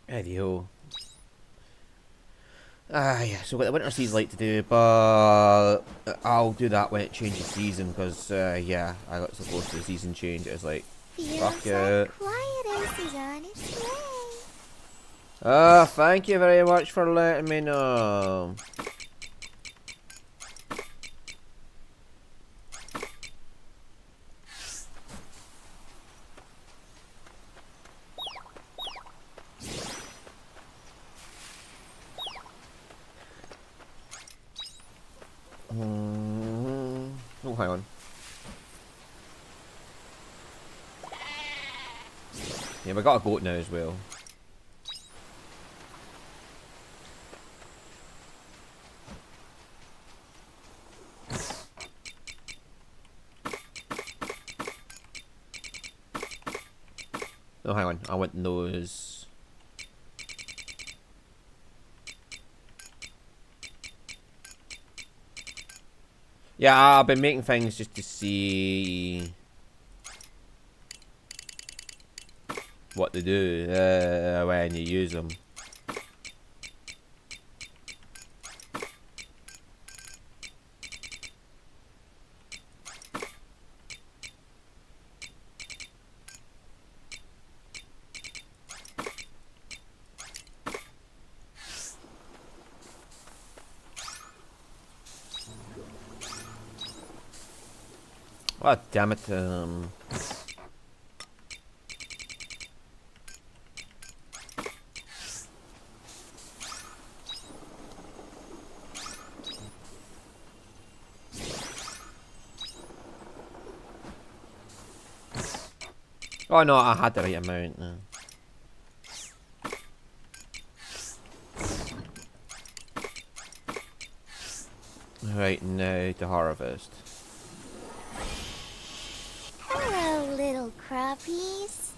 Anyhow. Yeah, so what the winter season's like to do, but I'll do that when it changes season, because, yeah, I got so close to the season change, it was like, fuck it. Quiet is on its way. Thank you very much for letting me know. Oh, hang on. Yeah, we got a goat now as well. Oh, hang on. I want those. Yeah, I've been making things just to see what they do when you use them. Oh, damn it. Oh no, I had the right amount. Right now to harvest. Hello, little crappies.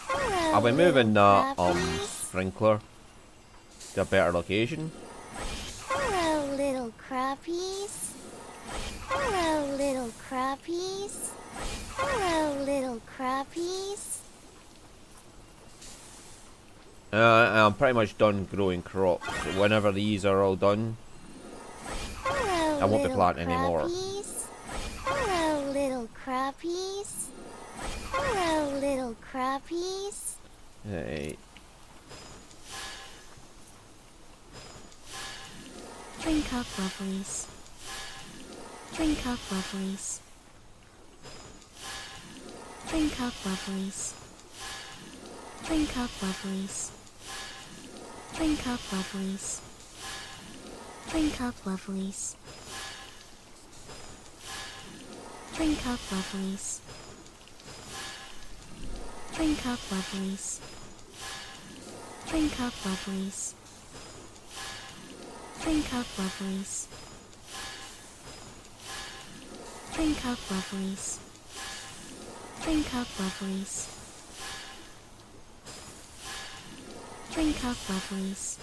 Hello, I'll be moving that crappies. sprinkler to a better location. Hello, little crappies. Hello, little crappies. Hello, little crappies. I'm pretty much done growing crops. So whenever these are all done, Hello, I won't be little planting anymore. crappies. Hello, little crappies. Hello, little crappies. Right. Drink up, lovelies. Drink up, lovelies. Drink up, lovelies. Drink up, lovelies. Drink up, lovelies. Drink up, lovelies. Drink up, lovelies. Drink up, lovelies. Drink up, lovelies. Drink up, lovelies. Drink up, lovelies. Drink up, lovelies. Drink up, lovelies.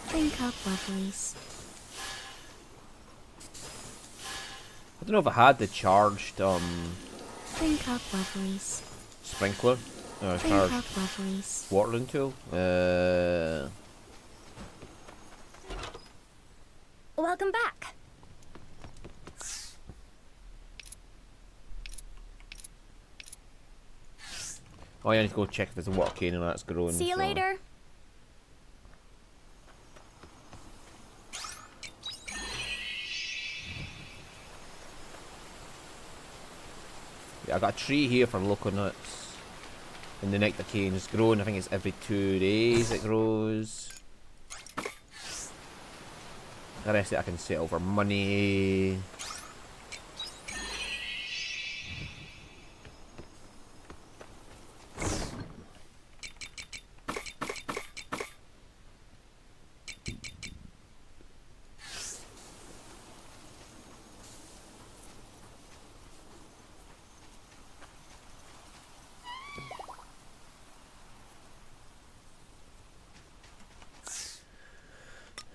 Drink up, lovelies. I don't know if I had the charged Drink up, lovelies. sprinkler. Drink Charged up, lovelies. watering tool. Welcome back. Oh, yeah, I need to go check if there's a water cane and that's growing. See you so. later. Yeah, I got a tree here for local nuts. And the nectar cane is growing. I think it's every 2 days it grows. The rest of it I can sell for money.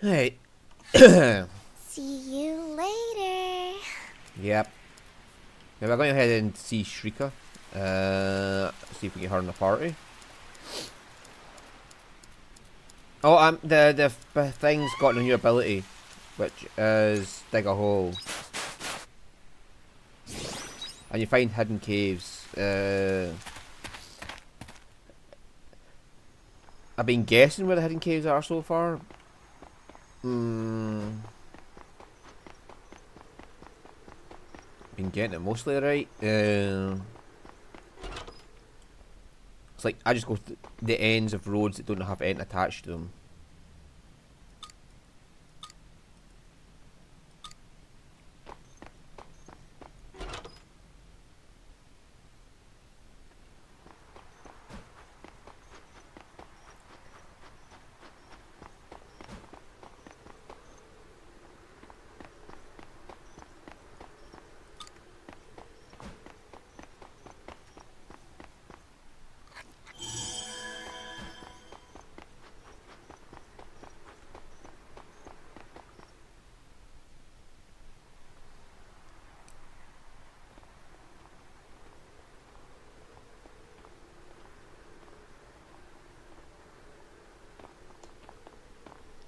Hey. See you later. Yep. Now we're going to head and see Shrika. See if we can get her in the party. Oh, the thing's got a new ability, which is dig a hole, and you find hidden caves. I've been guessing where the hidden caves are so far. Been getting it mostly right. It's like I just go to the ends of roads that don't have anything attached to them.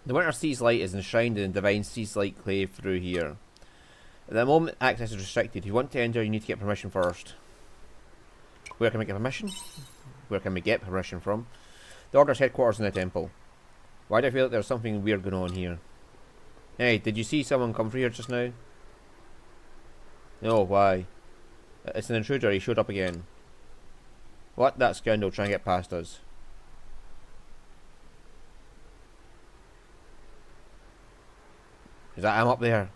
The Winter Sea's Light is enshrined in the Divine Sea's Light clave through here. At the moment, access is restricted. If you want to enter, you need to get permission first. Where can we get permission? Where can we get permission from? The Order's headquarters in the temple. Why do I feel like there's something weird going on here? Hey, did you see someone come through here just now? No, why? It's an intruder, he showed up again. What? That scoundrel trying to get past us. Is that him up there?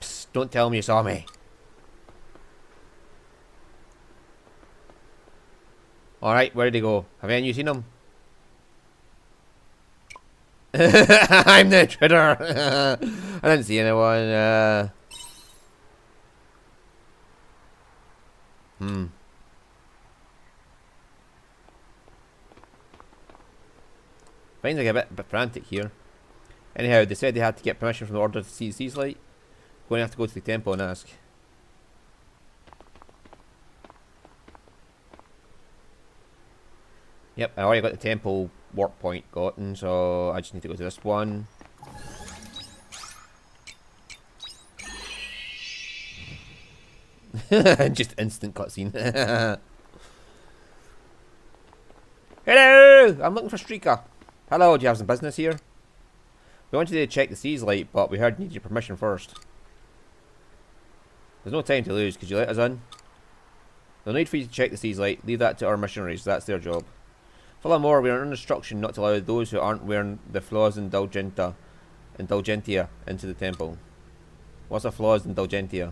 Psst, don't tell me you saw me. Alright, where did he go? Have any of you seen him? I'm the intruder! I didn't see anyone. Things like a bit frantic here. Anyhow, they said they had to get permission from the Order to see the Sea's Light. Going to have to go to the temple and ask. Yep, I already got the temple warp point gotten, so I just need to go to this one. Just instant cutscene. Hello! I'm looking for Streaker. Hello, do you have some business here? We wanted to check the Sea's Light, but we heard you need your permission first. There's no time to lose, could you let us in? No need for you to check the Sea's Light, leave that to our missionaries, that's their job. Furthermore, we are under instruction not to allow those who aren't wearing the Flaws Indulgentia into the temple. What's a Flaws Indulgentia?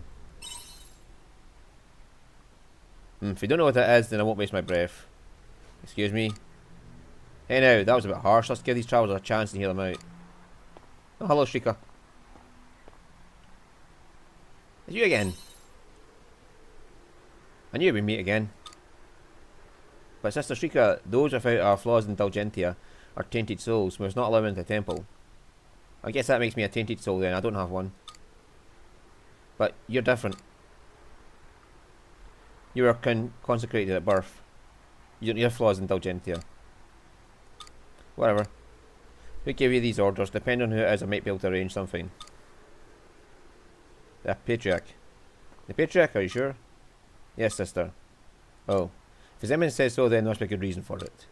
If you don't know what that is, then I won't waste my breath. Excuse me? Hey now, that was a bit harsh. Let's give these travellers a chance to hear them out. Oh, hello, Shrika. It's you again. I knew we'd meet again. But Sister Shrika, those without our Flaws Indulgentia are tainted souls, we must not allow them into the temple. I guess that makes me a tainted soul then, I don't have one. But you're different. You were consecrated at birth. Your Flaws Indulgentia. Whatever. Who gave you these orders? Depending on who it is, I might be able to arrange something. The Patriarch. The Patriarch, are you sure? Yes, sister. Oh. If his eminence says so, then there must be a good reason for it.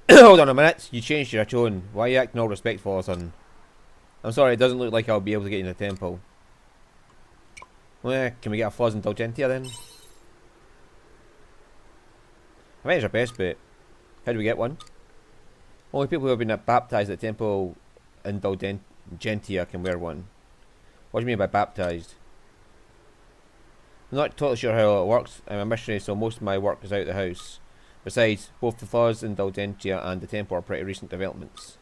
Hold on a minute. You changed your tone. Why are you acting all respectful, son? I'm sorry, it doesn't look like I'll be able to get in the temple. Well, can we get a Flaws Indulgentia then? I think it's our best bet. How do we get one? Only people who have been baptized at the temple Indulgentia can wear one. What do you mean by baptized? I'm not totally sure how it works. I'm a missionary, so most of my work is out of the house. Besides, both the Flaws Indulgentia and the temple are pretty recent developments.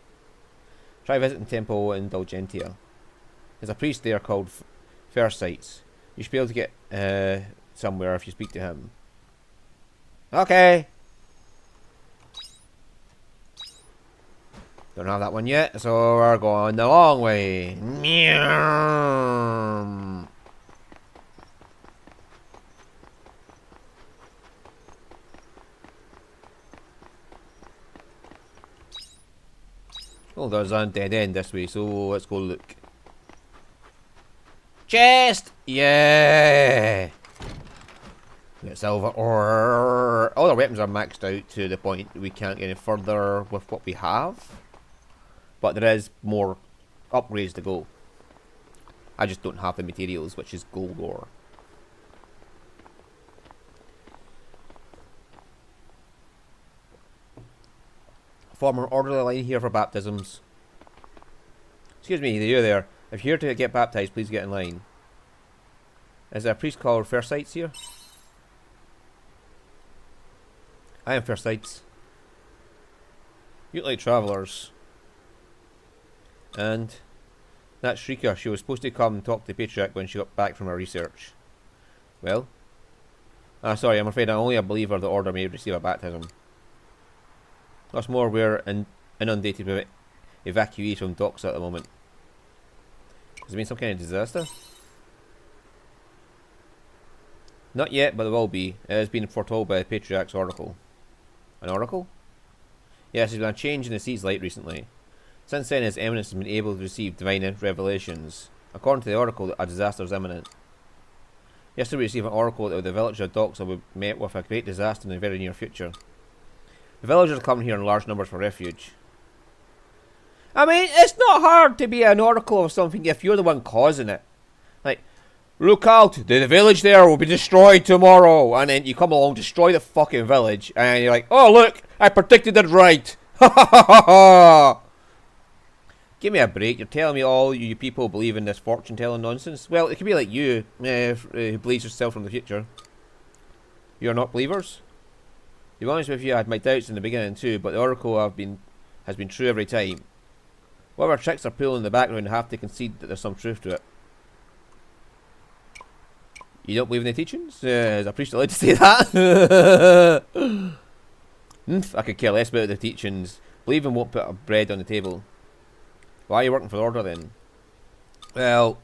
Try visiting Temple Indulgentia. There's a priest there called Farsights. You should be able to get somewhere if you speak to him. Okay. Don't have that one yet, so we're going the long way. Oh, there's a dead end this way, so let's go look. Chest! Yeah! Get silver ore. All our weapons are maxed out to the point we can't get any further with what we have. But there is more upgrades to go. I just don't have the materials, which is gold ore. Form an orderly line here for baptisms. Excuse me, you there. If you're here to get baptized, please get in line. Is there a priest called Firsites here? I am Firsites. You look like travellers. And that Shrieker, she was supposed to come and talk to the Patriarch when she got back from her research. Well? Sorry, I'm afraid I'm only a believer the Order may receive a baptism. What's more, we're inundated with evacuees from docks at the moment. Has it been some kind of disaster? Not yet, but there will be. It has been foretold by the Patriarch's oracle. An oracle? Yes, there's been a change in the sea's light recently. Since then, His Eminence has been able to receive divine revelations. According to the oracle, a disaster is imminent. Yesterday we received an oracle that the village of docks will be met with a great disaster in the very near future. The villagers are coming here in large numbers for refuge. I mean, it's not hard to be an oracle of something if you're the one causing it. Like, look out, the village there will be destroyed tomorrow. And then you come along, destroy the fucking village, and you're like, oh look, I predicted it right. Ha ha ha ha ha. Give me a break, you're telling me all you people believe in this fortune telling nonsense? Well, it could be like you, who believes yourself from the future. You're not believers? To be honest with you, I had my doubts in the beginning too, but the oracle has been true every time. Whatever tricks are pulling in the background, I have to concede that there's some truth to it. You don't believe in the teachings? Is a priest allowed to say that? I could care less about the teachings. Believing won't put a bread on the table. Why are you working for the Order then? Well,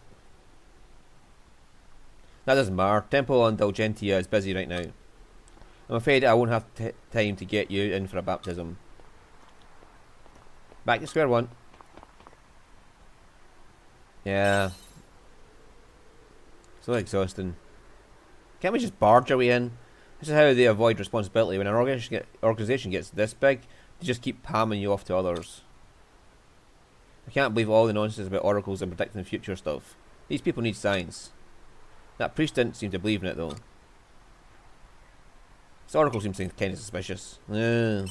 that doesn't matter. Temple on Dulgentia is busy right now. I'm afraid I won't have time to get you in for a baptism. Back to square one. Yeah. So exhausting. Can't we just barge our way in? This is how they avoid responsibility. When an organisation gets this big, they just keep palming you off to others. I can't believe all the nonsense about oracles and predicting the future stuff. These people need science. That priest didn't seem to believe in it though. This oracle seems kind of suspicious. Yeah,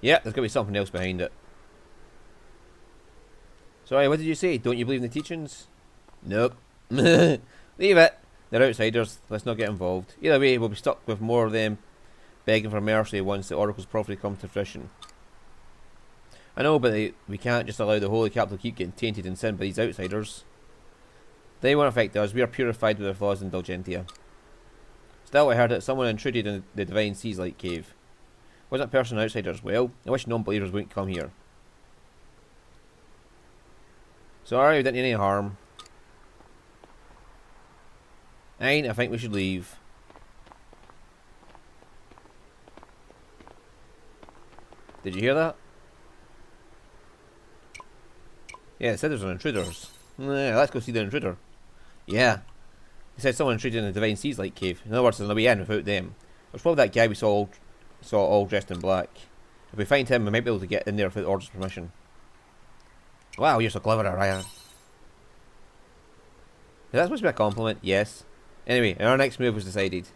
there's got to be something else behind it. Sorry, what did you say? Don't you believe in the teachings? Nope. Leave it. They're outsiders. Let's not get involved. Either way, we'll be stuck with more of them begging for mercy once the oracles properly come to fruition. I know, but we can't just allow the holy capital to keep getting tainted and sinned by these outsiders. They won't affect us. We are purified with our flaws in Dulgentia. Still, I heard that someone intruded in the Divine Sea's Light Cave. Was that person outsiders? Well, I wish non-believers wouldn't come here. Sorry, we didn't do any harm. I think we should leave. Did you hear that? Yeah, it said there's an intruders. Yeah, let's go see the intruder. Yeah. He said someone intruded in the Divine Sea's Light Cave. In other words, there's no way in without them. It was probably that guy we saw all dressed in black. If we find him, we might be able to get in there without the Order's permission. Wow, you're so clever, Araya. Is that supposed to be a compliment? Yes. Anyway, our next move was decided.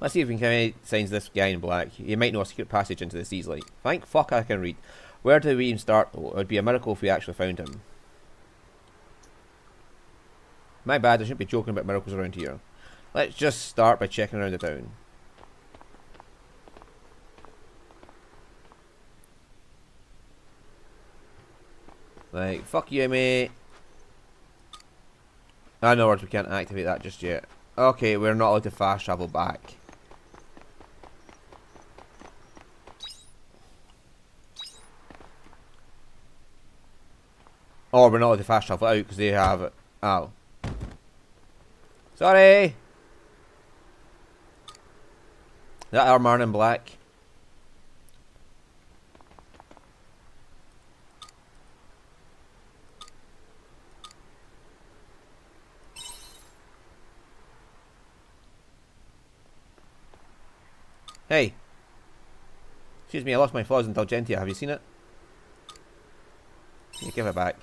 Let's see if we can find this guy in black. He might know a secret passage into the Sea's Light. Thank fuck I can read. Where do we even start though? It would be a miracle if we actually found him. My bad, I shouldn't be joking about miracles around here. Let's just start by checking around the town. Like, fuck you, mate. In other words, we can't activate that just yet. Okay, we're not allowed to fast travel back. Or we're not allowed to fast travel out because they have it. Oh. Sorry! That our man in black. Hey! Excuse me, I lost my flaws in Dulgentia. Have you seen it? Yeah, give it back.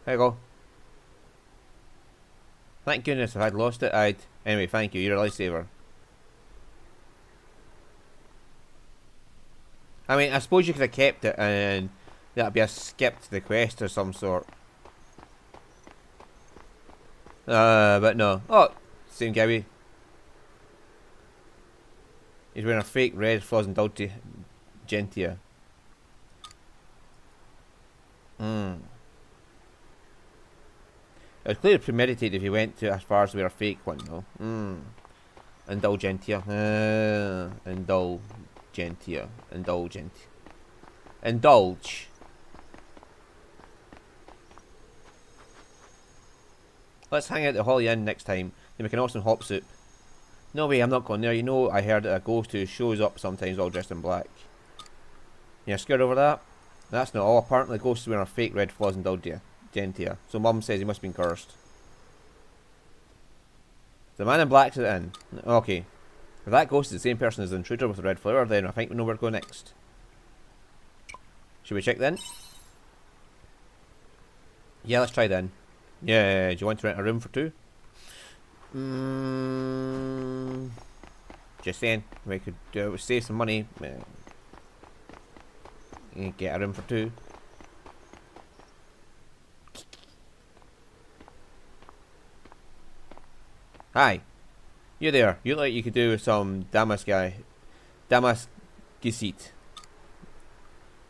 There you go. Thank goodness if I'd lost it, I'd... Anyway, thank you, you're a lifesaver. I mean, I suppose you could have kept it and that'd be a skip to the quest or some sort. But no. Oh, same Gabby. He's wearing a fake red flaws and Dulgentia. It was clearly premeditated if he went to as far as to wear a fake one, though. Indulgentia. Indulgentia. Indulgent. Indulge. Let's hang out at the Holly Inn next time. Then we can awesome hop soup. No way, I'm not going there. You know, I heard a ghost who shows up sometimes all dressed in black. You're scared over that? That's not all. Apparently, ghosts wearing a fake red flaws and Dulgentia. So Mum says he must have been cursed. The man in black's at the inn. Okay. If that ghost is the same person as the intruder with the red flower, then I think we know where to go next. Should we check then? Yeah, let's try then. Yeah, do you want to rent a room for two? Just saying, we could save some money. Get a room for two. Hi. You there. You look like you could do with some Damascus seat.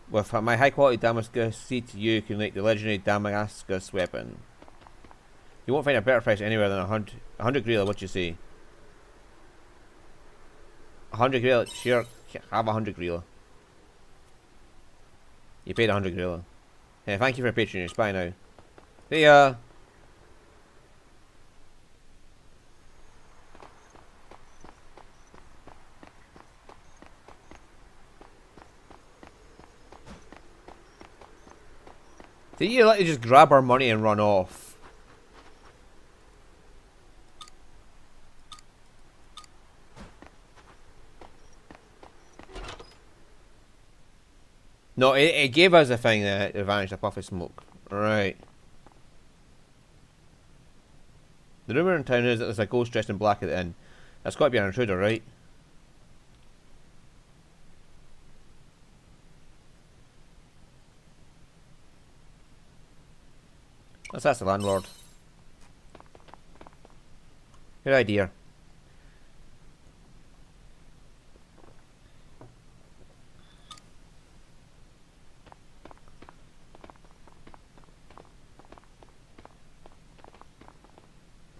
With my high quality Damascus seat, you can make the legendary Damascus weapon. You won't find a better price anywhere than 100 Grilla, what you say? 100 Grilla? Sure, have 100 Grilla. You paid 100 Grilla. Yeah, thank you for patronage, bye now. See ya! Did you let you just grab our money and run off? No, it gave us a thing that advantage a puff of smoke. Right. The rumour in town is that there's a ghost dressed in black at the inn. That's got to be an intruder, right? Let's ask the landlord. Good idea.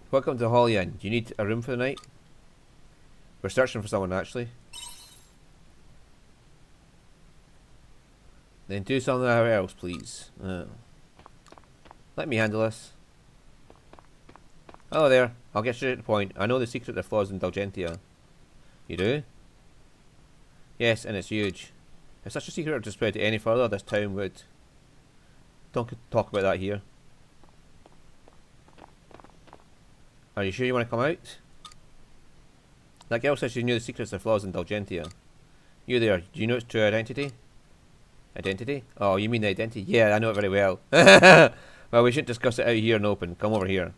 Welcome to Holly Inn. Do you need a room for the night? We're searching for someone actually. Then do something else, please. Let me handle this. Hello there. I'll get straight to the point. I know the secret of flaws in Dulgentia. You do? Yes, and it's huge. If such a secret were to spread to any further, this town would... Don't talk about that here. Are you sure you want to come out? That girl says she knew the secrets of flaws in Dulgentia. You there, do you know its true identity? Identity? Oh, you mean the identity? Yeah, I know it very well. Well, we shouldn't discuss it out here in open. Come over here.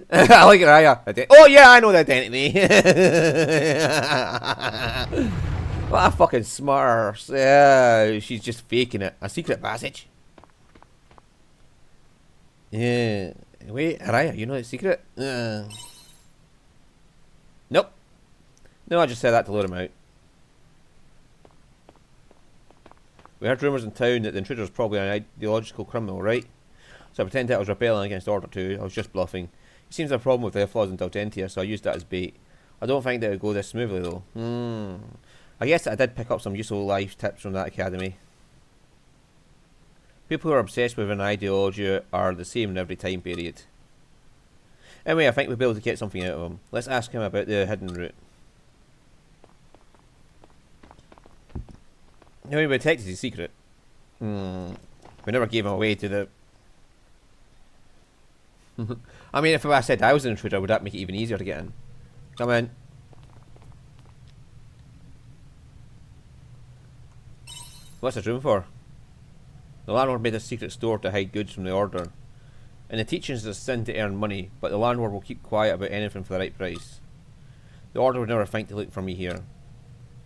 I like it, Raya. Oh yeah, I know the identity. What a fucking smart. Yeah, she's just faking it. A secret passage. Yeah. Wait, Raya, you know the secret? Nope. No, I just said that to lure him out. We heard rumours in town that the intruder was probably an ideological criminal, right? So I pretended I was rebelling against Order 2. I was just bluffing. He seems to have a problem with the flaws in Dulgentia, so I used that as bait. I don't think that it would go this smoothly though. I guess I did pick up some useful life tips from that academy. People who are obsessed with an ideology are the same in every time period. Anyway, I think we'll be able to get something out of him. Let's ask him about the hidden route. No, we protected his secret. We never gave him away to the... I mean, if I said I was an intruder, would that make it even easier to get in? Come in. What's this room for? The landlord made a secret store to hide goods from the order. In the teachings it's a sin to earn money, but the landlord will keep quiet about anything for the right price. The order would never think to look for me here.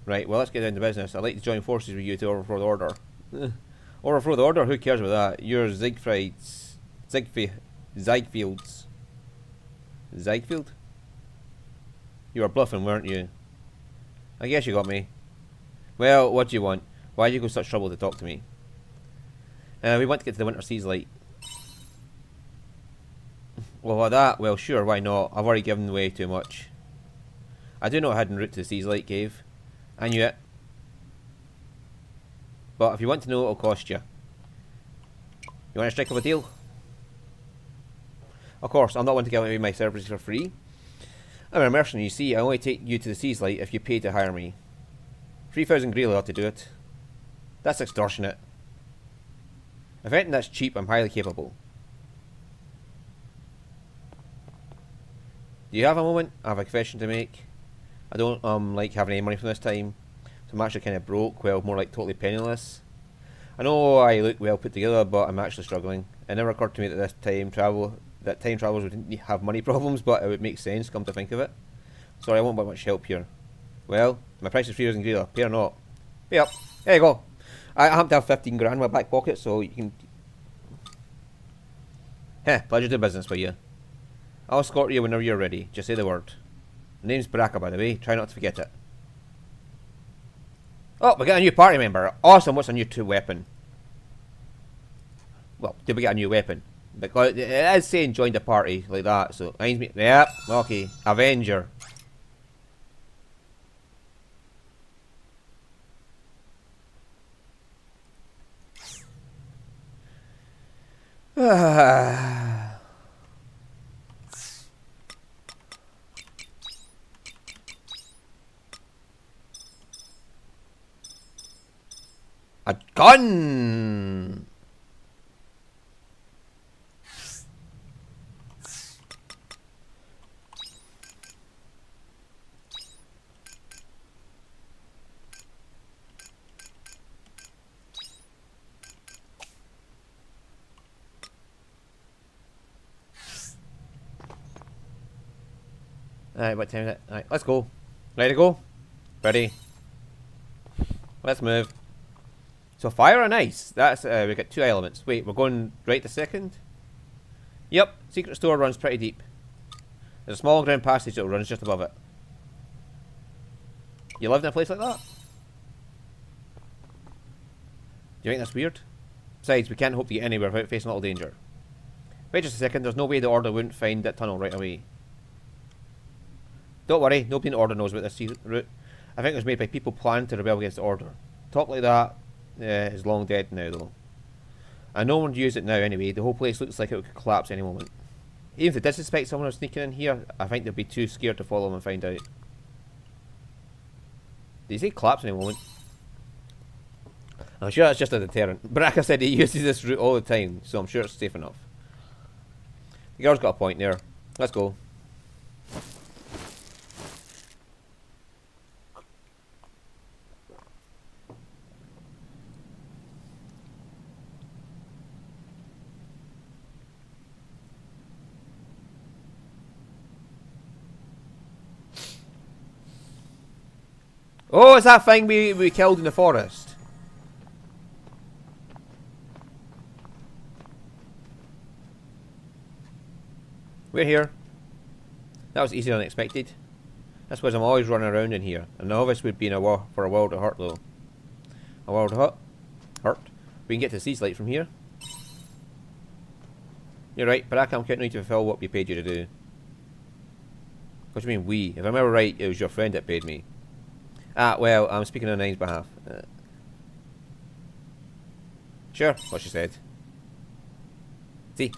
Right, well let's get down to business. I'd like to join forces with you to overthrow the order. Overthrow the order? Who cares about that? You're Ziegfried's... Ziegfield's... Ziegfeld? You were bluffing, weren't you? I guess you got me. Well, what do you want? Why did you go to such trouble to talk to me? We want to get to the Winter Seas Light. Well, that? Well, sure, why not? I've already given away too much. I do know a hidden route to the Seas Light Cave. I knew it. But if you want to know, it'll cost you. You want to strike up a deal? Of course, I'm not one to give away my services for free. I'm a mercenary, you see. I only take you to the Seas Light if you pay to hire me. 3,000 Greeley ought to do it. That's extortionate. If anything that's cheap, I'm highly capable. Do you have a moment? I have a confession to make. I don't like having any money from this time, so I'm actually kind of broke, well, more like totally penniless. I know I look well put together, but I'm actually struggling. It never occurred to me that time travelers would have money problems, but it would make sense, come to think of it. Sorry, I won't want much help here. Well, my price is 3,000 Greeley. Pay or not? Pay up. There you go. I happen to have 15 grand in my back pocket, so you can... Heh, pleasure to do business with you. I'll escort you whenever you're ready. Just say the word. My name's Baraka, by the way. Try not to forget it. Oh, we got a new party member. Awesome. What's a new weapon? Well, did we get a new weapon? Because it is saying join the party like that, so yep, okay. Avenger. A gun. Alright, what time is it? Alright, let's go. Ready to go? Ready. Let's move. So fire and ice. That's we got two elements. Wait, we're going right to second? Yep, secret store runs pretty deep. There's a small ground passage that runs just above it. You live in a place like that? Do you think that's weird? Besides, we can't hope to get anywhere without facing a little danger. Wait just a second, there's no way the Order wouldn't find that tunnel right away. Don't worry, nobody in the Order knows about this route. I think it was made by people planning to rebel against the Order. Talk like that is long dead now though. And no one would use it now anyway. The whole place looks like it could collapse any moment. Even if they did suspect someone was sneaking in here, I think they'd be too scared to follow them and find out. Did he say collapse any moment? I'm sure that's just a deterrent. But like I said, he uses this route all the time, so I'm sure it's safe enough. The girl's got a point there. Let's go. Oh, it's that thing we killed in the forest. We're here. That was easy and unexpected. That's because I'm always running around in here. A novice would be in for a world of hurt though. A world of hurt? We can get to the Seas Light from here. You're right, but I'm counting on you to fulfill what we paid you to do. What do you mean we? If I remember right, it was your friend that paid me. Ah, well, I'm speaking on Nine's behalf. Sure, what she said. See?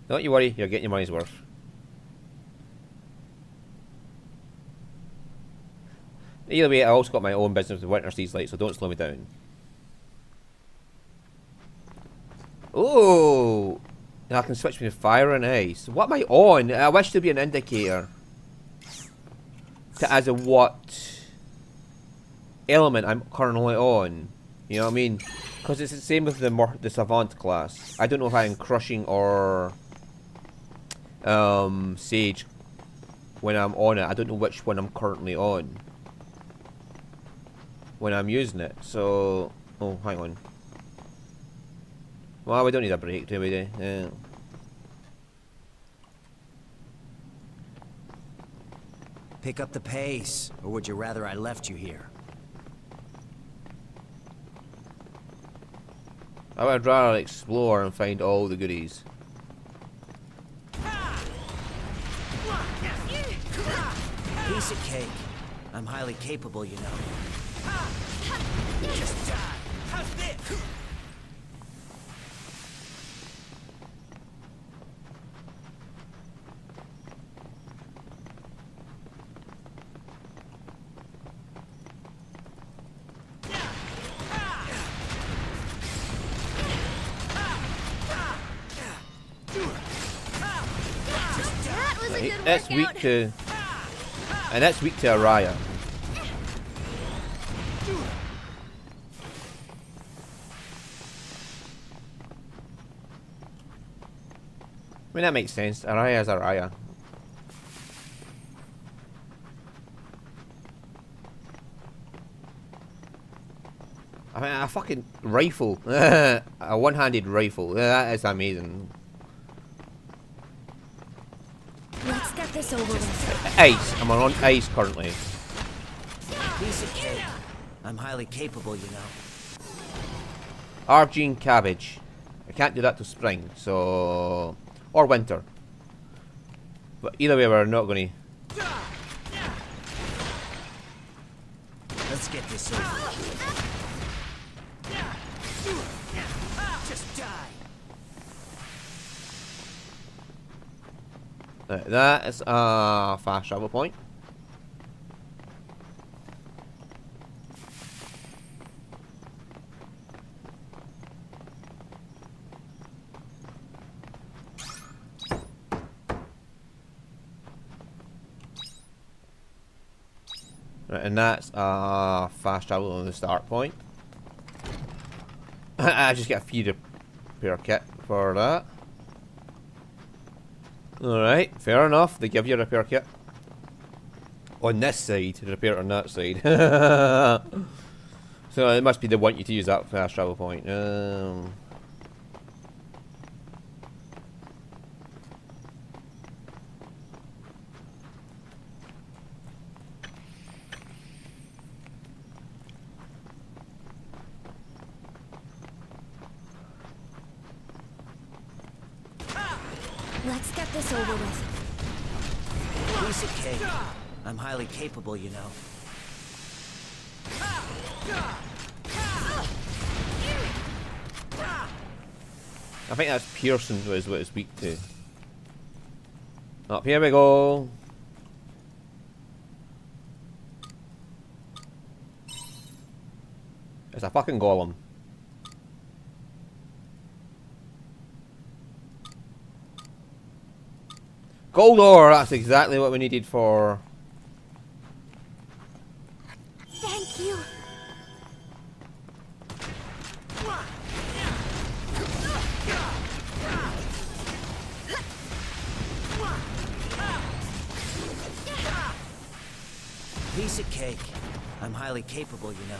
Don't you worry, you're getting your money's worth. Either way, I also got my own business with Winter Seas Light, so don't slow me down. Oh! Now I can switch between fire and ice. What am I on? I wish there'd be an indicator. As a what? element I'm currently on. You know what I mean? Because it's the same with the Savant class. I don't know if I'm crushing or Sage when I'm on it. I don't know which one I'm currently on when I'm using it. So, oh, hang on. Well, we don't need a break, do we? Pick up the pace, or would you rather I left you here? I would rather explore and find all the goodies. Piece of cake. I'm highly capable, you know. Just die. How's this? That's weak to, and that's weak to Araya. I mean, that makes sense. Araya's Araya. I mean, a fucking rifle. A one-handed rifle. That is amazing. Let's get this over with. Ice. I'm on ice currently. Piece of cake. I'm highly capable, you know. Argene cabbage. I can't do that till spring, so... Or winter. But either way, we're not going to... Let's get this over with. Just die. That is a fast travel point. Right, and that's fast travel on the start point. I just get a free repair kit for that. Alright, fair enough. They give you a repair kit. On this side, repair on that side. So it must be they want you to use that fast travel point. Let's get this over with. Piece of cake. I'm highly capable, you know. I think that's Pearson is what it's weak to. Up here we go. It's a fucking golem. Gold ore, that's exactly what we needed for... Thank you. Piece of cake. I'm highly capable, you know.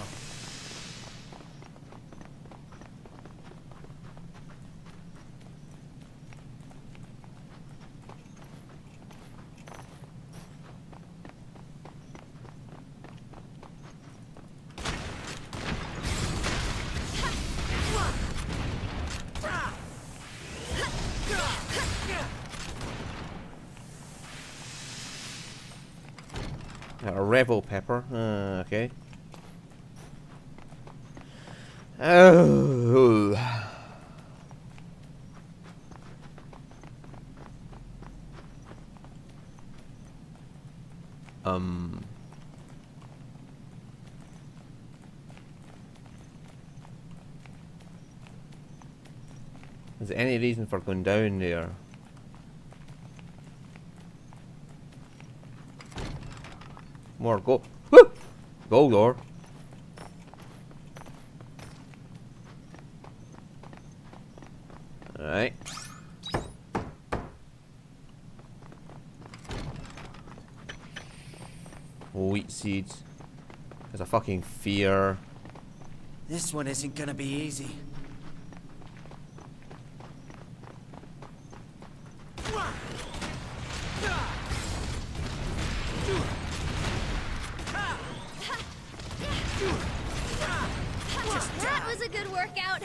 A rebel pepper. Okay. Oh. Is there any reason for going down there? More gold. Woo! Gold ore. Alright. Wheat seeds. There's a fucking fear. This one isn't gonna be easy. That was a good workout.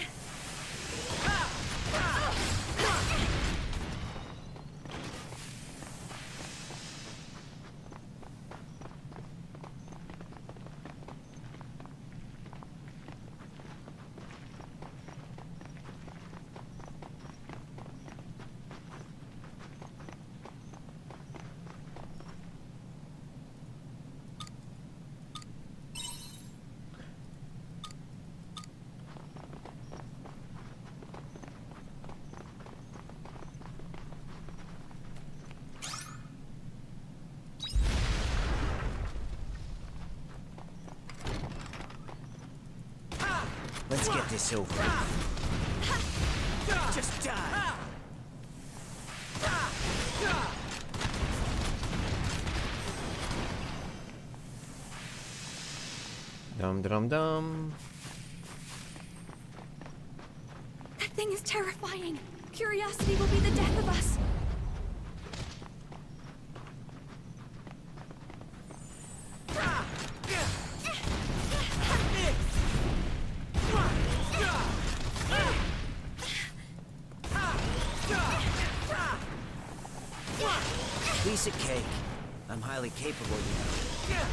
Let's get this over with. Just die. Dum dum dum. That thing is terrifying. Curiosity will be the death of us. Piece of cake. I'm highly capable, you know.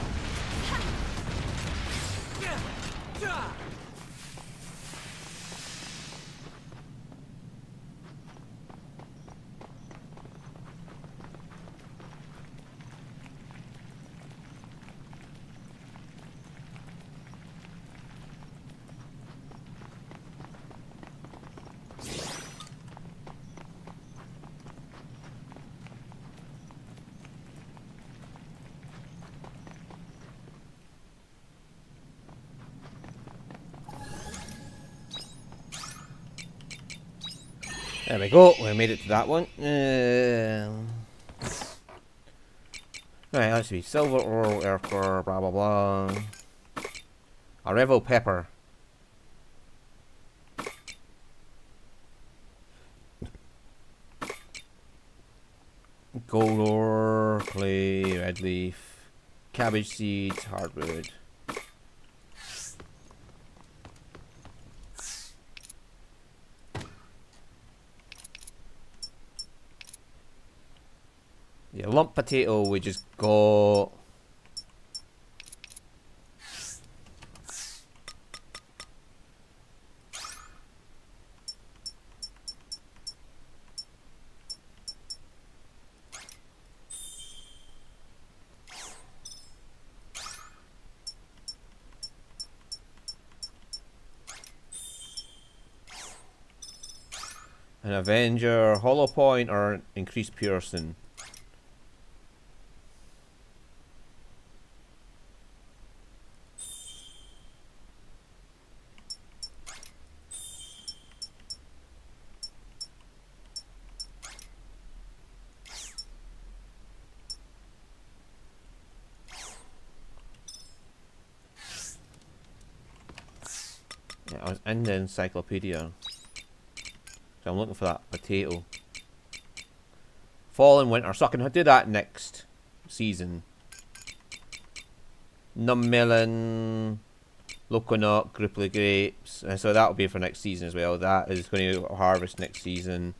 There we go, we made it to that one. Right, let's see. Silver ore, earth ore, blah blah blah. A revel pepper. Gold ore, clay, red leaf, cabbage seeds, hardwood. Yeah, lump potato we just got. An Avenger, Hollow Point, or increased Pearson. Yeah, I was in the encyclopedia. So I'm looking for that potato. Fall and winter. So I can do that next season. Nummelon, Loconut, Grippley grapes. And so that'll be for next season as well. That is going to harvest next season.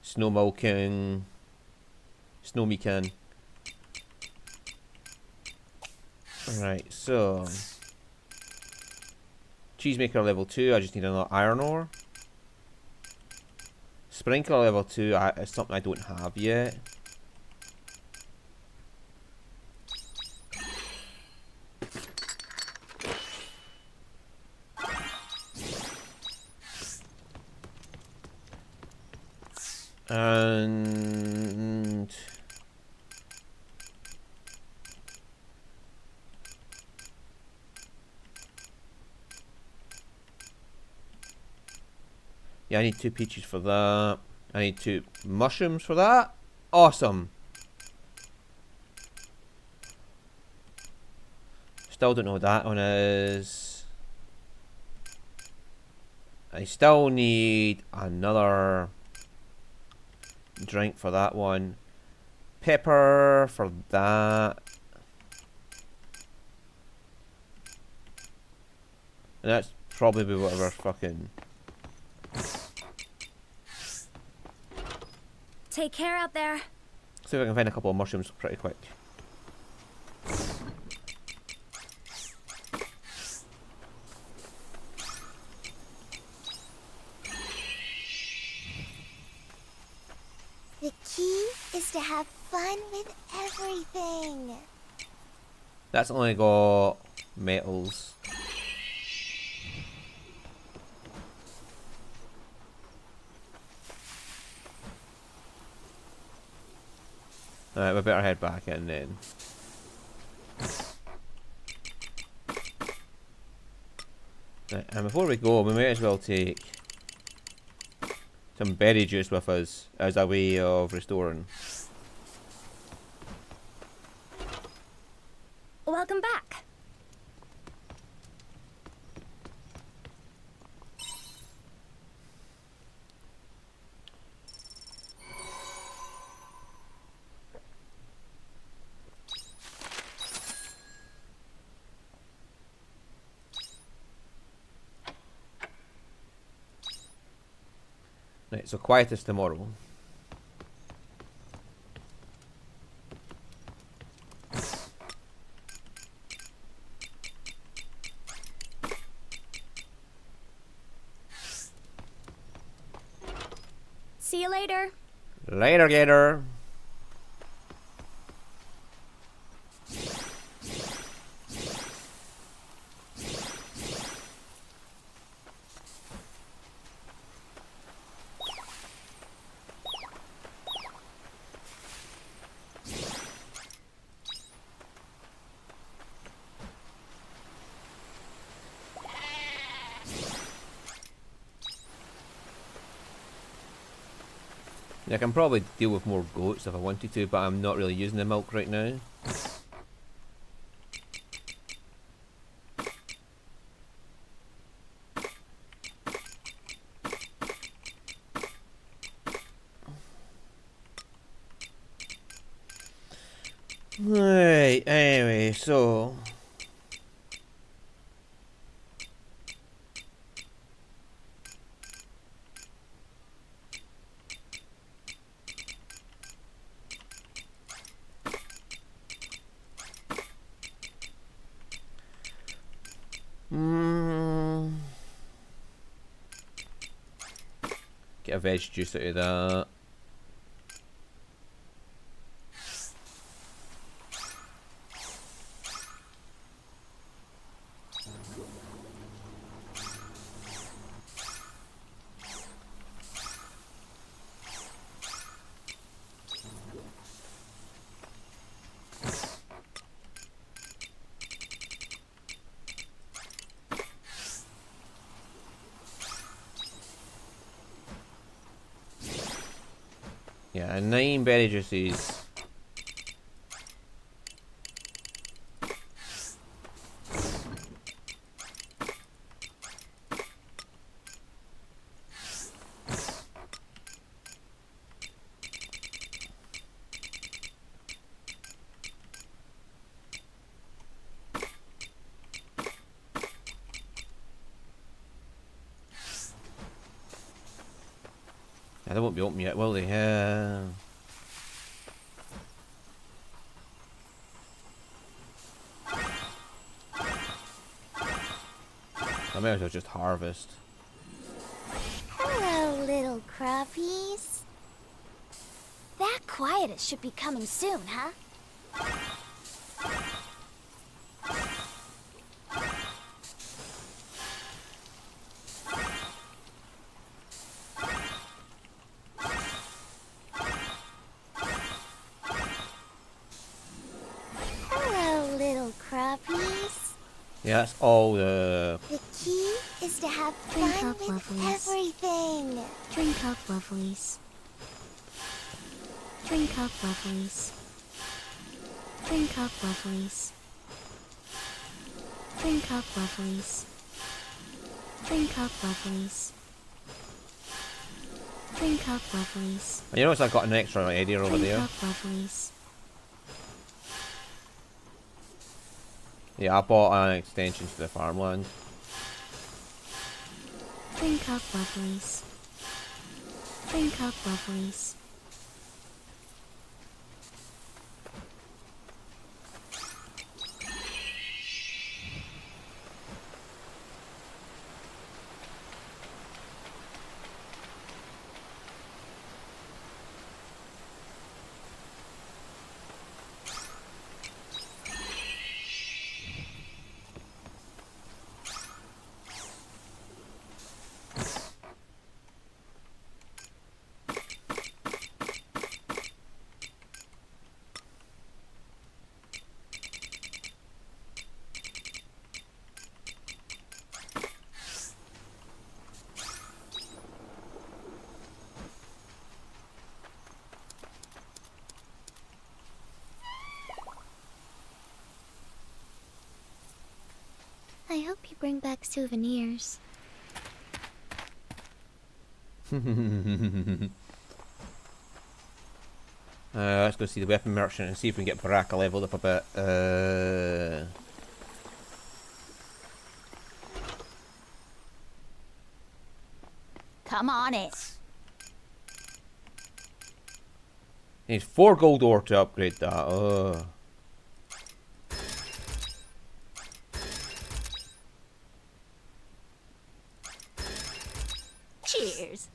Snow milking. Snow mecan. Right, so cheesemaker level 2, I just need another iron ore. Sprinkler level 2 is something I don't have yet. And Yeah, I need 2 peaches for that. I need 2 mushrooms for that. Awesome. Still don't know what that one is. I still need another drink for that one. Pepper for that. And that's probably whatever fucking... Take care out there. See if I can find a couple of mushrooms pretty quick. The key is to have fun with everything. That's only got metals. Alright, we better head back in then. Right, and before we go, we might as well take some berry juice with us as a way of restoring. Welcome back. Right, so quietest tomorrow. See you later. Later, Gator. Yeah, I can probably deal with more goats if I wanted to, but I'm not really using the milk right now. Right, anyway, so... Get a veg juice out of that. Yeah, 9 berry juices. Yeah, they won't be open yet, will they? I may as well just harvest. Hello, little crappies. That quietus should be coming soon, huh? Hello, little crappies. Yeah, that's all the... The key is is to have Drink fun up, with lovelies. everything. Drink up, lovelies. Drink up, lovelies. Drink up, lovelies. Drink up, lovelies. Drink up, lovelies. Drink up, lovelies. And you notice I've got an extra area over Drink there. up, lovelies. Yeah, I bought an extension to the farmland. Drink up, lovelies. Drink up, lovelies. I hope you bring back souvenirs. Let's go see the weapon merchant and see if we can get Baraka leveled up a bit. Come on it. Needs 4 gold ore to upgrade that. Oh. Cheers.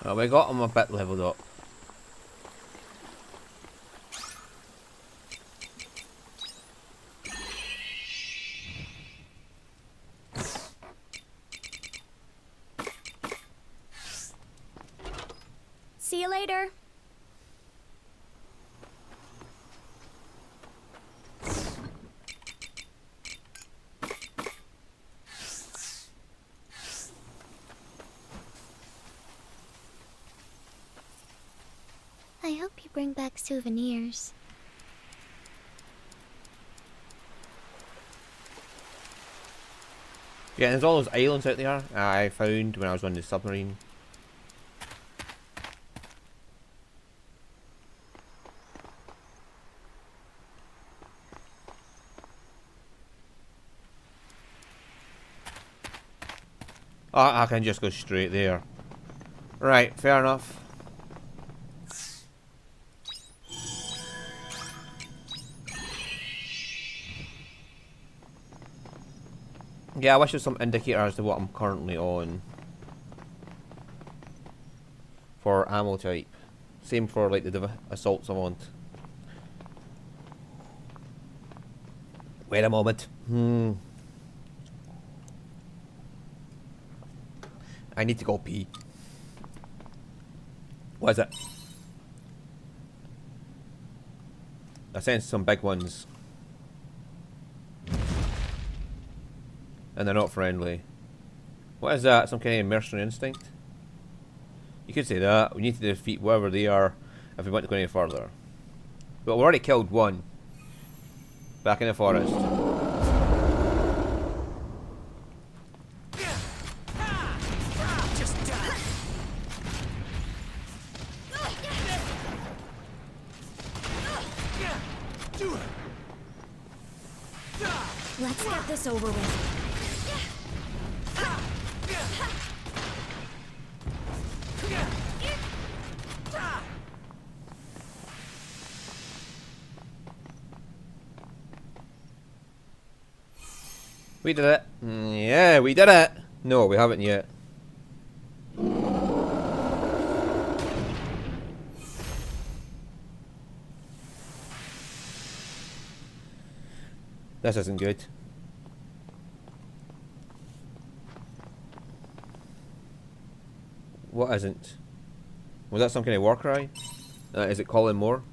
Oh, we got him a bit leveled up. See you later. I hope you bring back souvenirs. Yeah, there's all those islands out there I found when I was on the submarine. Oh, I can just go straight there. Right, fair enough. Yeah, I wish there was some indicator as to what I'm currently on. For ammo type. Same for like the assaults I want. Wait a moment. I need to go pee. What is it? I sense some big ones. And they're not friendly. What is that? Some kind of mercenary instinct? You could say that. We need to defeat whoever they are if we want to go any further. But we already killed one. Back in the forest. Just die. Let's get this over with. We did it. Yeah, we did it. No, we haven't yet. This isn't good. What isn't? Was that some kind of war cry? Is it calling more?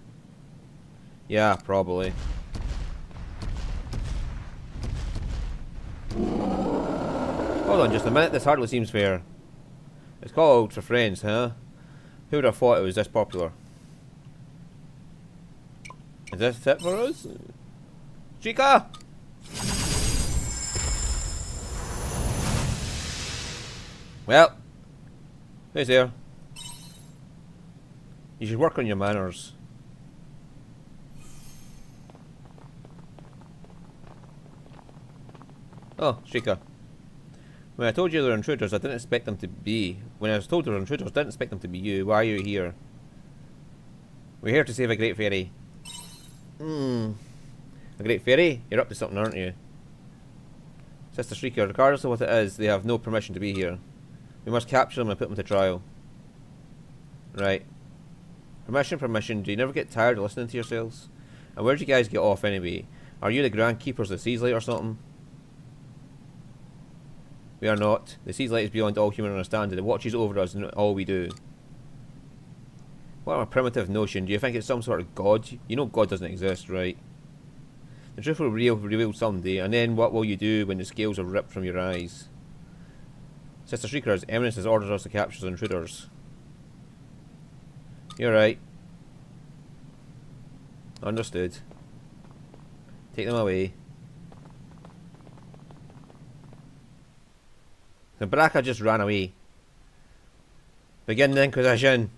Yeah, probably. Hold on just a minute, this hardly seems fair. It's called For Friends, huh? Who would have thought it was this popular? Is this it for us? Chica! Well, who's there? You should work on your manners. Oh, Chica. When I told you they were intruders, I didn't expect them to be. When I was told they were intruders, I didn't expect them to be you. Why are you here? We're here to save a great fairy. A great fairy? You're up to something, aren't you? Sister Shrieker, regardless of what it is, they have no permission to be here. We must capture them and put them to trial. Right. Permission. Do you never get tired of listening to yourselves? And where'd you guys get off anyway? Are you the Grand Keepers of the Seas Light or something? We are not. The Seas Light is beyond all human understanding. It watches over us in all we do. What a primitive notion. Do you think it's some sort of god? You know God doesn't exist, right? The truth will be revealed someday, and then what will you do when the scales are ripped from your eyes? Sister Shrieker's Eminence has ordered us to capture the intruders. You're right. Understood. Take them away. The Baraka just ran away. Begin the Inquisition.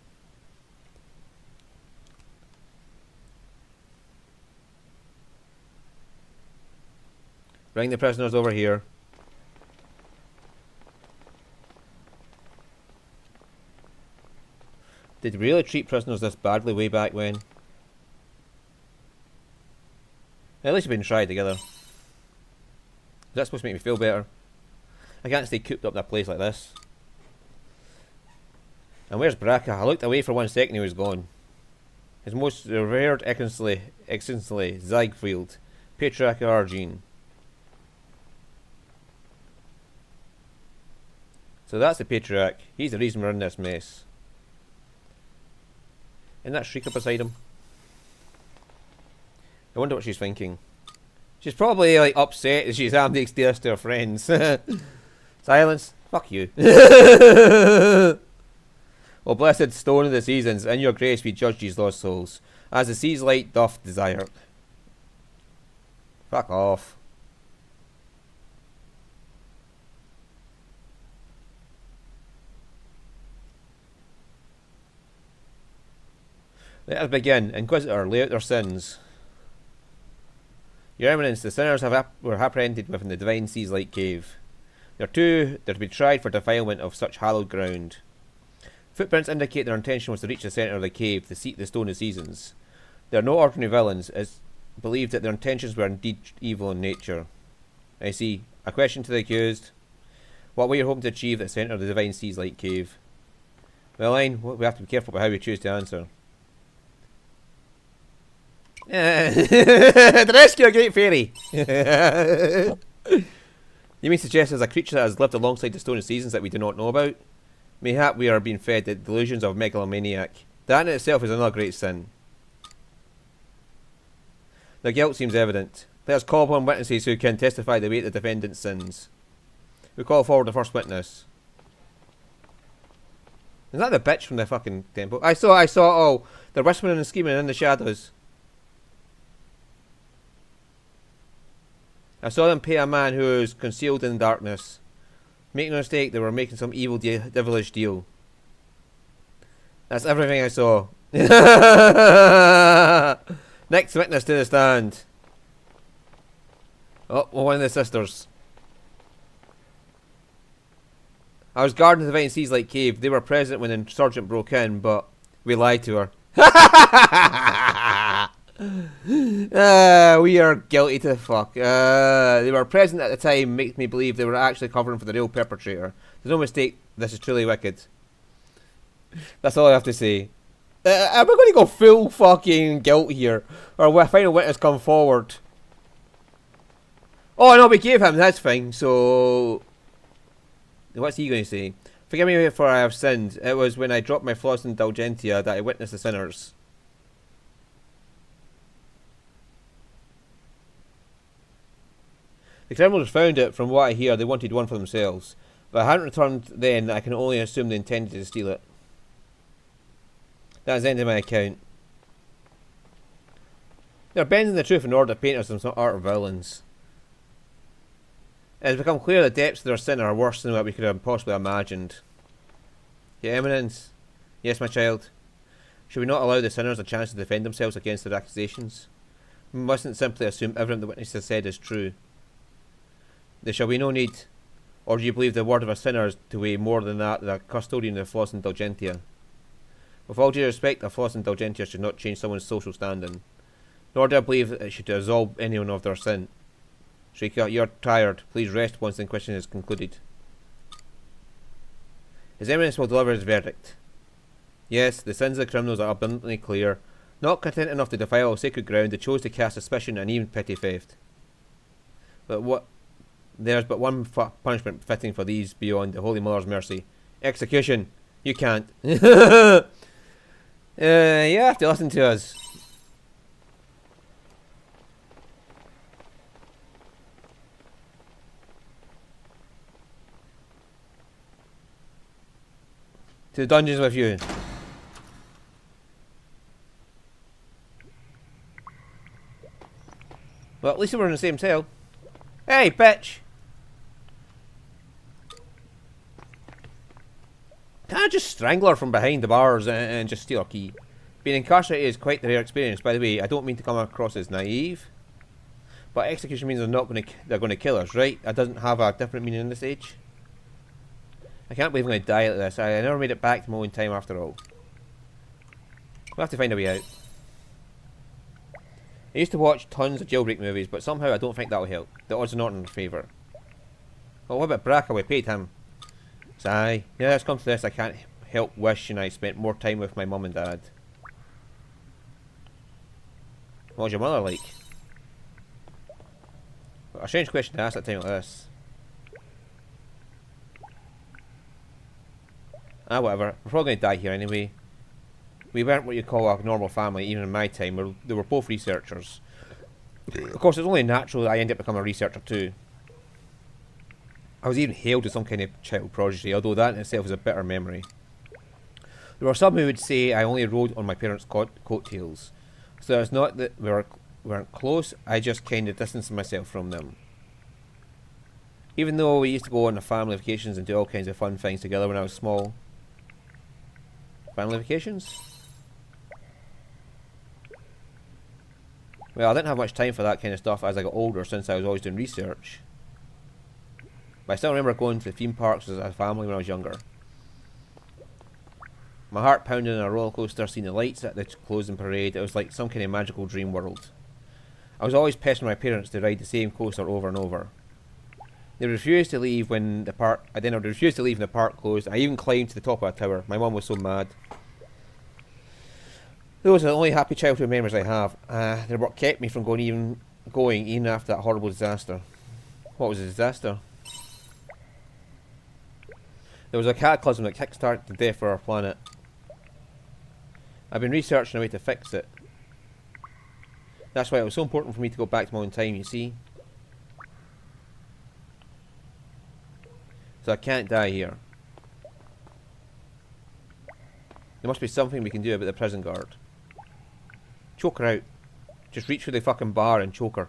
Bring the prisoners over here. Did we really treat prisoners this badly way back when? At least we've been tried together. Is that supposed to make me feel better? I can't stay cooped up in a place like this. And where's Baraka? I looked away for 1 second, he was gone. His most revered Excellency Ziegfeld, Patriarch of Argene. So that's the Patriarch. He's the reason we're in this mess. Isn't that Shrieker beside him? I wonder what she's thinking. She's probably like upset as she's having to explain this to her friends. Silence. Fuck you. Well, blessed stone of the seasons, in your grace we judge these lost souls, as the sea's light doth desire. Fuck off. Let us begin. Inquisitor, lay out their sins. Your Eminence, the sinners were apprehended within the Divine Sea's Light Cave. They're to be tried for defilement of such hallowed ground. Footprints indicate their intention was to reach the centre of the cave to seek the Stone of Seasons. They are no ordinary villains, as believed that their intentions were indeed evil in nature. I see. A question to the accused. What were you hoping to achieve at the centre of the Divine Sea's Light Cave? Well, Line, we have to be careful about how we choose to answer. To rescue a great fairy. You mean suggest there's a creature that has lived alongside the Stone of Seasons that we do not know about? Mayhap we are being fed the delusions of a megalomaniac. That in itself is another great sin. Their guilt seems evident. Let us call upon witnesses who can testify the weight of the defendant's sins. We call forward the first witness. Is that the bitch from the fucking temple? I saw, oh, they're whispering and screaming in the shadows. I saw them pay a man who was concealed in darkness. Make no mistake, they were making some evil devilish deal. That's everything I saw. Next witness to the stand. Oh, well, one of the sisters. I was guarding the Divine Sea's Light Cave. They were present when the insurgent broke in, but we lied to her. We are guilty to the fuck. They were present at the time, makes me believe they were actually covering for the real perpetrator. There's no mistake, this is truly wicked. That's all I have to say. Am I going to go full fucking guilt here? Or will a final witness come forward? Oh no, we gave him, that's fine, so... What's he going to say? Forgive me for I have sinned. It was when I dropped my flaws in indulgentia that I witnessed the sinners. The criminals found it. From what I hear, they wanted one for themselves. But I hadn't returned then. I can only assume they intended to steal it. That's the end of my account. They're bending the truth in order to paint us as some art villains. It has become clear the depths of their sin are worse than what we could have possibly imagined. Your Eminence. Yes, my child. Should we not allow the sinners a chance to defend themselves against their accusations? We mustn't simply assume everything the witness has said is true. There shall be no need. Or do you believe the word of a sinner is to weigh more than that the custodian of Flos Indulgentia? With all due respect, a Flos Indulgentia should not change someone's social standing. Nor do I believe that it should absolve anyone of their sin. Shrika, you're tired. Please rest once the inquisition is concluded. His Eminence will deliver his verdict. Yes, the sins of the criminals are abundantly clear. Not content enough to defile sacred ground, they chose to cast suspicion and even petty theft. But there's but one punishment fitting for these beyond the Holy Mother's mercy. Execution. You can't. You have to listen to us. To the dungeons with you. Well, at least we're in the same cell. Hey, bitch! Can I just strangle her from behind the bars and just steal her key? Being incarcerated is quite the rare experience. By the way, I don't mean to come across as naive, but execution means they're going to kill us, right? That doesn't have a different meaning in this age. I can't believe I'm going to die like this. I never made it back to my own time after all. We'll have to find a way out. I used to watch tons of jailbreak movies, but somehow I don't think that will help. The odds are not in our favour. Well, what about Braca? We paid him. Sigh. Yeah, it's come to this. I can't help wishing I spent more time with my mum and dad. What was your mother like? A strange question to ask at a time like this. Ah, whatever. We're probably going to die here anyway. We weren't what you call a normal family, even in my time. They were both researchers. Of course, it's only natural that I end up becoming a researcher too. I was even hailed as some kind of child prodigy, although that in itself is a bitter memory. There were some who would say I only rode on my parents' coattails. So it's not that we weren't close, I just kind of distanced myself from them. Even though we used to go on family vacations and do all kinds of fun things together when I was small. Family vacations? Well, I didn't have much time for that kind of stuff as I got older, since I was always doing research. But I still remember going to the theme parks as a family when I was younger. My heart pounding on a roller coaster, seeing the lights at the closing parade. It was like some kind of magical dream world. I was always pestering my parents to ride the same coaster over and over. They refused to leave when the park. I refused to leave when the park closed. I even climbed to the top of a tower. My mum was so mad. Those are the only happy childhood memories I have. They're what kept me from going even after that horrible disaster. What was the disaster? There was a cataclysm that kick-started the death of our planet. I've been researching a way to fix it. That's why it was so important for me to go back to my own time, you see. So I can't die here. There must be something we can do about the prison guard. Choke her out. Just reach for the fucking bar and choke her.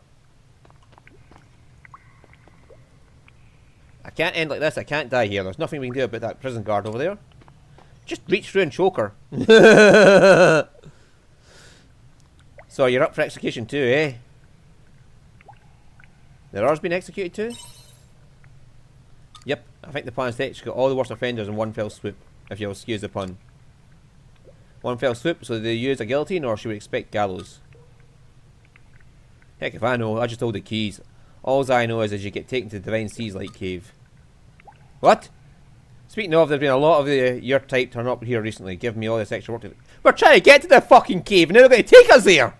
I can't end like this. I can't die here. There's nothing we can do about that prison guard over there. Just reach through and choke her. So you're up for execution too, eh? There ours been executed too? Yep, I think the plan is to execute all the worst offenders in one fell swoop, if you'll excuse the pun. One fell swoop, so do they use a guillotine or should we expect gallows? Heck if I know, I just hold the keys. All I know is you get taken to the Divine Seas Light Cave. What? Speaking of, there's been a lot of your type turn up here recently, giving me all this extra work to do. We're trying to get to the fucking cave and they're going to take us there!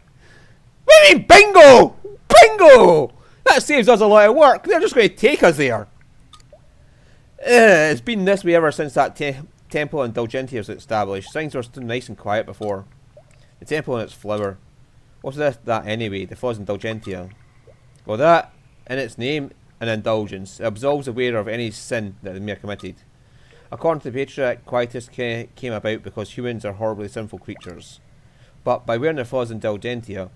What do you mean, bingo? Bingo! That saves us a lot of work. They're just going to take us there. It's been this way ever since that temple in Indulgentia was established. Things were still nice and quiet before. The temple and its what's that anyway? The Flos Indulgentia. Well, that in its name an indulgence. It absolves the wearer of any sin that they may have committed. According to the patriarch, quietus came about because humans are horribly sinful creatures. But by wearing the flaws indulgentia,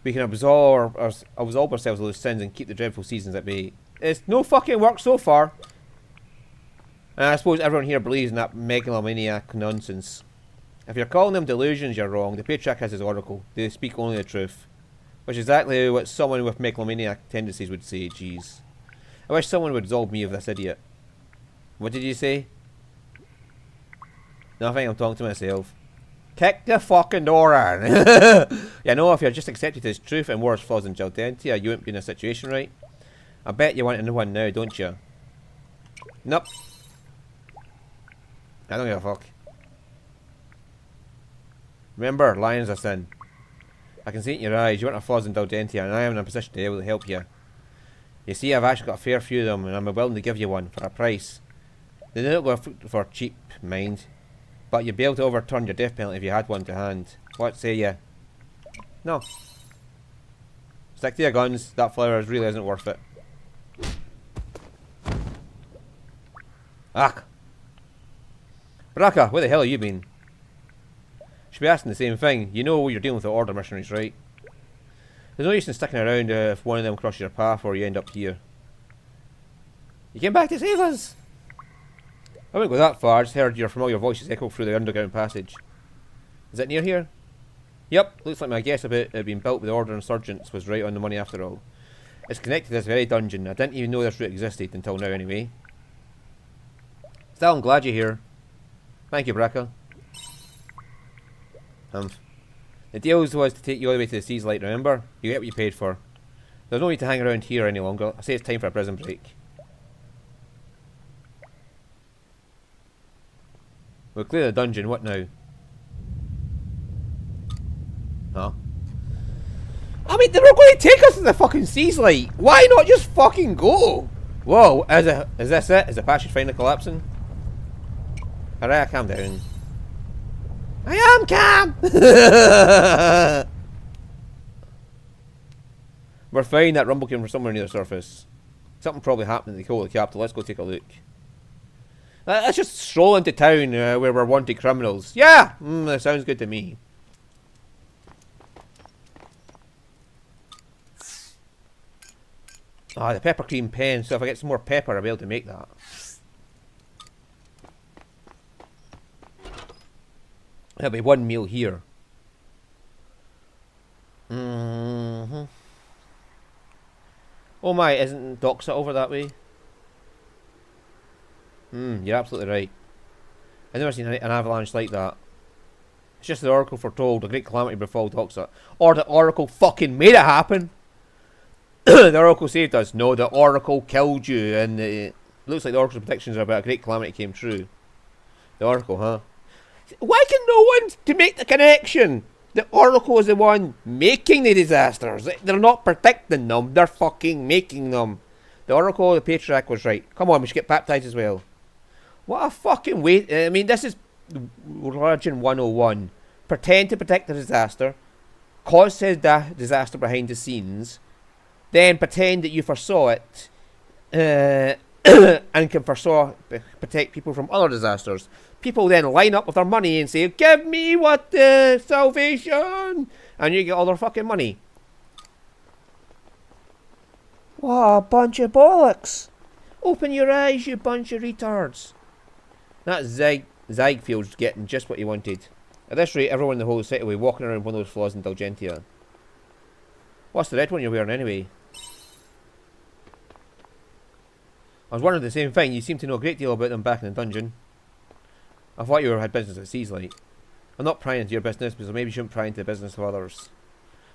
we can absolve ourselves of those sins and keep the dreadful seasons at bay. It's no fucking work so far. And I suppose everyone here believes in that megalomaniac nonsense. If you're calling them delusions, you're wrong. The patriarch has his oracle. They speak only the truth. Which is exactly what someone with megalomaniac tendencies would say. Jeez. I wish someone would absolve me of this idiot. What did you say? Nothing, I'm talking to myself. Kick the fucking door in. You know, if you're just accepted as truth and worse flaws in Jaldentia, you wouldn't be in a situation, right? I bet you want to know one now, don't you? Nope. I don't give a fuck. Remember, lying is a sin. I can see it in your eyes, you want a flaws in Jaldentia, and I am in a position to be able to help you. You see, I've actually got a fair few of them, and I'm willing to give you one for a price. They don't go for cheap, mind. But you'd be able to overturn your death penalty if you had one to hand. What say you? No. Stick to your guns. That flower really isn't worth it. Ach! Baraka, where the hell have you been? Should be asking the same thing. You know you're dealing with the Order missionaries, right? There's no use in sticking around if one of them crosses your path or you end up here. You came back to save us! I wouldn't go that far, I just heard your familiar voices echo through the underground passage. Is it near here? Yep, looks like my guess about it being built with the Order insurgents was right on the money after all. It's connected to this very dungeon. I didn't even know this route existed until now anyway. Still, I'm glad you're here. Thank you, Braca. The deal was to take you all the way to the Seas Light, remember? You get what you paid for. There's no need to hang around here any longer. I say it's time for a prison break. We'll clear the dungeon, what now? Huh? I mean, they were going to take us to the fucking Seas Light. Why not just fucking go? Whoa, is this it? Is the passage finally collapsing? Alright, calm down. I am calm! We're fine, that rumble came from somewhere near the surface. Something probably happened in the coal of the capital. Let's go take a look. Let's just stroll into town where we're wanted criminals. Yeah! That sounds good to me. Ah, the pepper cream pen. So if I get some more pepper, I'll be able to make that. There'll be one meal here. Oh my, isn't Doxa over that way? You're absolutely right. I've never seen an avalanche like that. It's just the Oracle foretold a great calamity befall Doxa. Or the Oracle fucking made it happen! The Oracle saved us. No, the Oracle killed you, and it looks like the Oracle's predictions about a great calamity came true. The Oracle, huh? Why can no one to make the connection? The Oracle is the one making the disasters. They're not predicting them, they're fucking making them. The Oracle of the Patriarch was right. Come on, we should get baptized as well. What a fucking way. I mean, this is Religion 101. Pretend to predict the disaster, cause said disaster behind the scenes, then pretend that you foresaw it, and can protect people from other disasters. People then line up with their money and say, give me what salvation, and you get all their fucking money. What a bunch of bollocks. Open your eyes, you bunch of retards. That Zygfield's getting just what he wanted. At this rate, everyone in the whole city will be walking around one of those flaws in Indulgentia. What's the red one you're wearing anyway? I was wondering the same thing. You seem to know a great deal about them back in the dungeon. I thought you had business at Seas Light. I'm not prying into your business, because maybe you shouldn't pry into the business of others.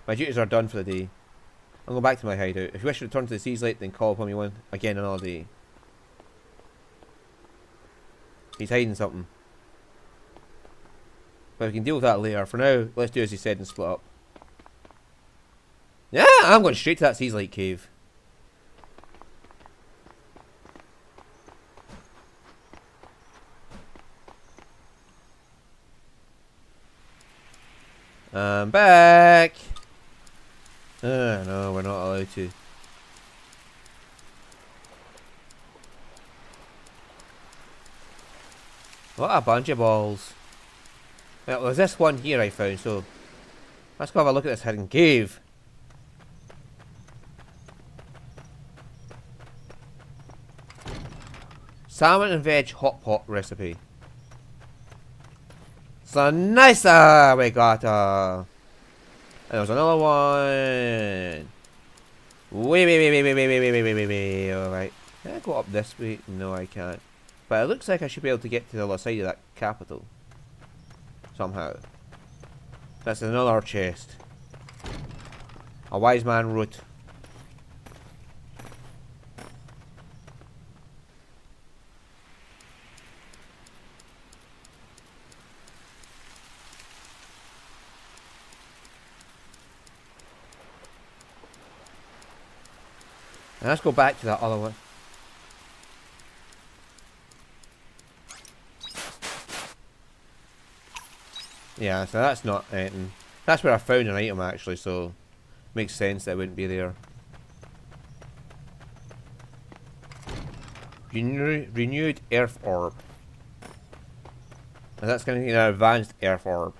My duties are done for the day. I'm going back to my hideout. If you wish to return to the Seas Light, then call upon me again another day. He's hiding something. But we can deal with that later. For now, let's do as he said and split up. Yeah, I'm going straight to that Seas Light cave. I'm back! No, we're not allowed to. What a bunch of balls. Well, there's this one here I found, so let's go have a look at this hidden cave. Salmon and veg hot pot recipe. So nice, we got and there's another one. Wait. Alright. Can I go up this way? No, I can't. But it looks like I should be able to get to the other side of that capital. Somehow. That's another chest. A wise man wrote. And let's go back to that other one. Yeah, so that's not anything. That's where I found an item actually, so makes sense that it wouldn't be there. Renewed Earth Orb. And that's going to be an advanced Earth Orb.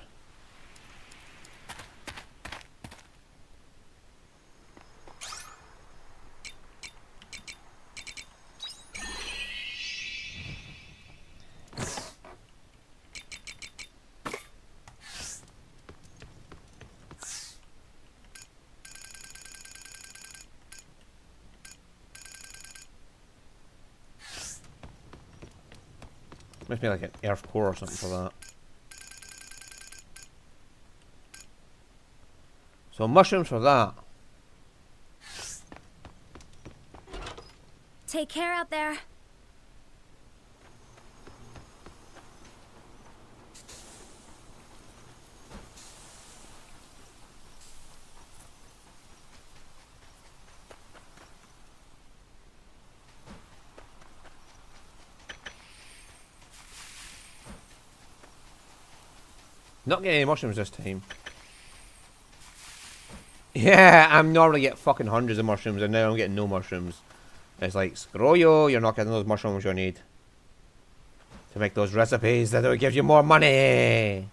Must be like an earth core or something for that. So mushrooms for that. Take care out there. Not getting any mushrooms this time. Yeah, I'm normally get fucking hundreds of mushrooms and now I'm getting no mushrooms. It's like, screw you, you're not getting those mushrooms you need to make those recipes that will give you more money.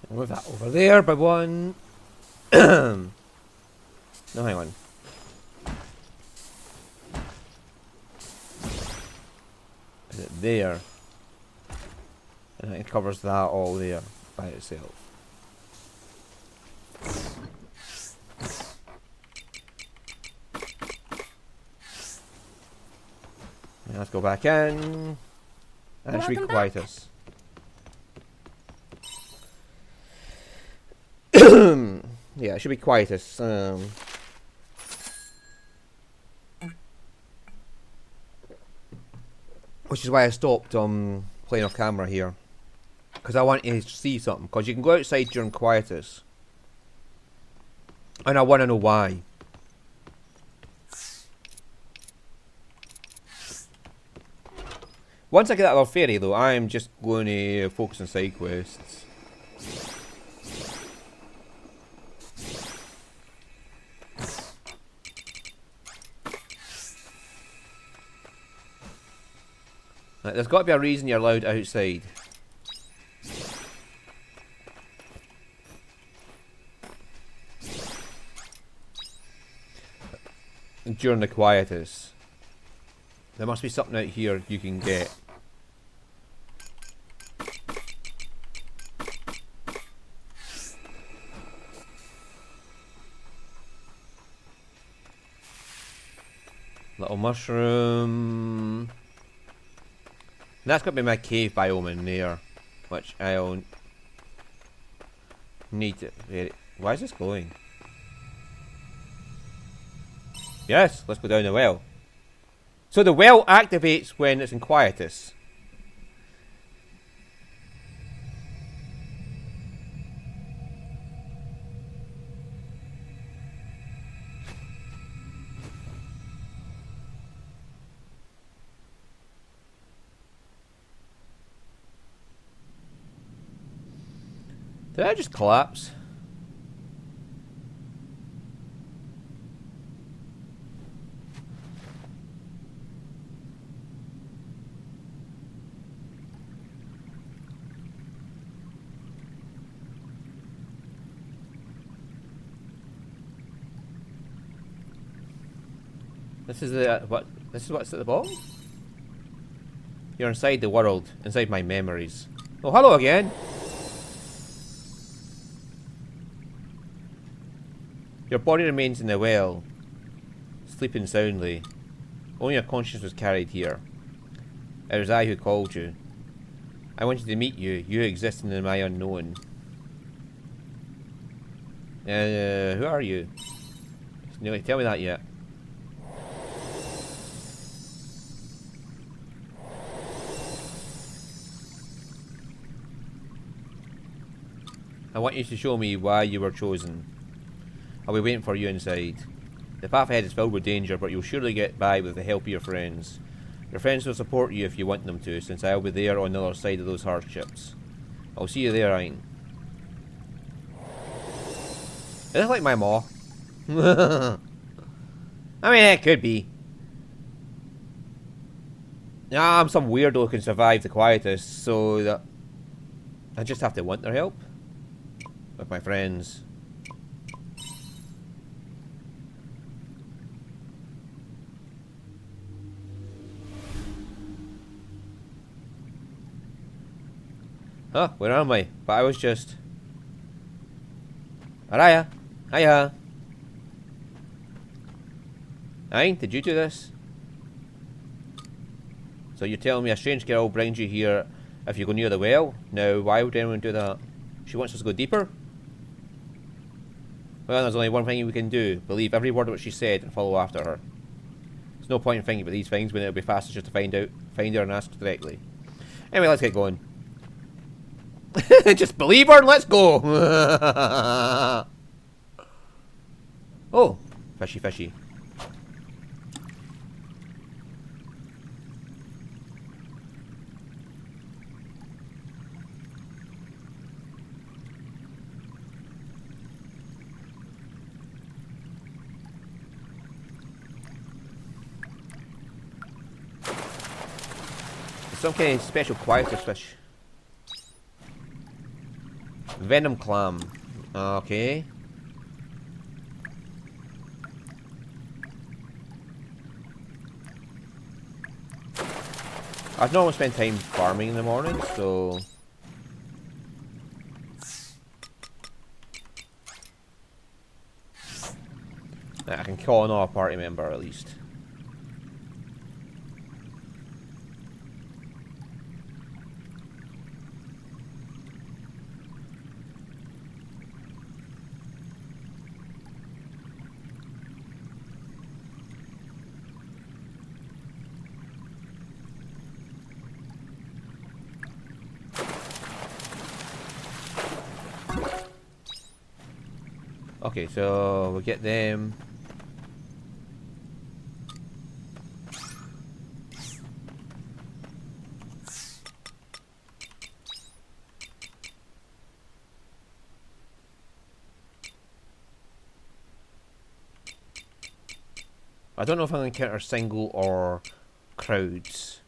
Move that over there by one. No, hang on. Is it there? And it covers that all there by itself. Now let's go back in. And it should be Welcome quiet back. us. Yeah, it should be quietest. Which is why I stopped playing off camera here. Because I want to see something. Because you can go outside during quietest. And I want to know why. Once I get that little fairy though, I am just going to focus on side quests. There's got to be a reason you're allowed outside. During the quietest. There must be something out here you can get. Little mushroom. That's got to be my cave biome in there, which I own. Need it. Why is this glowing? Yes, let's go down the well. So the well activates when it's in quietus. Did I just collapse? This is the what? This is what's at the bottom. You're inside the world, inside my memories. Oh, hello again. Your body remains in the well, sleeping soundly. Only your conscience was carried here. It was I who called you. I wanted to meet you. You existing in my unknown. Who are you? No, tell me that yet. I want you to show me why you were chosen. I'll be waiting for you inside. The path ahead is filled with danger, but you'll surely get by with the help of your friends. Your friends will support you if you want them to, since I'll be there on the other side of those hardships. I'll see you there, Ein. Is this like my maw? I mean, it could be. I'm some weirdo who can survive the quietus, so that I just have to want their help. With my friends. Huh, where am I? But I was just... Araya! Hiya! Hein, did you do this? So you're telling me a strange girl brings you here if you go near the well? Now, why would anyone do that? She wants us to go deeper? Well, there's only one thing we can do. Believe every word of what she said and follow after her. There's no point in thinking about these things when it'll be faster just to find her and ask directly. Anyway, let's get going. Just believe her and let's go! Oh, fishy fishy. Some kind of special quietus fish. Venom clam. Okay. I've normally spent time farming in the morning, so... I can call another party member at least. Okay, so we'll get them. I don't know if I'm going to encounter single or crowds.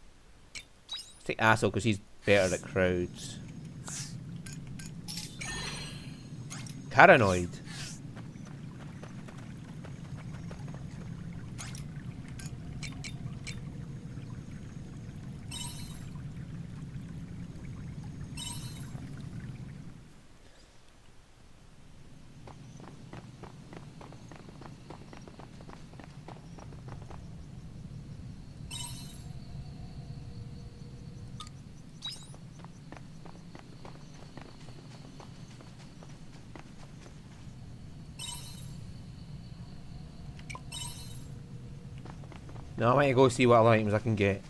Let's take Asshole because he's better at crowds. Paranoid. No, I might go see what other items I can get.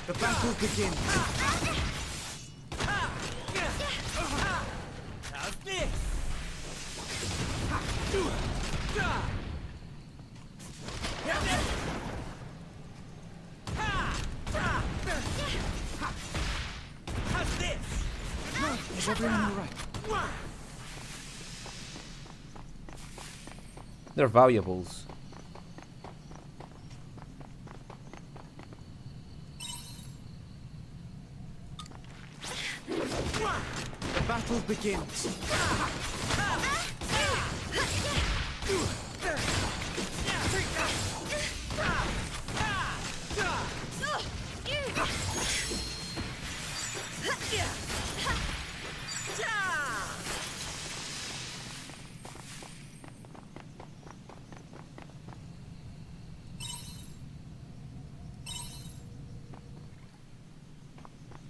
The battle begins. How's this? How's this? Is everyone alright? They're valuables. The battle begins.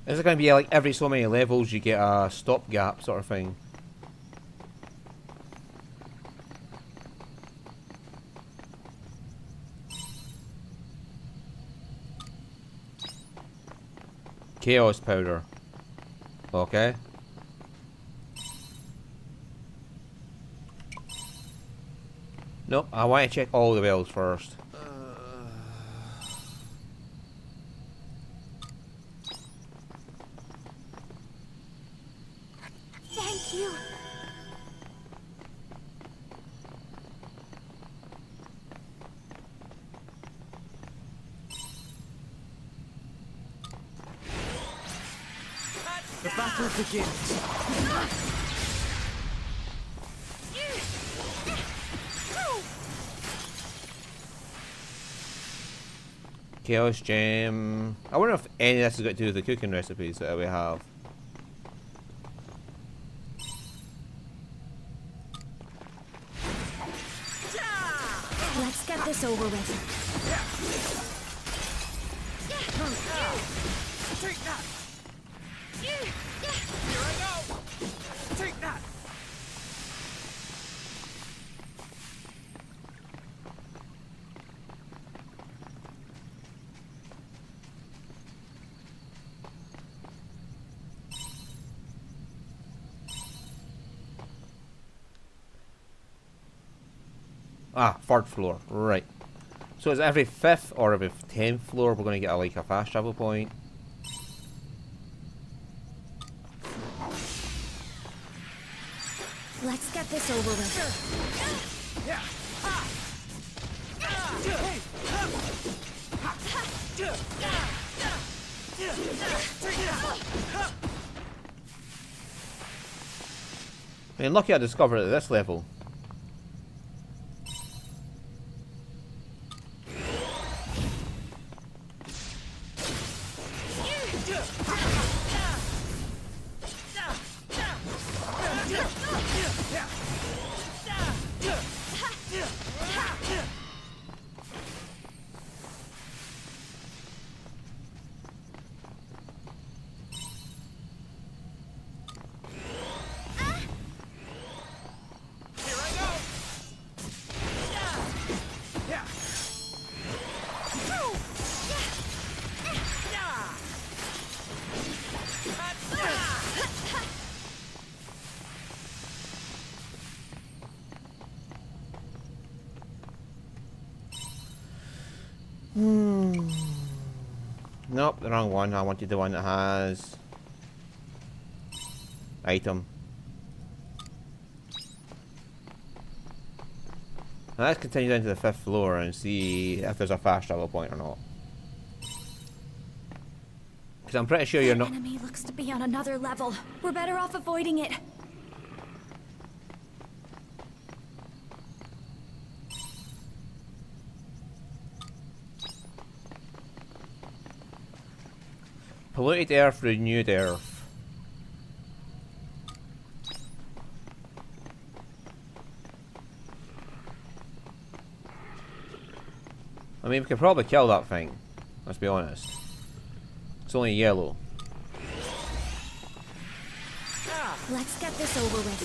Is it going to be like every so many levels you get a stopgap sort of thing? Chaos powder. Okay. Nope, I want to check all the bells first. Thank you. The battle begins. Chaos gem. I wonder if any of this has got to do with the cooking recipes that we have. Let's get this over with. Take that! Here I go! Take that! Ah, third floor. Right. So is every 5th or every 10th floor we're going to get like a fast travel point? Let's get this over with. Yeah! I mean, lucky I discovered it at this level. Nope, the wrong one. I wanted the one that has item. Now let's continue down to the 5th floor and see if there's a fast travel point or not. Because I'm pretty sure you're not. The enemy looks to be on another level. We're better off avoiding it. Polluted earth, renewed earth. I mean, we could probably kill that thing. Let's be honest. It's only yellow. Let's get this over with.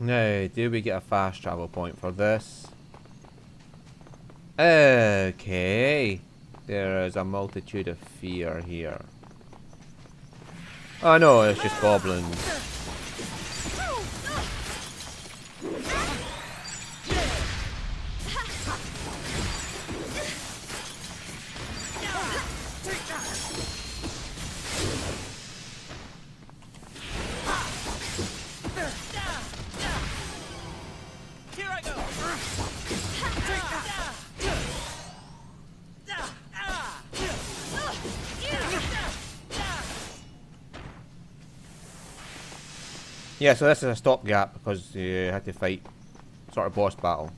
Now, do we get a fast travel point for this? Okay. There is a multitude of fear here. Oh no, it's just goblins. Here I go. Yeah, so this is a stopgap because you had to fight sort of boss battle.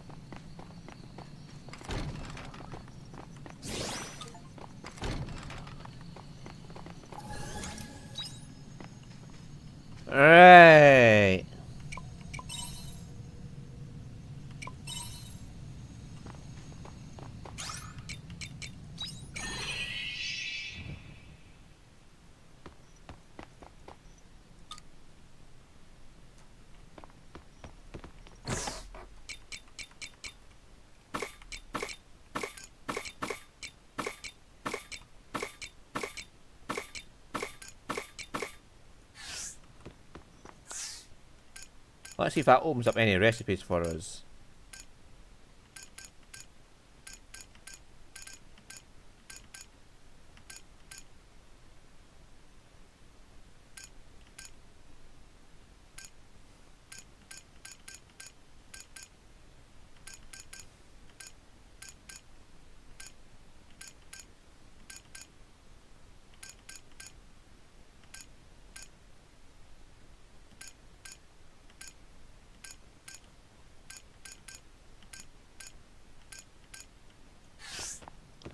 Right. Let's see if that opens up any recipes for us.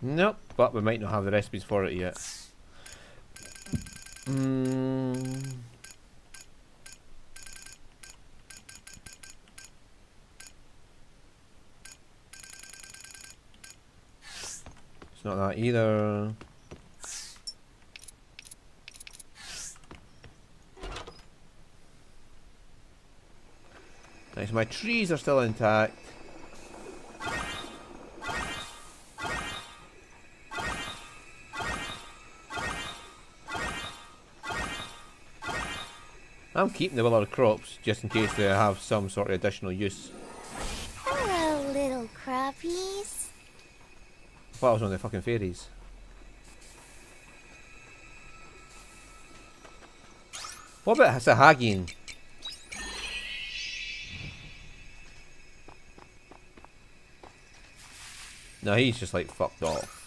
Nope, but we might not have the recipes for it yet. It's not that either. Nice, my trees are still intact. I'm keeping the willow crops just in case they have some sort of additional use. Hello, little crappies. I thought I was one of the fucking fairies. What about Sahagin? No, he's just like fucked off.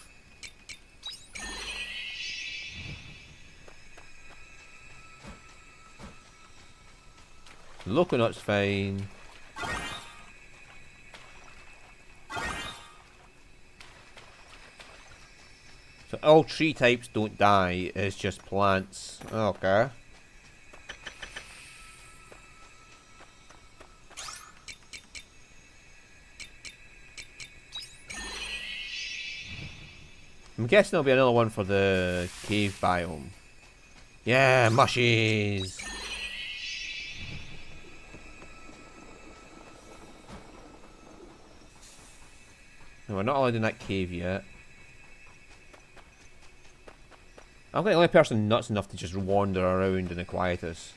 Coconut's fine. So all tree types don't die, it's just plants. Okay. I'm guessing there'll be another one for the cave biome. Yeah, mushies! No, we're not allowed in that cave yet. I'm the only person nuts enough to just wander around in the quietus.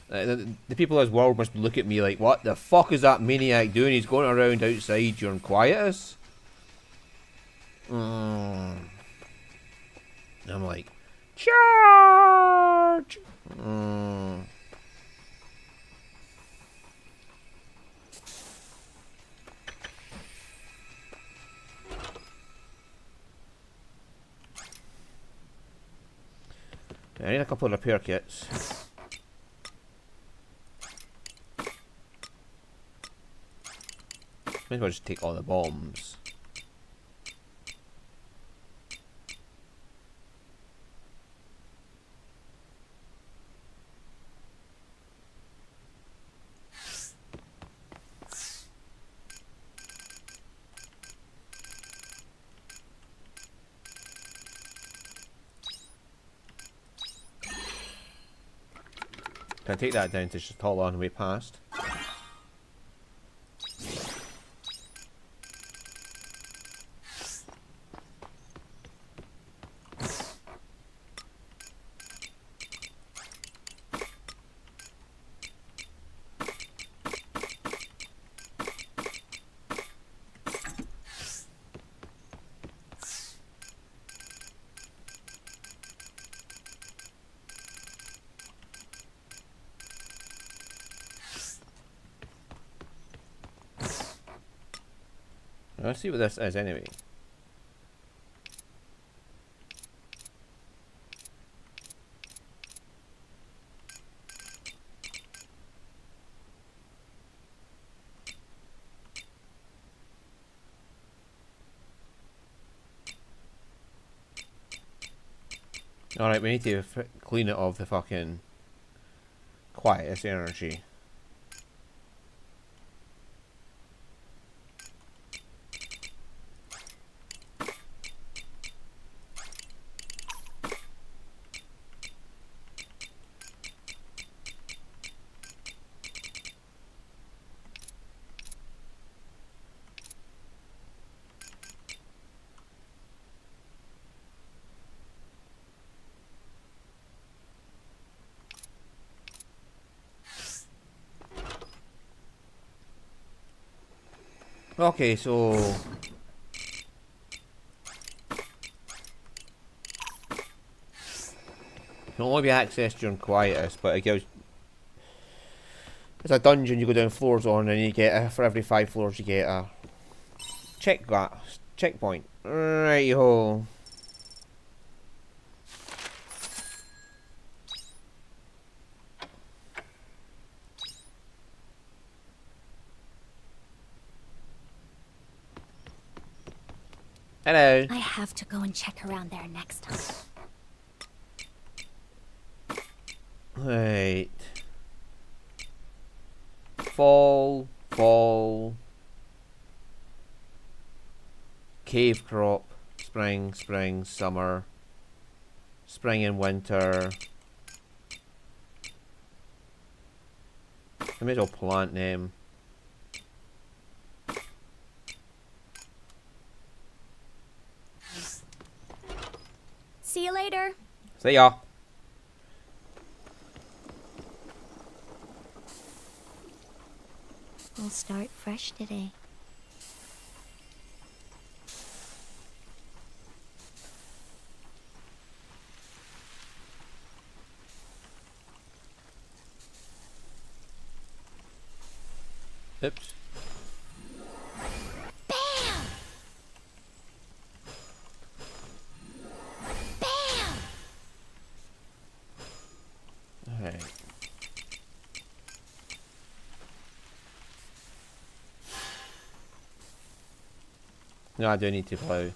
The people of this world must look at me like, what the fuck is that maniac doing? He's going around outside during quietus? I'm like, charge! I need a couple of repair kits. Might as well just take all the bombs. Can I take that down to just haul on the way past? Let's see what this is anyway. Alright, we need to clean it of the fucking quietest energy. Okay, so can only be accessed during quietest, but it gives. It's a dungeon you go down floors on, and you get for every 5 floors you get a checkpoint. Right ho. Hello. I have to go and check around there next time. Right. Fall. Cave crop. Spring, summer. Spring and winter. I may as well plant them. See you later. See ya. We'll start fresh today. Oops. Alright. No, I do need to plough.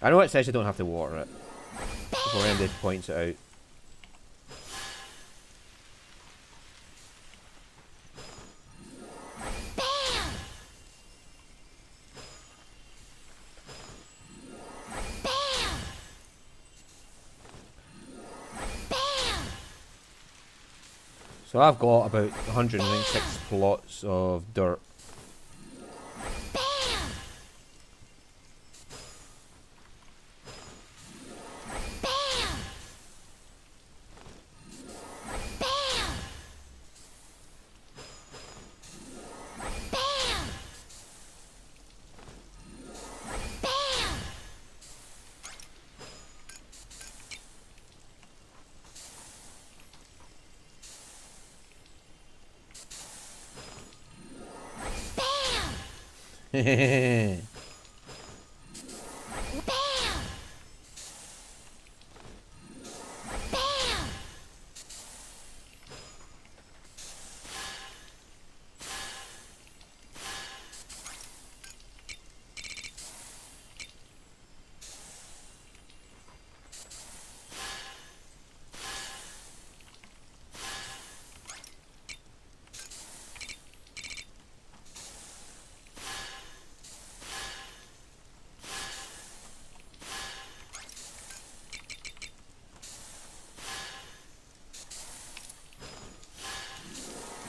I know it says you don't have to water it. Before Andy points it out. So I've got about 196 plots of dirt.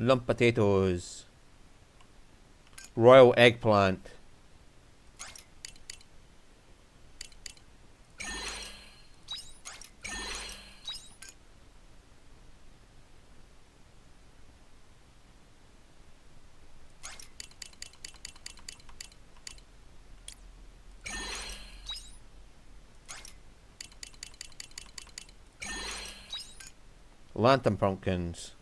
Lump potatoes. Royal eggplant. Lantern pumpkins.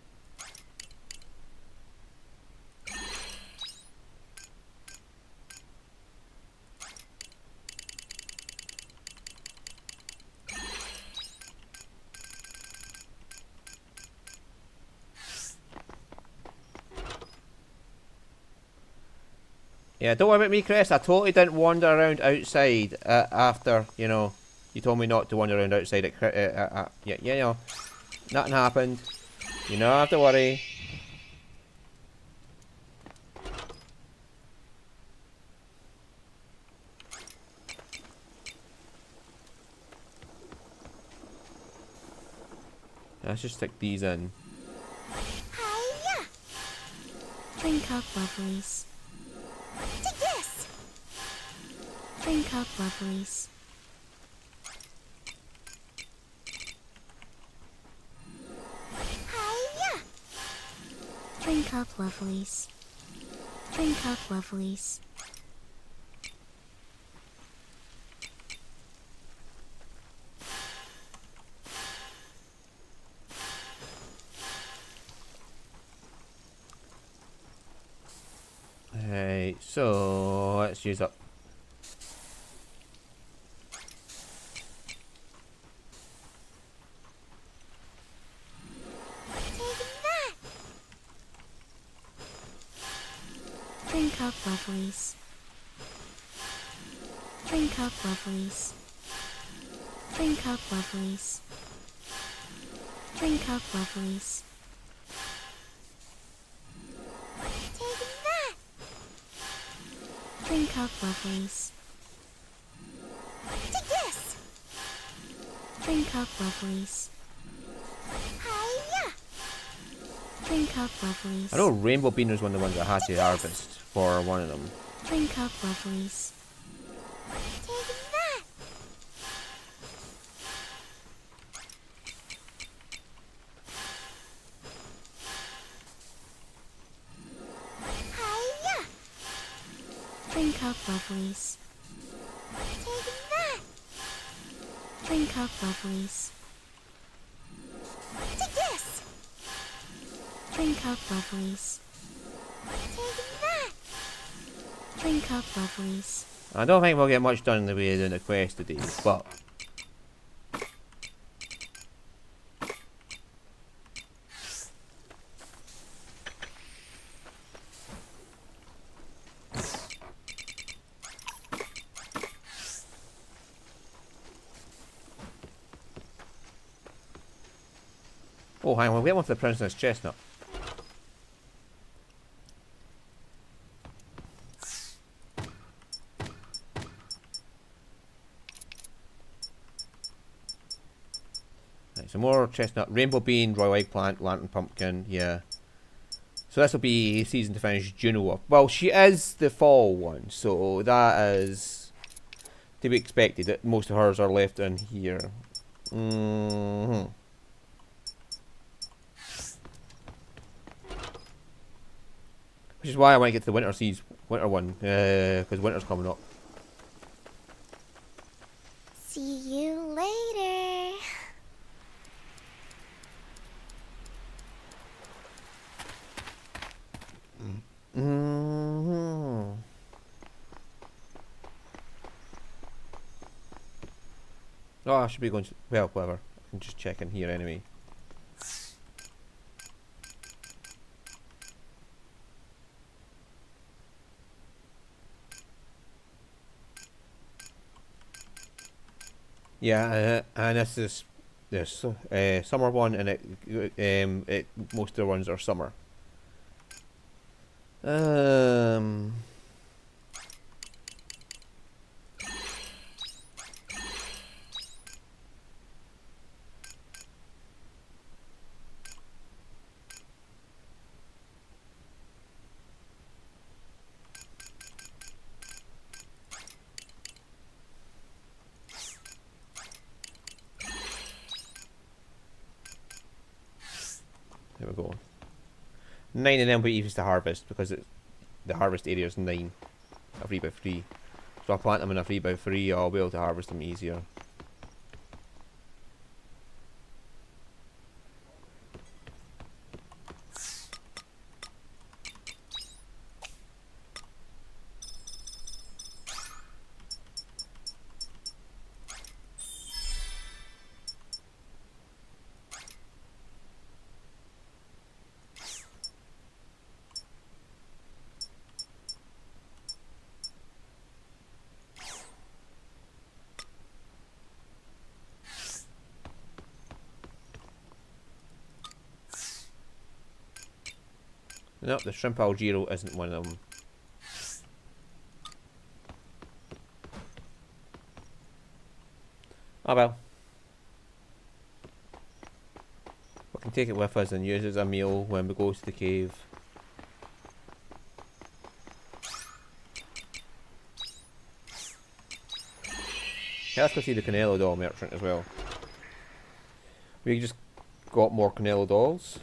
Yeah, don't worry about me, Chris. I totally didn't wander around outside after, you know, you told me not to wander around outside at yeah, you know, nothing happened. You don't have to worry. Let's just stick these in. Hiya! Drink up, lovelies. To this! Drink up, lovelies. Hiya! Drink up, lovelies. Drink up, lovelies. Hey, so let's use up. Drink up, lovelies. Drink up, lovelies. Drink up, lovelies. Drink up, lovelies. Take that! Drink up, lovelies. To this! Drink up, lovelies. Hiya! Drink up, lovelies. I know rainbow bean was one of the ones I had to harvest for one of them. Drink up, lovelies. Take that! Hiya! Drink up, lovelies. Take that! Drink up, lovelies. To this! Drink up, lovelies. Take that! Drink up, lovelies. I don't think we'll get much done in the way of doing the quest today, but oh, hang on, we'll get one for the Princess Chestnut. Right, some more chestnut, rainbow bean, royal eggplant, lantern pumpkin, yeah. So this will be season to finish Juno off. Well, she is the fall one, so that is to be expected that most of hers are left in here. Which is why I want to get to the winter one, because winter's coming up. See you later. Oh, I should be going to, well, whatever. I can just check in here anyway. Yeah, and this is this summer one, and it most of the ones are summer. 9 of them will be easiest to harvest because the harvest area is 9. A 3x3. So I'll plant them in a 3x3, I'll be able to harvest them easier. Nope, the shrimp algero isn't one of them. Oh well. We can take it with us and use it as a meal when we go to the cave. Yeah, let's go see the Canelo doll merchant as well. We just got more Canelo dolls.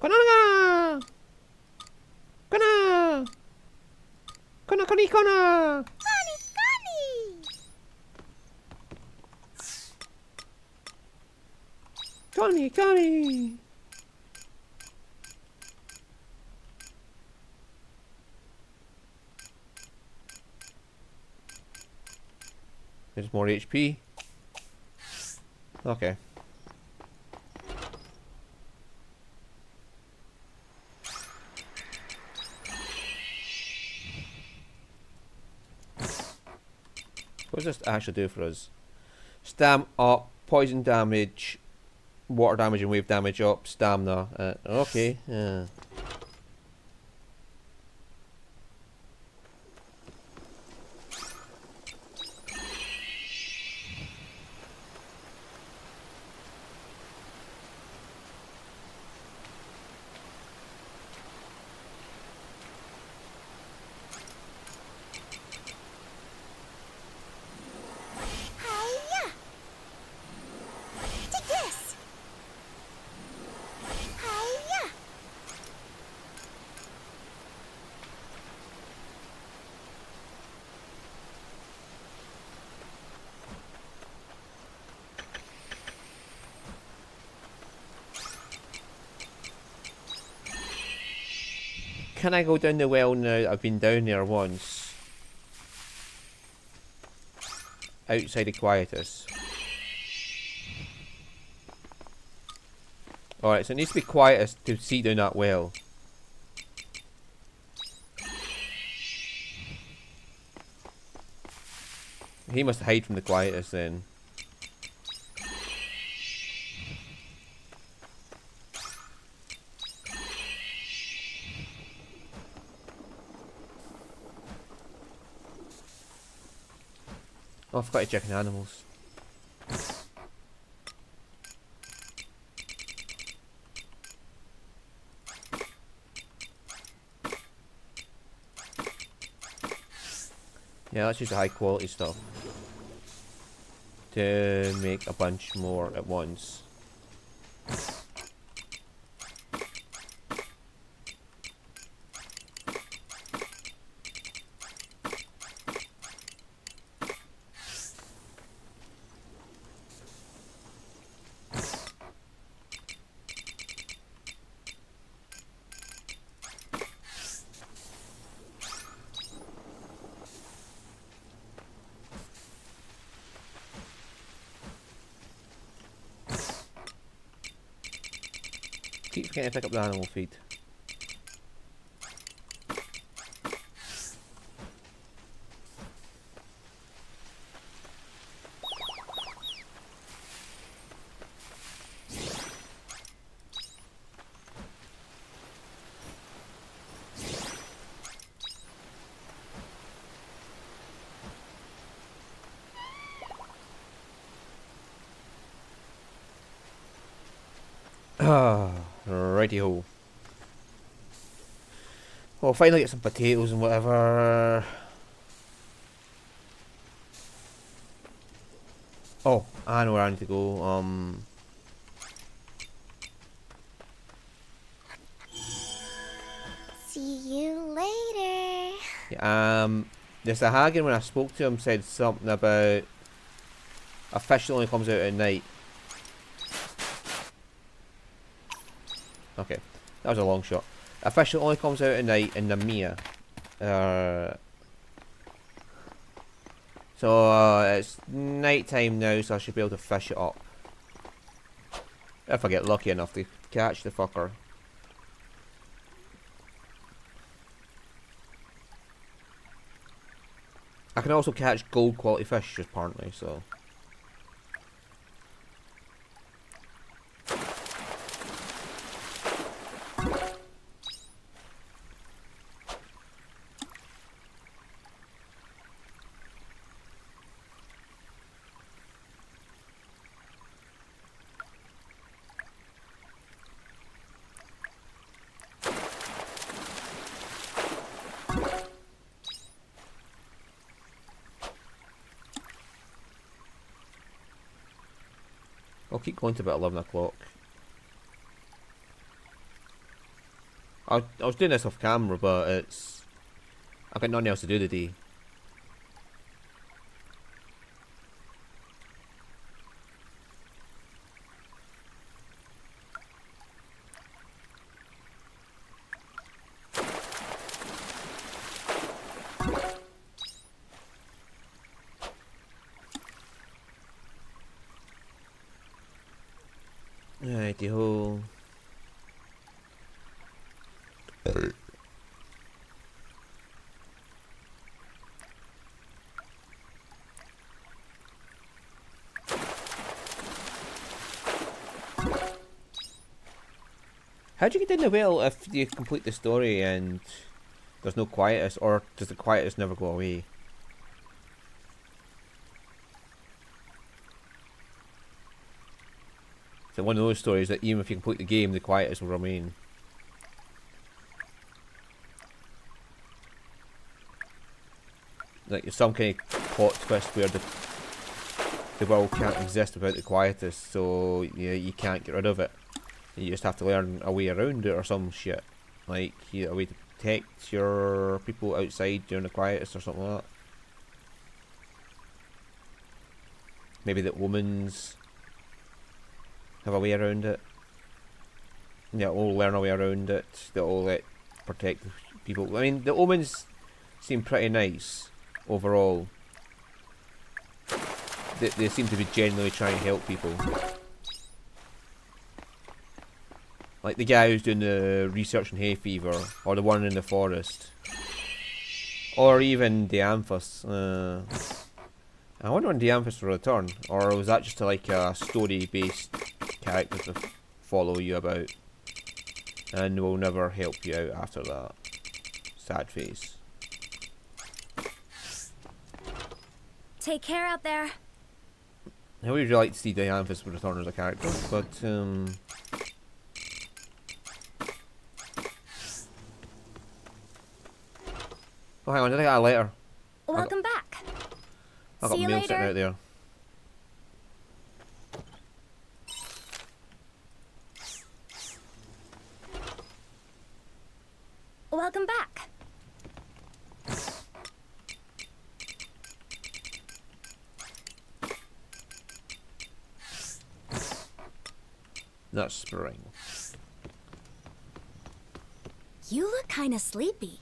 Kana! Kana! Kana kani kana! Kani kani! There's more HP. Okay. What does this actually do for us? Stam up, poison damage, water damage and wave damage up, stamina. Okay. Hiya! Take this! Hiya! Can I go down the well now? I've been down there once. Outside of Quietus. Alright, so it needs to be Quietus to see down that well. He must hide from the Quietus then. Oh, I forgot to check in animals. Yeah, let's use the high quality stuff to make a bunch more at once. Keep forgetting to pick up the animal feed. Righty-ho. Well, finally get some potatoes and whatever. Oh, I know where I need to go. See you later. The Sahagin, when I spoke to him, said something about a fish that only comes out at night. Okay, that was a long shot. A fish that only comes out at night in the Mia. So it's night time now, so I should be able to fish it up. If I get lucky enough to catch the fucker. I can also catch gold quality fish, apparently, so. I'll keep going to about 11 o'clock. I was doing this off camera, but I've got nothing else to do today. Righty ho. How do you get in the well if you complete the story and there's no quietus, or does the quietus never go away? So one of those stories that even if you complete the game, the quietus will remain. Like there's some kind of plot twist where the world can't exist without the quietus, so yeah, you can't get rid of it. You just have to learn a way around it or some shit. Like a way to protect your people outside during the quietus or something like that. Maybe the omens have a way around it. Yeah, all learn a way around it. They'll all let protect people. I mean, the omens seem pretty nice overall. They seem to be genuinely trying to help people. Like the guy who's doing the research on hay fever, or the one in the forest, or even Dianthus. I wonder when Dianthus will return, or was that just like a story-based character to follow you about, and will never help you out after that? Sad face. Take care out there. I would really like to see Dianthus return as a character, but oh, hang on, did I get a letter? Welcome back. I got See you mail later. sitting out there. Welcome back. That's spring. You look kinda sleepy.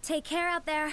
Take care out there.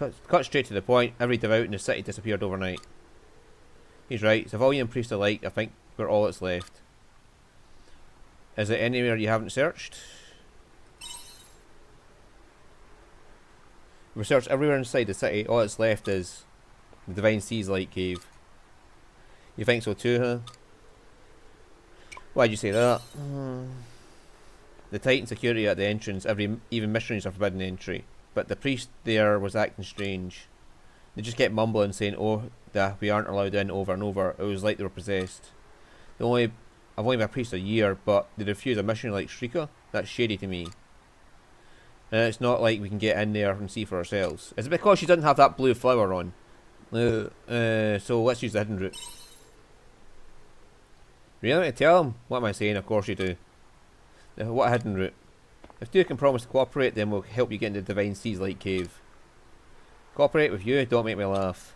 cut straight to the point. Every devout in the city disappeared overnight. He's right. Civilian priest alike, I think we're all that's left. Is it anywhere you haven't searched? We searched everywhere inside the city. All that's left is the Divine Seas Light Cave. You think so too, huh? Why'd you say that? The Titan security at the entrance, even missionaries are forbidden entry. But the priest there was acting strange. They just kept mumbling, saying, "Oh, we aren't allowed in," over and over. It was like they were possessed. I've only been a priest a year, but they refuse a missionary like Shrika? That's shady to me. And it's not like we can get in there and see for ourselves. Is it because she doesn't have that blue flower on? So let's use the hidden route. Really? Tell him? What am I saying? Of course you do. What hidden route? If two can promise to cooperate, then we'll help you get into the Divine Seas Light Cave. Cooperate with you? Don't make me laugh.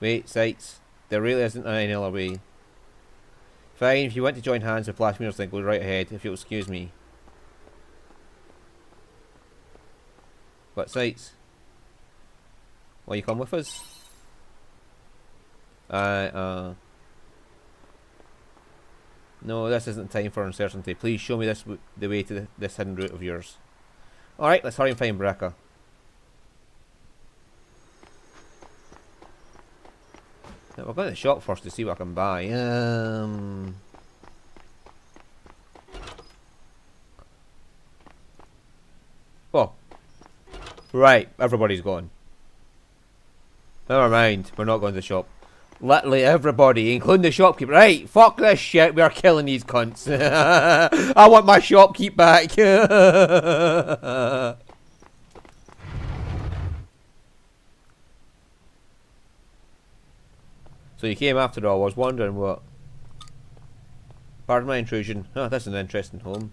Wait, Sights. There really isn't any other way. Fine, if you want to join hands with Blasphemers, then go right ahead, if you'll excuse me. What, Sights? Will you come with us? No, this isn't time for uncertainty. Please show me the way to this hidden route of yours. Alright, let's hurry and find Braca. Now, we're going to the shop first to see what I can buy. Oh. Right, everybody's gone. Never mind, we're not going to the shop. Literally everybody, including the shopkeeper. Right, fuck this shit, we are killing these cunts. I want my shopkeep back. So you came after all, I was wondering what. Pardon my intrusion. Oh, that's an interesting home.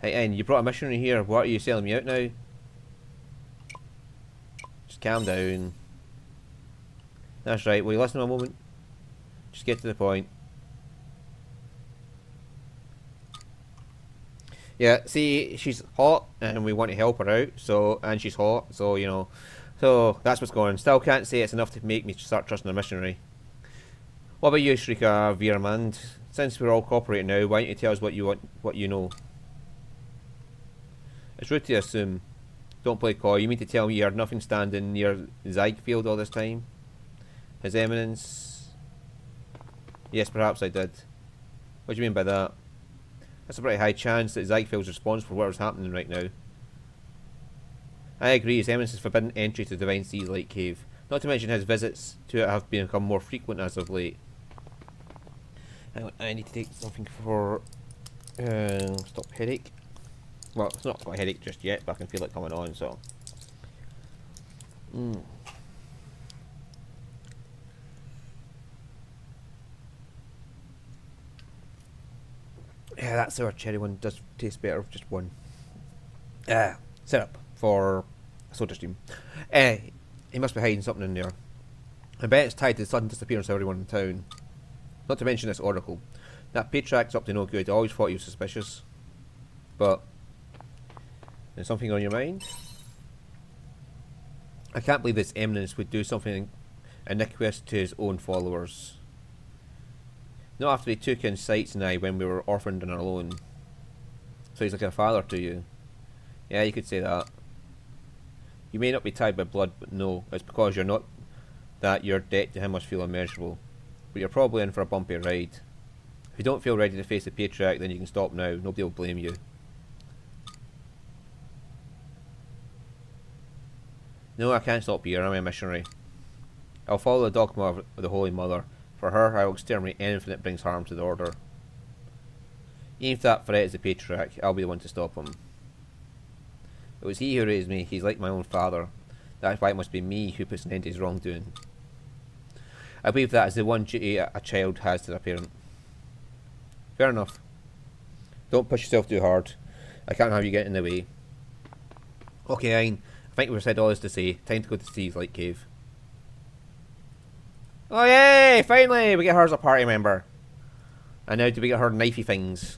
Hey, and you brought a missionary here. What, are you selling me out now? Just calm down. That's right, will you listen a moment? Just get to the point. Yeah, see, she's hot and we want to help her out, so, and she's hot, so, you know. So, that's what's going on. Still can't say it's enough to make me start trusting a missionary. What about you, Shrika Veermand? Since we're all cooperating now, why don't you tell us what you want, what you know? It's rude to assume. Don't play coy. You mean to tell me you had nothing standing near Ziegfeld all this time? His Eminence? Yes, perhaps I did. What do you mean by that? That's a pretty high chance that Ziegfeld's responsible for what is happening right now. I agree, His Eminence has forbidden entry to Divine Seas Light Cave. Not to mention his visits to it have become more frequent as of late. I need to take something for stop headache. Well, it's not got a headache just yet, but I can feel it coming on, so. Yeah, that sour cherry one does taste better with just one. Syrup for soda stream. He must be hiding something in there. I bet it's tied to the sudden disappearance of everyone in town. Not to mention this oracle. That Patriarch's up to no good. I always thought he was suspicious. But there's something on your mind? I can't believe this Eminence would do something iniquitous to his own followers. Not after he took in Sights and I when we were orphaned and alone. So he's like a father to you. Yeah, you could say that. You may not be tied by blood, but no, it's because you're not, that your debt to him must feel immeasurable. But you're probably in for a bumpy ride. If you don't feel ready to face the Patriarch, then you can stop now. Nobody will blame you. No, I can't stop here. I'm a missionary. I'll follow the dogma of the Holy Mother. For her, I will exterminate anything that brings harm to the Order. Even if that threat is the Patriarch, I'll be the one to stop him. It was he who raised me. He's like my own father. That's why it must be me who puts an end to his wrongdoing. I believe that is the one duty a child has to their parent. Fair enough. Don't push yourself too hard. I can't have you get in the way. Okay, Ein. I think we've said all this to say. Time to go to Seas Light Cave. Oh yay! Finally! We get her as a party member. And now do we get her knifey things?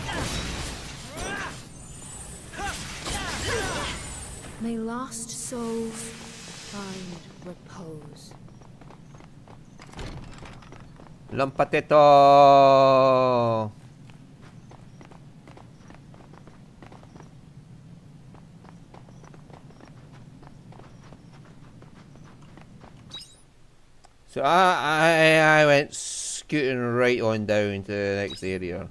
May lost souls find repose. Lumpatito! So I went scooting right on down to the next area.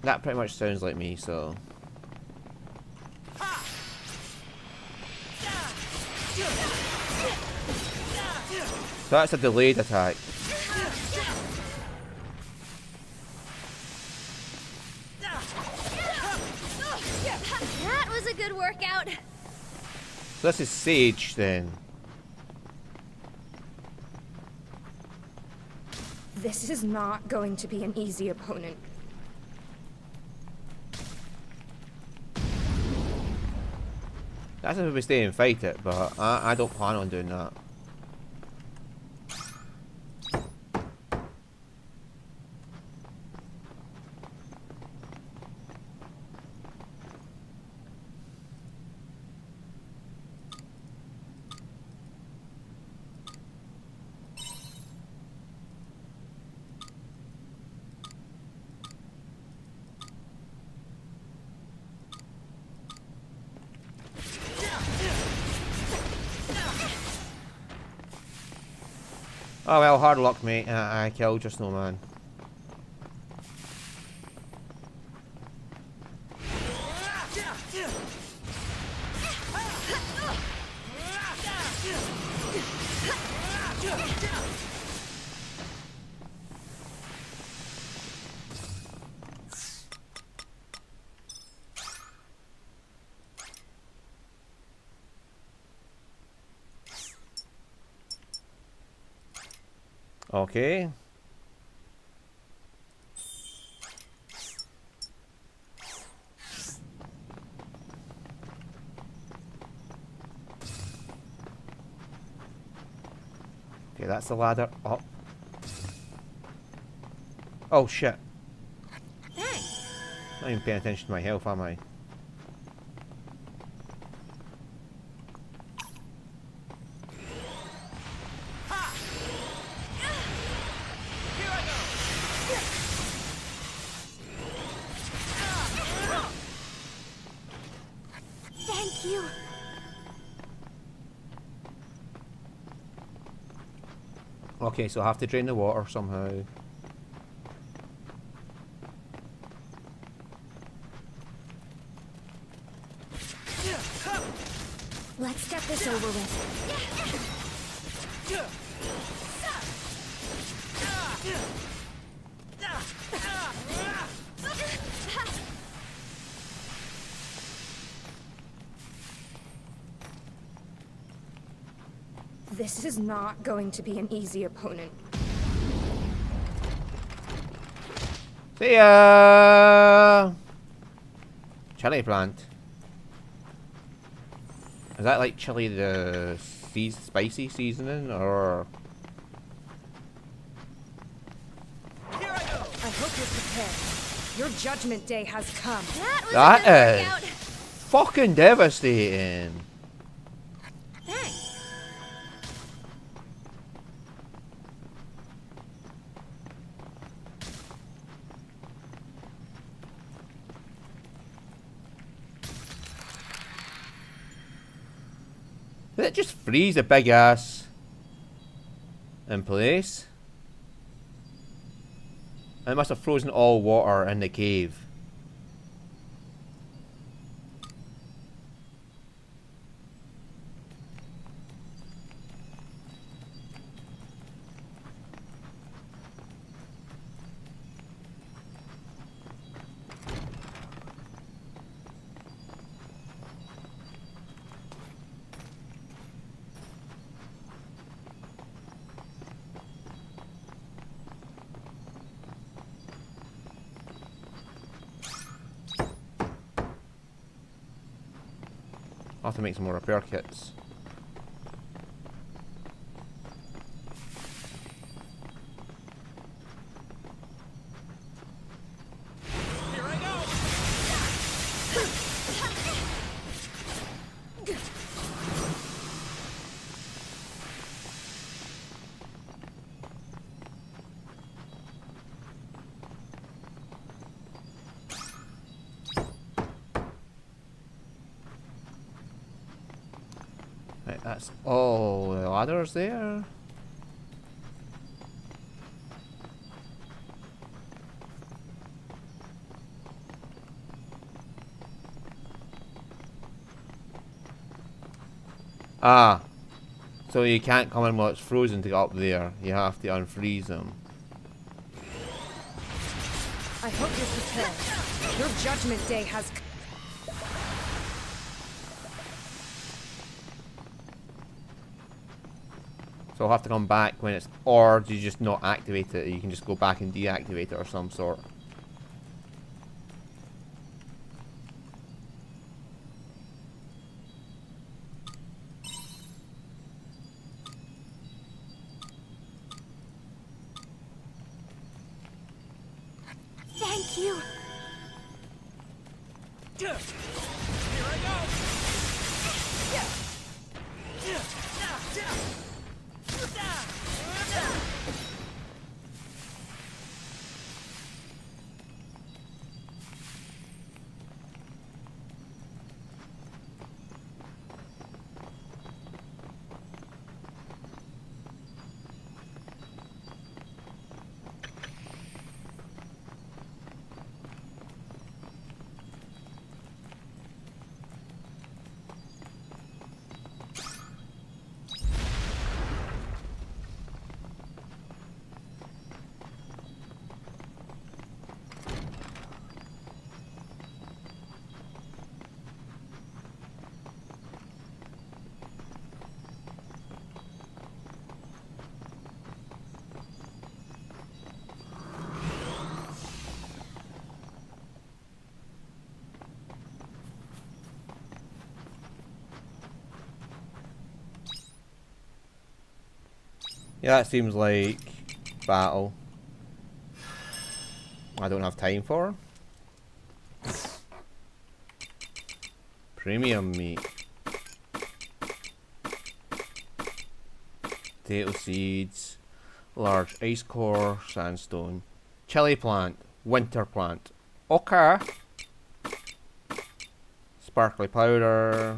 That pretty much sounds like me, so. So that's a delayed attack. That was a good workout. So this is Sage then. This is not going to be an easy opponent. That's if we stay and fight it, but I don't plan on doing that. Oh well, hard luck, mate. I killed your snowman. Okay. Okay, that's the ladder up. Oh shit. Not even paying attention to my health, am I? Thank you. Okay, so I have to drain the water somehow. Let's get this over with. This is not going to be an easy opponent. See ya! Chili plant. Is that like chili the spicy seasoning or? Here I go. I hope you're prepared. Your judgment day has come. That was a That good is workout. fucking devastating. Thanks. Did it just freeze a big ass in place? It must have frozen all water in the cave. I'll have to make some more repair kits. That's all the ladders there. Ah, so you can't come in while it's frozen to get up there. You have to unfreeze them. I hope you're prepared. Your judgment day has come. So I'll have to come back when it's... Or do you just not activate it? You can just go back and deactivate it or some sort. Thank you. Here I go. Yeah, that seems like battle. I don't have time for. Premium meat. Potato seeds. Large ice core. Sandstone. Chili plant. Winter plant. Okay. Sparkly powder.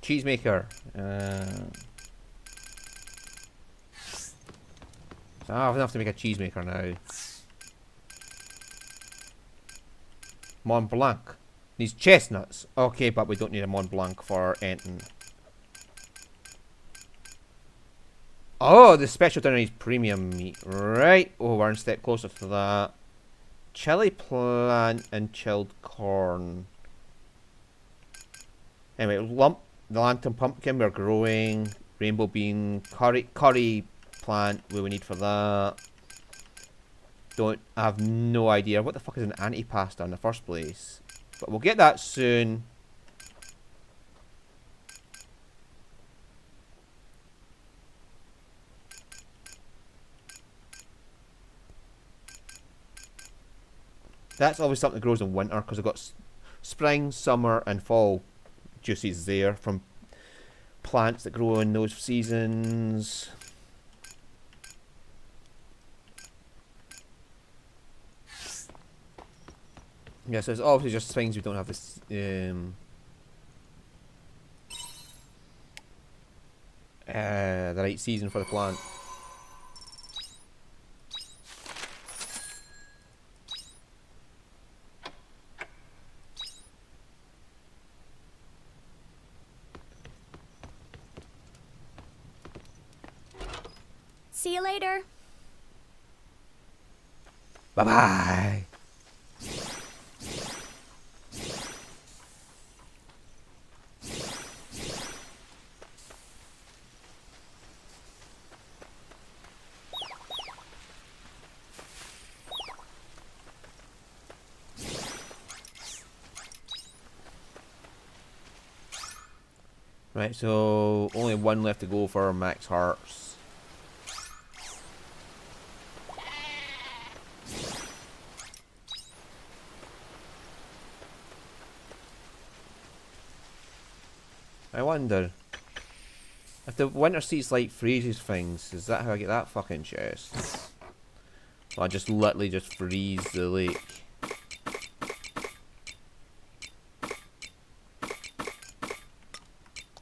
Cheesemaker. So I have to make a cheesemaker now. Mont Blanc. Needs chestnuts. Okay, but we don't need a Mont Blanc for anything. Oh, the special dinner needs premium meat. Right. Oh, we're one step closer to that. Chili plant and chilled corn. Anyway, lump the lantern pumpkin we're growing. Rainbow bean, curry plant. What we need for that? I have no idea what the fuck is an antipasta in the first place, but we'll get that soon. That's always something that grows in winter because I've got spring, summer, and fall juices there from plants that grow in those seasons. Yeah, so it's obviously just things we don't have this the right season for the plant. See you later. Bye bye. Right, so only one left to go for max hearts. I wonder if the winter seats light freezes things. Is that how I get that fucking chest? Or I just literally just freeze the lake.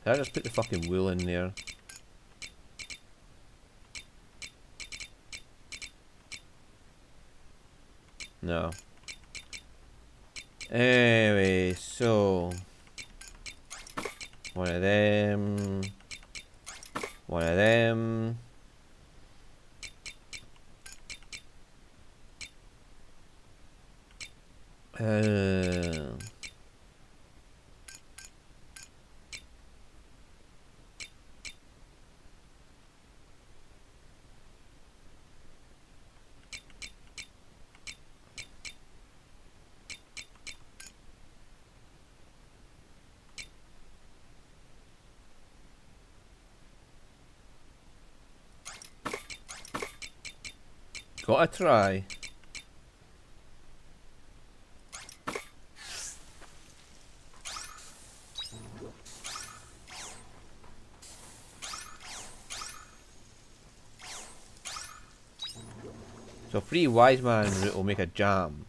Did I just put the fucking wool in there? No. Anyway, so one of them. One of them. Gotta try. So 3 wise man root will make a jam.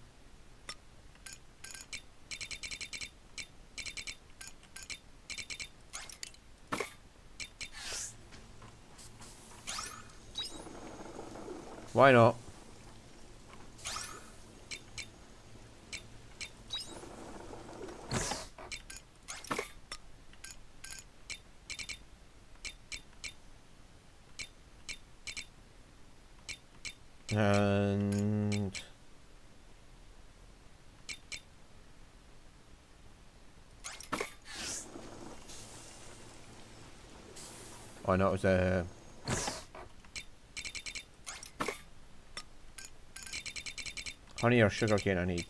Why not? And oh no, it was a honey or sugar cane I need.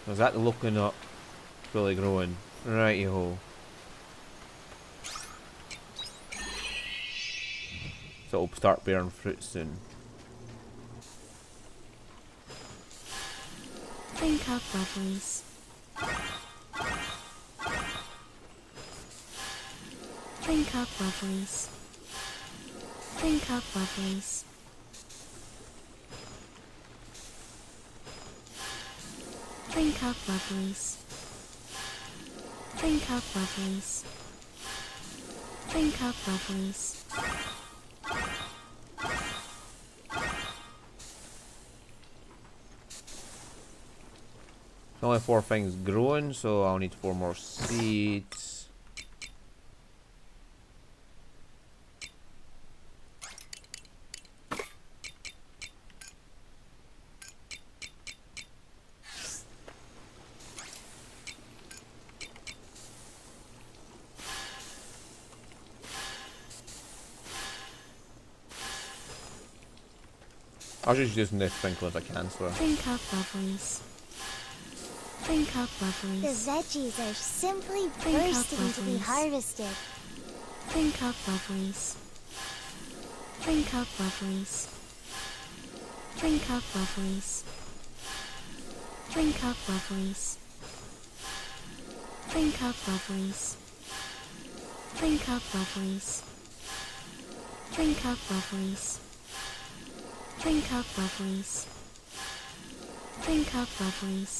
Was that looking up, fully growing? Righty-ho. So it'll start bearing fruit soon. Think up, lovelies. Think up, lovelies. Think up, lovelies. Think up, lovelies. Think up, lovelies. Think up, lovelies. Only 4 things growing, so I'll need 4 more seeds. I was just using this sprinkler as a canceller. Think up, lovelies. Think up, The lovelies. veggies are simply Think up, bursting to be lovelies. harvested. Think up, lovelies. Think up, lovelies. Think up, lovelies. Think up, lovelies. Think up, lovelies. Think up, lovelies. Think up, lovelies. Think up, lovelies. Think up, lovelies.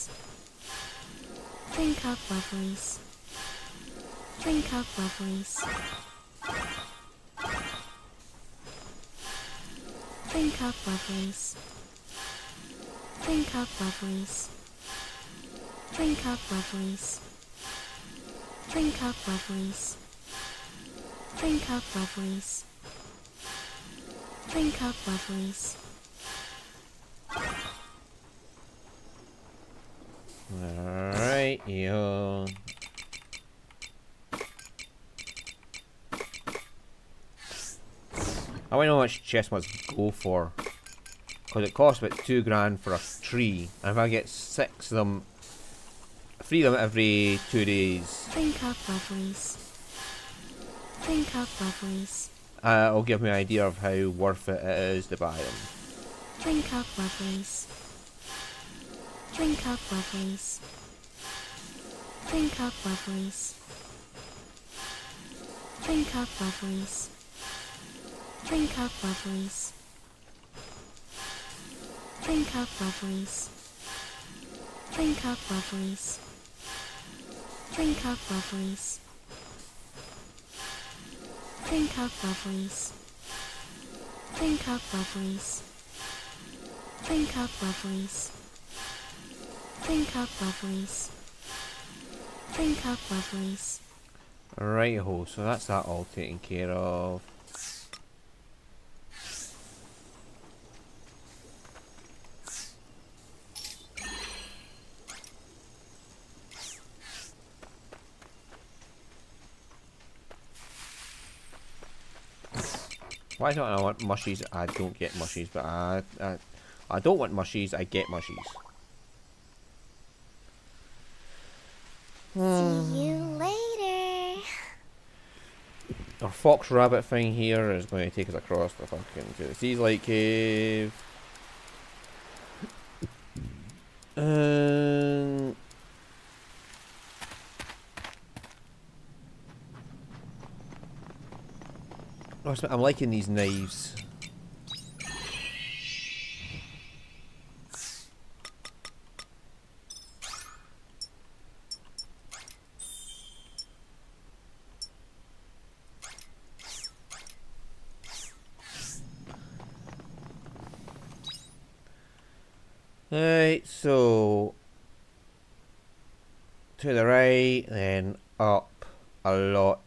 Think up, lovelies. Think up, lovelies. Think up, lovelies. Think up, lovelies. Think up, lovelies. Think up, lovelies. Think up, lovelies. Think up, lovelies. Alright, yo. I want to know how much chestnuts go for. Because it costs about 2 grand for a tree. And if I get 6 of them, 3 of them every 2 days. Think up, lovelies. Think up, lovelies. It'll give me an idea of how worth it is to buy them. Drink up, lovelies. Drink up, lovelies. Drink up, lovelies. Drink up, lovelies. Drink up, lovelies. Drink up, lovelies. Drink up, lovelies. Drink up, lovelies. Drink up, lovelies. Drink up, lovelies. Drink up, lovelies. Drink up, lovelies. Drink up, lovelies. Right ho, so that's that all taken care of. Why don't I want mushies? I don't get mushies, but I don't want mushies, I get mushies. See you later. Our fox rabbit thing here is going to take us across the fucking to the Seas Light Cave. I'm liking these knives. Right, so to the right, then up a lot.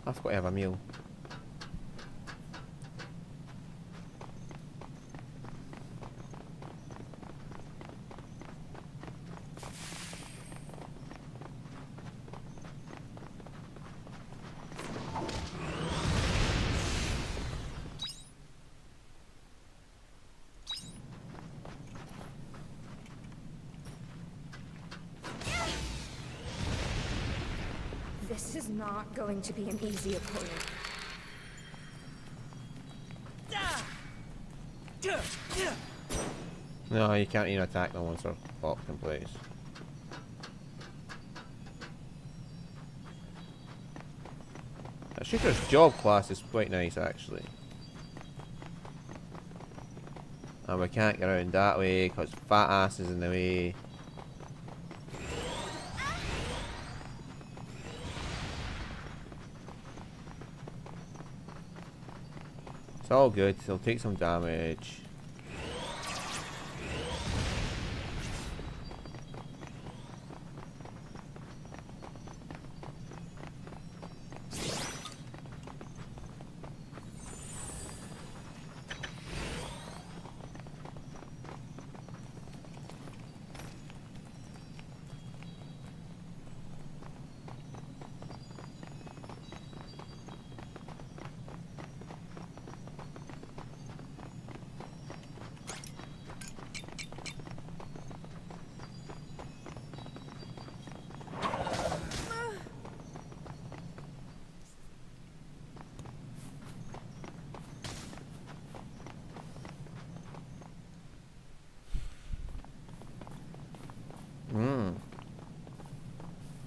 I've got to have a meal. This is not going to be an easy opponent. No, you can't even attack them once they're locked in place. That Shooter's job class is quite nice actually. And we can't get around that way because fat ass is in the way. It's all good, he'll take some damage.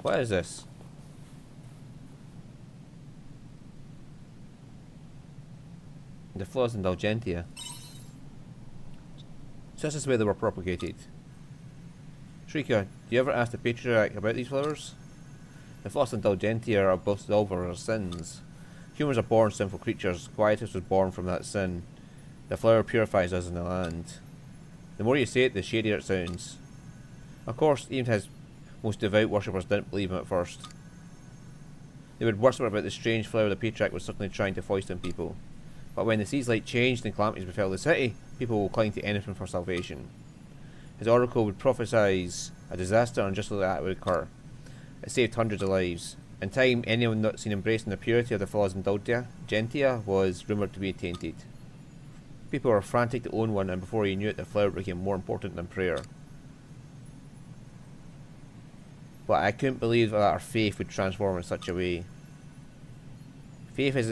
What is this? The flowers indulgentia. So this is where they were propagated. Shrika, do you ever ask the patriarch about these flowers? The flowers indulgentia are boasted over our sins. Humans are born sinful creatures. Quietus was born from that sin. The flower purifies us in the land. The more you say it, the shadier it sounds. Of course, even his most devout worshippers didn't believe him at first. They would whisper about the strange flower the patriarch was certainly trying to foist on people. But when the sea's light changed and calamities befell the city, people will cling to anything for salvation. His oracle would prophesize A disaster unjust like that would occur. It saved hundreds of lives. In time, anyone not seen embracing the purity of the falls Indulgentia was rumoured to be tainted. People were frantic to own one, and before you knew it, the flower became more important than prayer. But I couldn't believe that our faith would transform in such a way. Faith is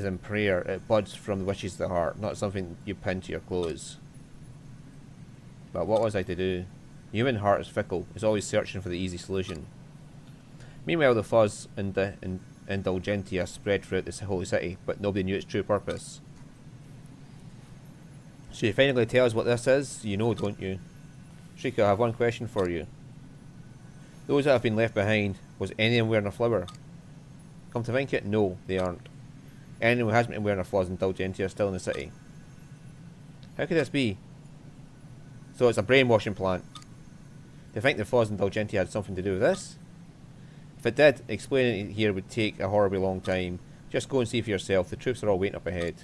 in prayer. It buds from the wishes of the heart, not something you pin to your clothes. But what was I to do? The human heart is fickle. It's always searching for the easy solution. Meanwhile, the fuzz and the Indulgentia spread throughout this holy city, but nobody knew its true purpose. So you finally tell us what this is? You know, don't you? Shrika, I have one question for you. Those that have been left behind, was any of them wearing a flower? Come to think it, no, they aren't. Anyone who hasn't been wearing a fuzz and Indulgentia are still in the city. How could this be? So it's a brainwashing plant. Do you think the fuzz and Indulgentia had something to do with this? If it did, explaining it here would take a horribly long time. Just go and see for yourself. The troops are all waiting up ahead.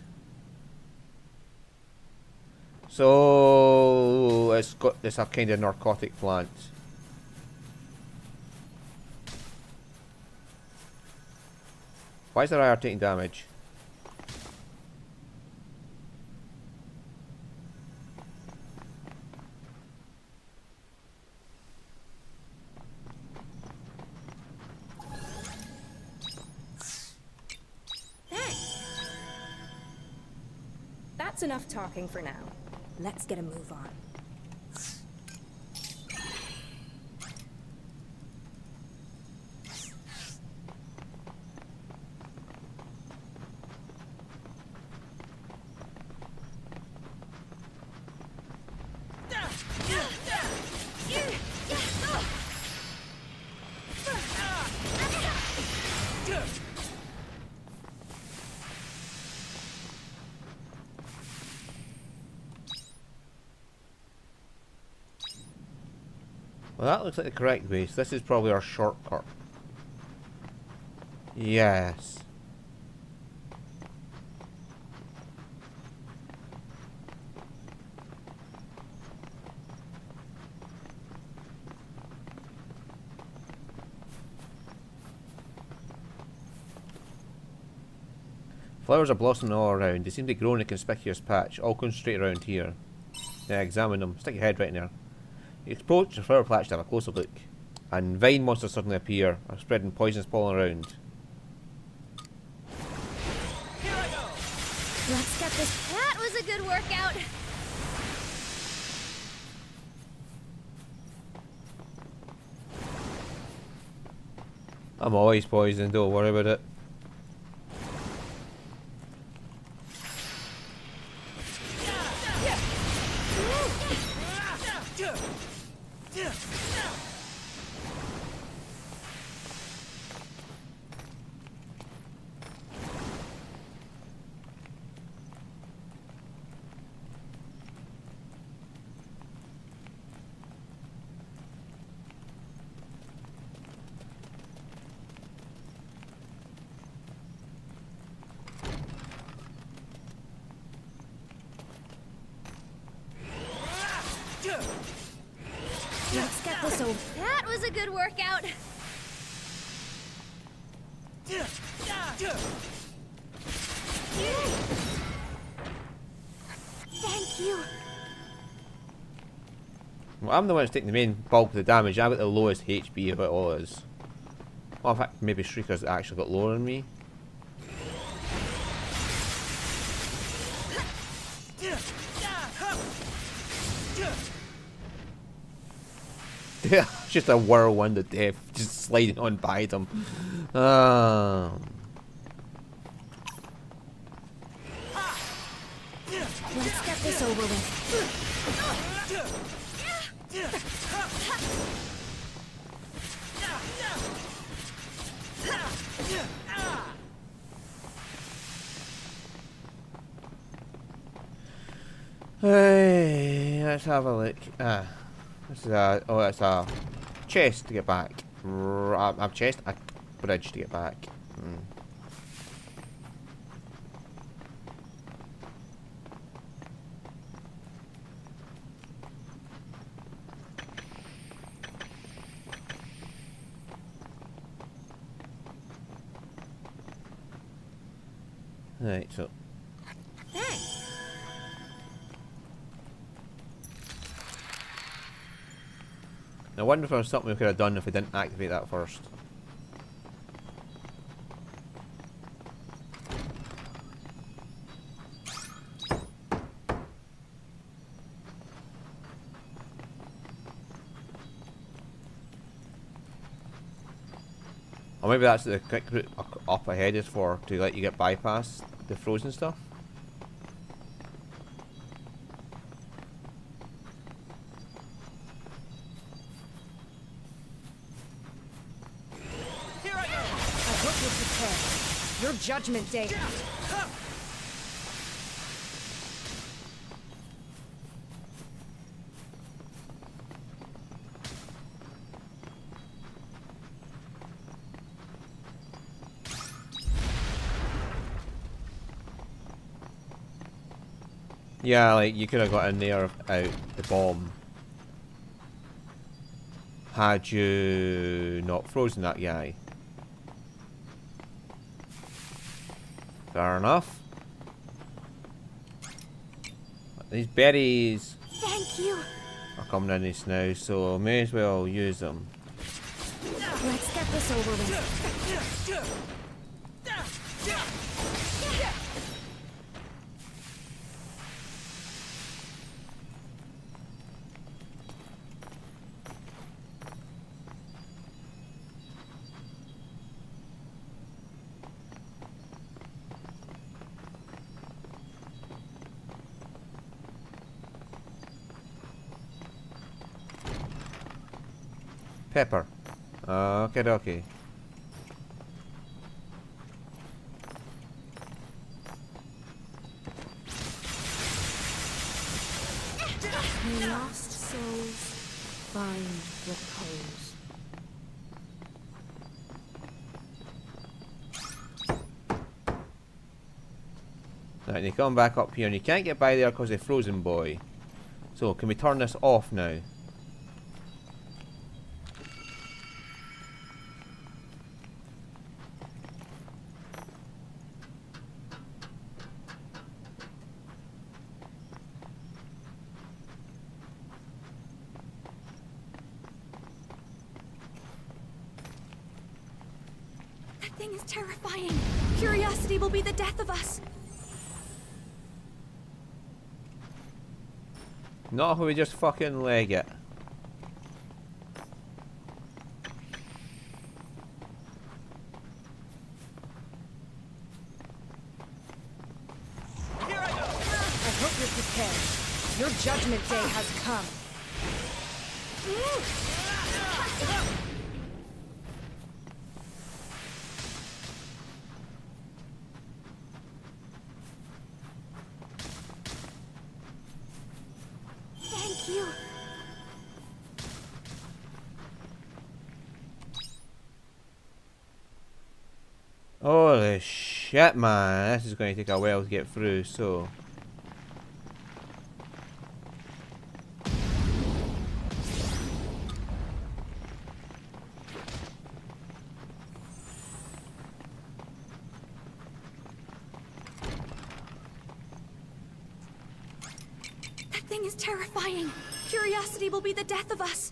So it's a kind of narcotic plant. Why is their IR taking damage? That's enough talking for now. Let's get a move on. Well, that looks like the correct way, so this is probably our shortcut. Yes. Flowers are blossoming all around. They seem to grow in a conspicuous patch, all concentrated around here. Now examine them. Stick your head right in there. You approach the flower patch to have a closer look, and vine monsters suddenly appear, are spreading poisonous pollen around. Here I go. Let's get this. That was a good workout. I'm always poisoned, don't worry about it. Let's get this over. That was a good workout. Thank you. Well, I'm the one that's taking the main bulk of the damage. I've got the lowest HP of it all is. Well, in fact, maybe Shrieker's actually got lower than me. Just a whirlwind of death, just sliding on by them. Let's get this over with. Hey, let's have a look. This is a, oh, it's a chest to get back. A chest, a bridge to get back. Right, so Thanks. I wonder if there was something we could have done if we didn't activate that first. Or maybe that's the quick route up ahead is for, to let you get bypass the frozen stuff. Here I go. I hope you're prepared. Your judgment day. Yeah, like you could have got in there out the bomb had you not frozen that guy. Fair enough. These berries Thank you. are coming in this now, so may as well use them. Let's get this over with. Pepper. Okay, okay. May lost souls find repose. Right, they come back up here and you can't get by there because of Frozen Boy. So, can we turn this off now? That thing is terrifying. Curiosity will be the death of us. Not if we just fucking leg it. Here I go. I hope you're prepared. Your judgment day has come. Thank you. Holy shit, man. This is going to take a while to get through, so. That thing is terrifying. Curiosity will be the death of us.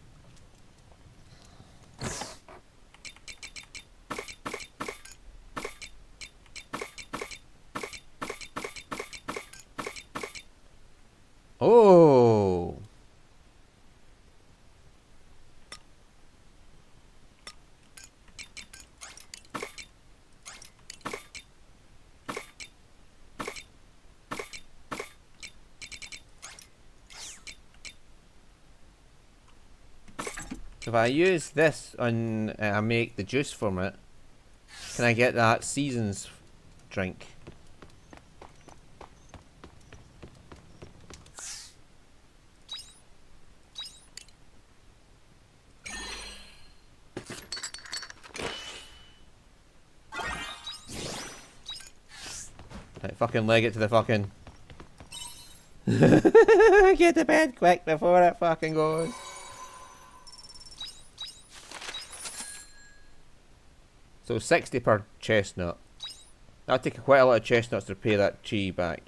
Oh! If I use this and I make the juice from it, can I get that seasons drink? Right, fucking leg it to the fucking... Get to bed quick before it fucking goes. So 60 per chestnut. That'll take quite a lot of chestnuts to pay that tree back.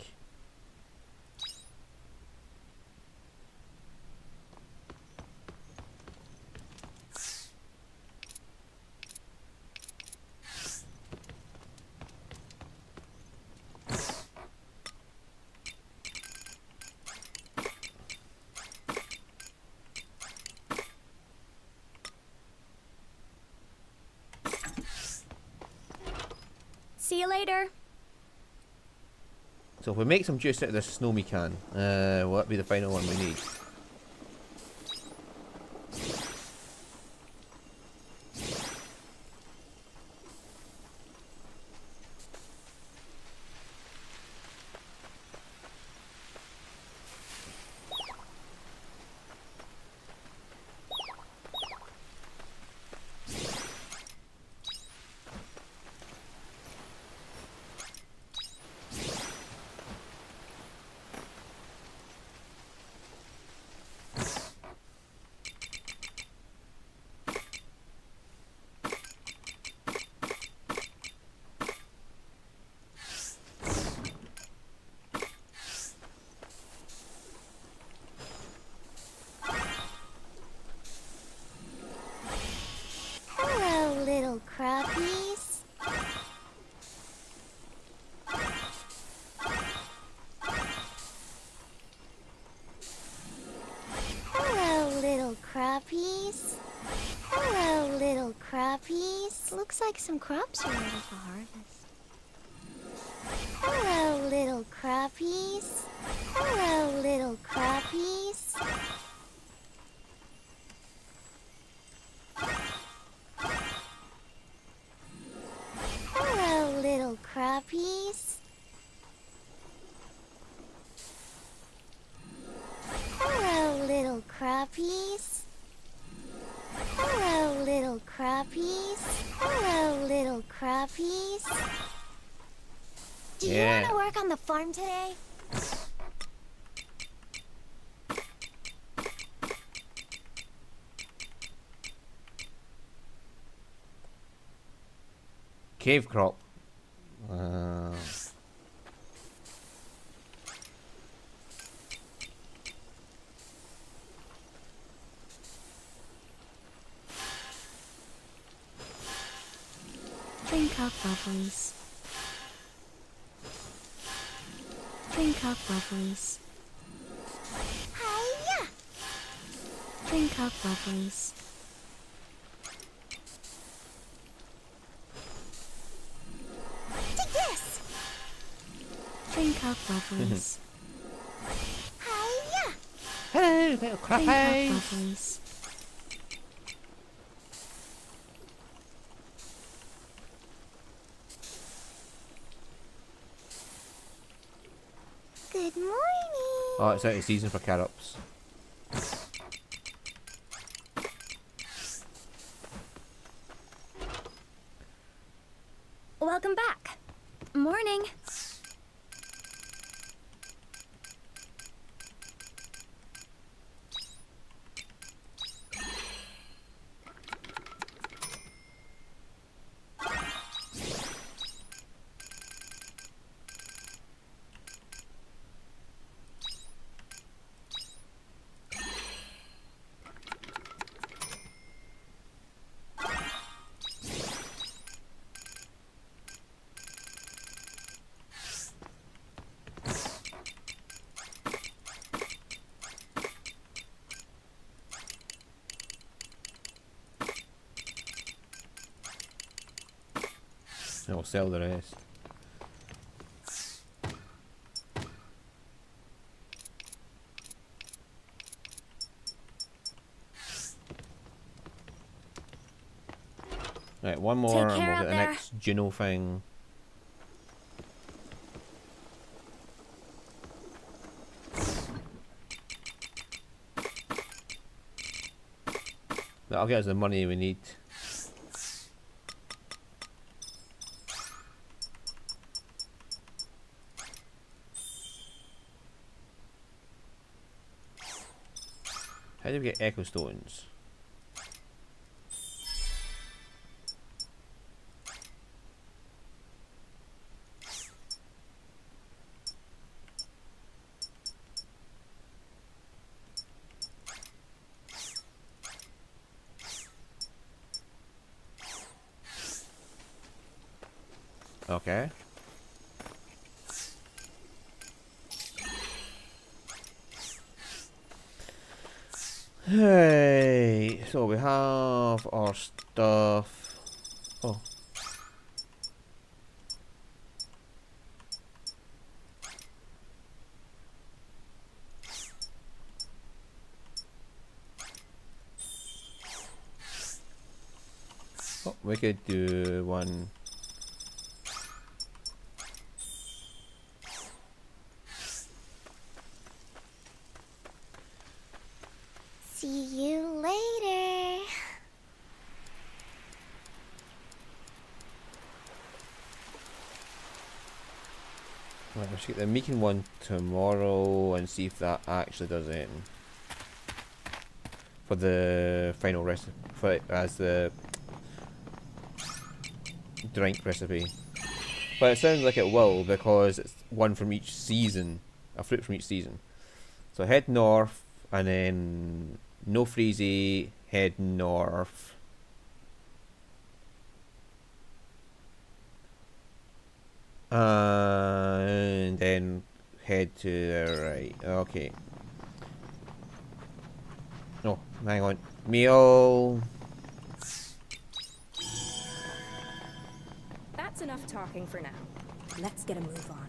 See you later. So if we make some juice out of this snow we can, will that be the final one we need? Hello, little crappies. Hello, little crappies. Hello, little crappies. Looks like some crops are ready for harvest. Hello, little crappies. Hello, little crappies. Hello, little crappies. Hello, little crappies. Hello, little crappies. Hello, little crappies. Do you Yeah. want to work on the farm today? Cave crop. Drink up, lovelies. Drink up, lovelies. Hiya! Drink up, lovelies. Take this! Drink up, lovelies. Hiya! Hello, little Drink up, crappies. lovelies. Good morning! Oh, it's out of season for carrots. Welcome back. Morning. And we'll sell the rest. Right, one more and care we'll out get the there. next Juno thing. That'll get us the money we need. How do we get echo stones? Okay. Hey, so we have our stuff. Oh. Oh, we could do one. See you later. Right, we should get the meeting one tomorrow and see if that actually does anything for the final recipe, for it as the drink recipe. But it sounds like it will because it's one from each season, a fruit from each season. So head north and then no freezy, head north. And then head to the right. Okay. Oh, hang on. Meal. That's enough talking for now. Let's get a move on.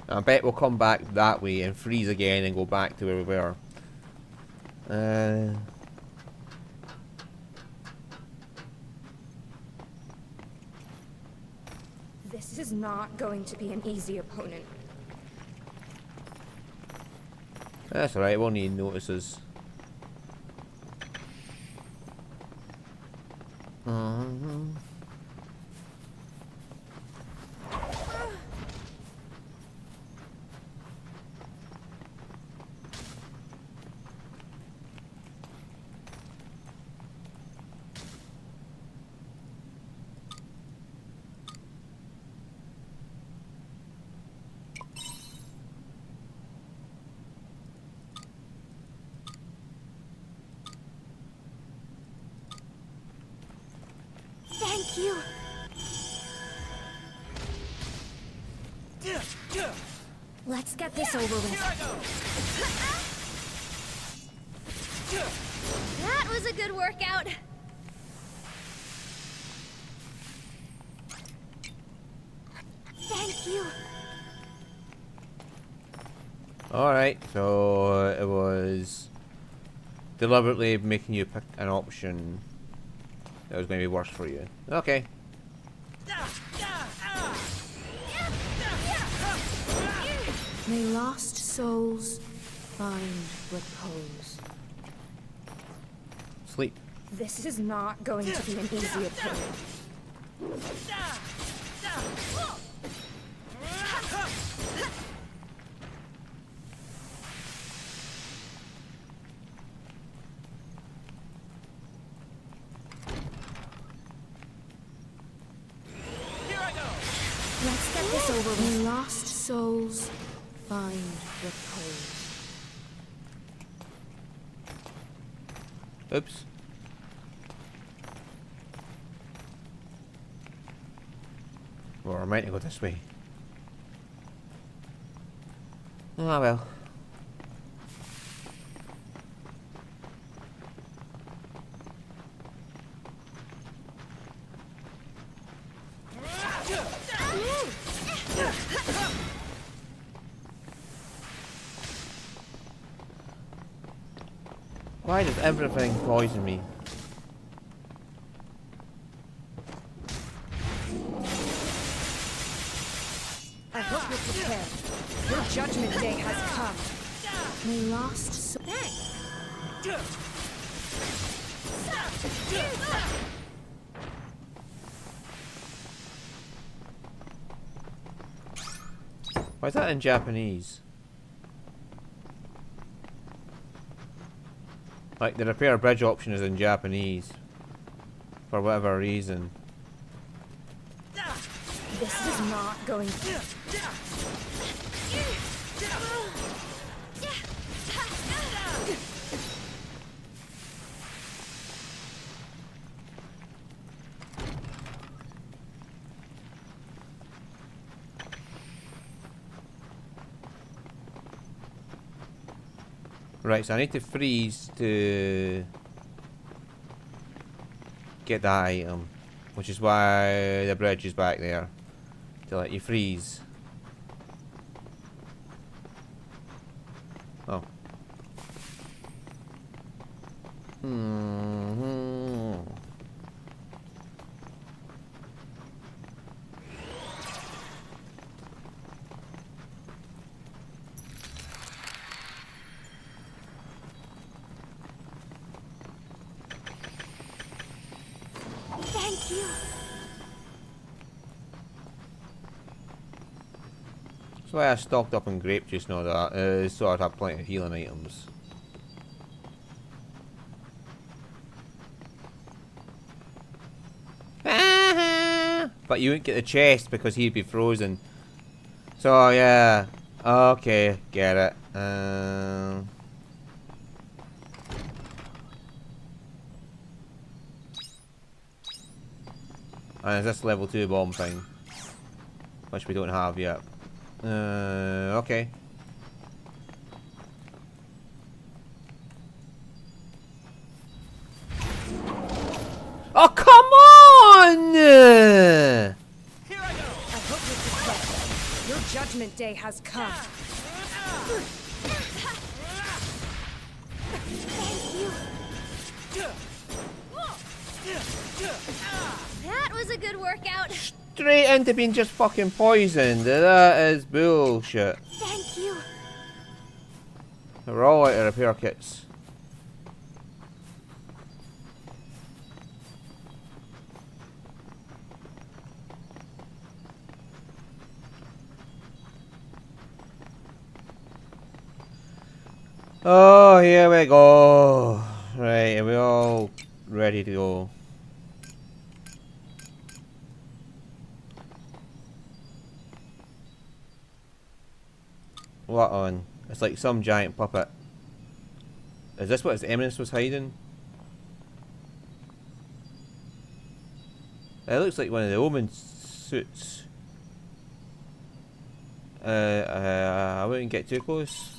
I bet we'll come back that way and freeze again and go back to where we were. This is not going to be an easy opponent. That's alright, we'll need notices. Thank you. Let's get this over with. That was a good workout. Thank you. Alright, so it was deliberately making you pick an option that was going to be worse for you. Okay. May lost souls find repose. Sleep. This is not going to be an easy opponent. Let's get this over with. May lost souls find repose. Oops. Well, I meant to go this way. Ah well. Why does everything poison me? I hope you're prepared. Your judgment day has come. May lost souls. Why is that in Japanese? Like, the repair bridge option is in Japanese. For whatever reason. This is not going to... Right, so I need to freeze to get that item, which is why the bridge is back there to let you freeze. Oh. Thank you. So why I stocked up on grape juice and all that is so I'd have plenty of healing items. But you wouldn't get the chest because he'd be frozen. So yeah, okay, get it. And is this level 2 bomb thing? Which we don't have yet. Okay. Oh, come on! Here I go. I hope you're prepared. Your judgment day has come. That was a good workout. Straight into being just fucking poisoned. That is bullshit. Thank you. We're all out of repair kits. Oh, here we go. Right, are we all ready to go? What on? It's like some giant puppet. Is this what his eminence was hiding? It looks like one of the omen suits. I wouldn't get too close.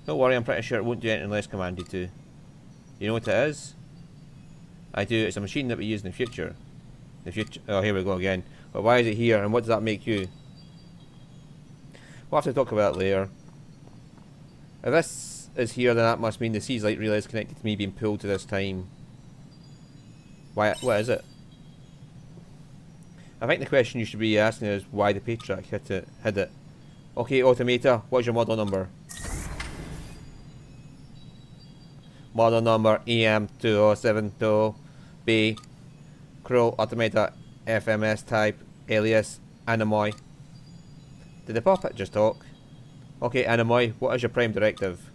Don't worry, I'm pretty sure it won't do anything unless commanded to. You know what it is? I do. It's a machine that we use in the future. The future. Oh, here we go again. But why is it here, and what does that make you? We'll have to talk about that later. If this is here, then that must mean the Sea's light relay is connected to me being pulled to this time. Why? What is it? I think the question you should be asking is why the Patriarch hid it. Okay, Automata, what's your model number? Model number EM2072B. Cruel Automata FMS type alias Anemoy. Did the puppet just talk? Okay, Anemoy, what is your prime directive?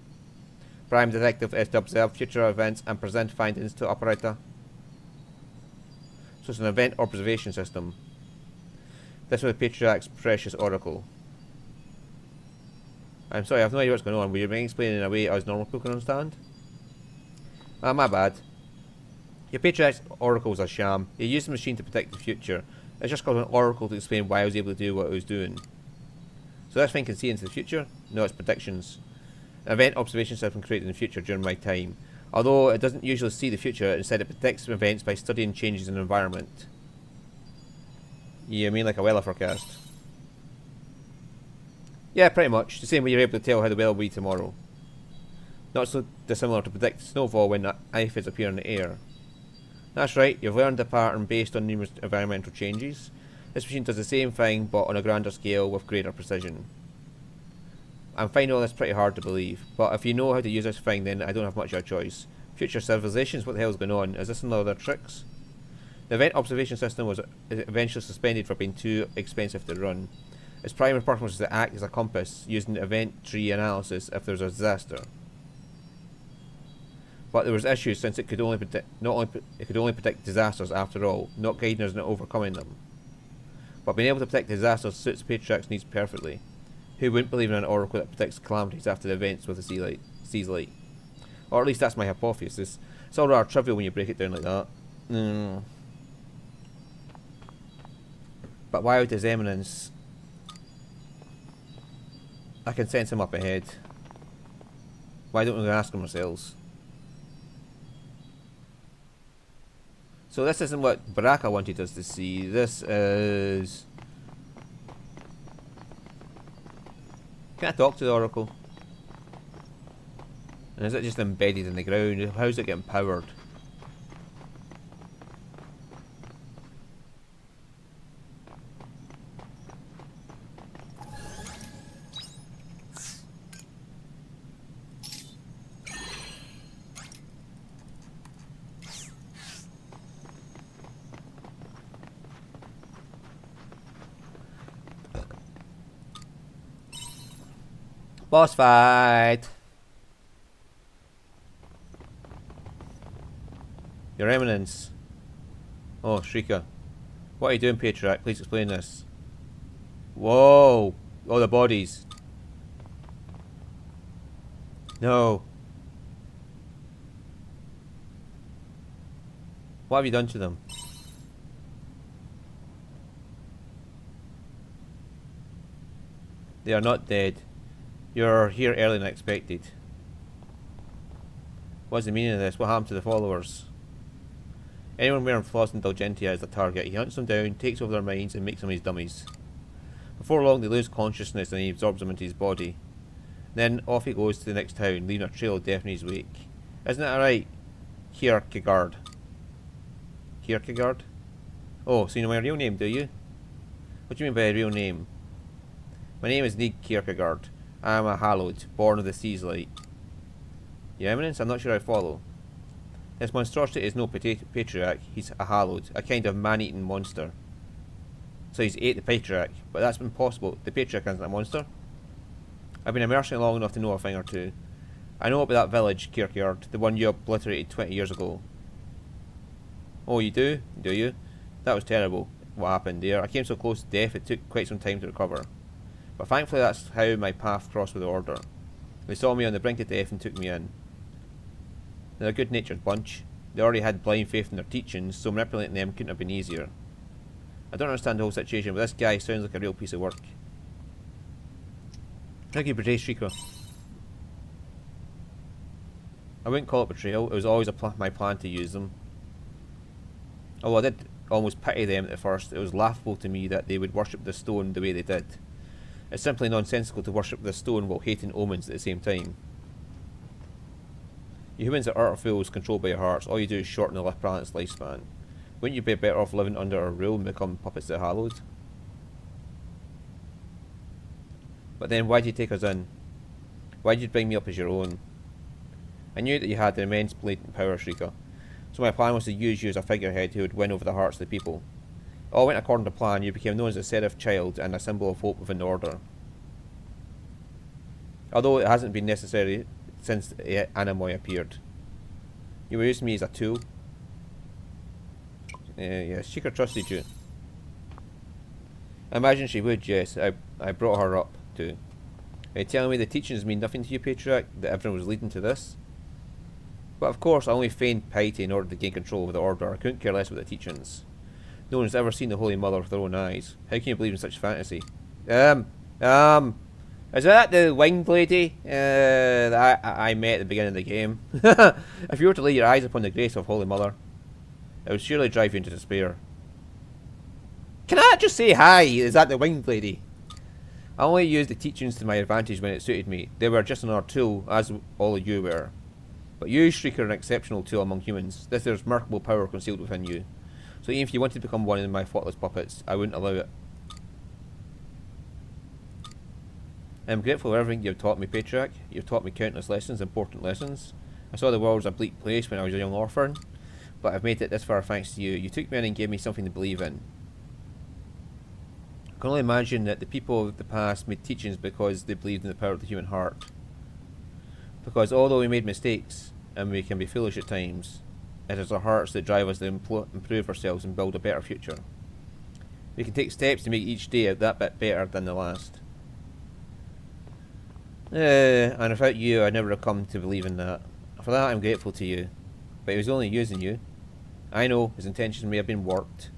Prime directive is to observe future events and present findings to operator. So it's an event observation system. This was Patriarch's precious oracle. I'm sorry, I have no idea what's going on. Will you be explaining in a way as normal people can understand? Ah, my bad. Your Patriarch's oracle is a sham. He used the machine to predict the future. It's just called an oracle to explain why I was able to do what I was doing. So this thing can see into the future? No, it's predictions. An event observation system created in the future during my time. Although it doesn't usually see the future, instead it predicts events by studying changes in the environment. You mean like a weather forecast? Yeah, pretty much. The same way you're able to tell how the weather will be tomorrow. Not so dissimilar to predict snowfall when aphids appear in the air. That's right, you've learned the pattern based on numerous environmental changes. This machine does the same thing, but on a grander scale with greater precision. I'm finding all this pretty hard to believe, but if you know how to use this thing, then I don't have much of a choice. Future civilizations, what the hell's going on? Is this another tricks? The event observation system was eventually suspended for being too expensive to run. Its primary purpose was to act as a compass, using event tree analysis if there's a disaster. But there was issues since it could only predict disasters after all, not guiding us in overcoming them. But being able to predict disasters suits Patriarch's needs perfectly. Who wouldn't believe in an oracle that predicts calamities after the events with the sea's light? Or at least that's my hypothesis. It's all rather trivial when you break it down like that. But why would His Eminence I can sense him up ahead. Why don't we ask him ourselves? So this isn't what Baraka wanted us to see. This is... Can I talk to the Oracle? And is it just embedded in the ground? How's it getting powered? Boss fight! Your Eminence. Oh, Shrieker. What are you doing, Patriarch? Please explain this. Whoa! All the bodies. No. What have you done to them? They are not dead. You're here earlier than expected. What's the meaning of this? What happened to the followers? Anyone wearing flaws and Indulgentia is the target. He hunts them down, takes over their minds, and makes them his dummies. Before long, they lose consciousness and he absorbs them into his body. Then off he goes to the next town, leaving a trail of death in his wake. Isn't that right, Kierkegaard? Kierkegaard? Oh, so you know my real name, do you? What do you mean by a real name? My name is Nick Kierkegaard. I am a hallowed, born of the sea's light. Your Eminence, I'm not sure I follow. This monstrosity is no patriarch, he's a hallowed, a kind of man-eating monster. So he's ate the patriarch, but that's impossible. The patriarch isn't a monster. I've been a mercenary long enough to know a thing or two. I know about that village, Kierkegaard, the one you obliterated 20 years ago. Oh, you do? Do you? That was terrible, what happened there. I came so close to death it took quite some time to recover. But thankfully that's how my path crossed with the Order. They saw me on the brink of death and took me in. They're a good-natured bunch. They already had blind faith in their teachings, so manipulating them couldn't have been easier. I don't understand the whole situation, but this guy sounds like a real piece of work. Thank you, Betrayal Shrieker. I wouldn't call it betrayal, it was always my plan to use them. Although I did almost pity them at first, it was laughable to me that they would worship the stone the way they did. It's simply nonsensical to worship the stone while hating omens at the same time. You humans are utter fools controlled by your hearts. All you do is shorten the planet's lifespan. Wouldn't you be better off living under our rule and become puppets of the Hallowed? But then why did you take us in? Why did you bring me up as your own? I knew that you had an immense blatant power, Shrieker. So my plan was to use you as a figurehead who would win over the hearts of the people. All went according to plan. You became known as a seraph child and a symbol of hope within the Order. Although it hasn't been necessary since Animoy appeared. You were using me as a tool. Yes, Shrieker trusted you. I imagine she would, yes. I brought her up too. Are you telling me the teachings mean nothing to you, Patriarch? That everyone was leading to this? But of course, I only feigned piety in order to gain control over the Order. I couldn't care less about the teachings. No one has ever seen the Holy Mother with their own eyes. How can you believe in such fantasy? Is that the winged lady that I met at the beginning of the game? If you were to lay your eyes upon the grace of Holy Mother, it would surely drive you into despair. Can I just say hi? Is that the winged lady? I only used the teachings to my advantage when it suited me. They were just another tool, as all of you were. But you, Shrieker, are an exceptional tool among humans. There's remarkable power concealed within you. So even if you wanted to become one of my thoughtless puppets, I wouldn't allow it. I'm grateful for everything you've taught me, Patriarch. You've taught me countless lessons, important lessons. I saw the world as a bleak place when I was a young orphan, but I've made it this far thanks to you. You took me in and gave me something to believe in. I can only imagine that the people of the past made teachings because they believed in the power of the human heart. Because although we made mistakes, and we can be foolish at times, it is our hearts that drive us to improve ourselves and build a better future. We can take steps to make each day that bit better than the last. And without you, I'd never have come to believe in that. For that, I'm grateful to you. But he was only using you. I know his intentions may have been warped,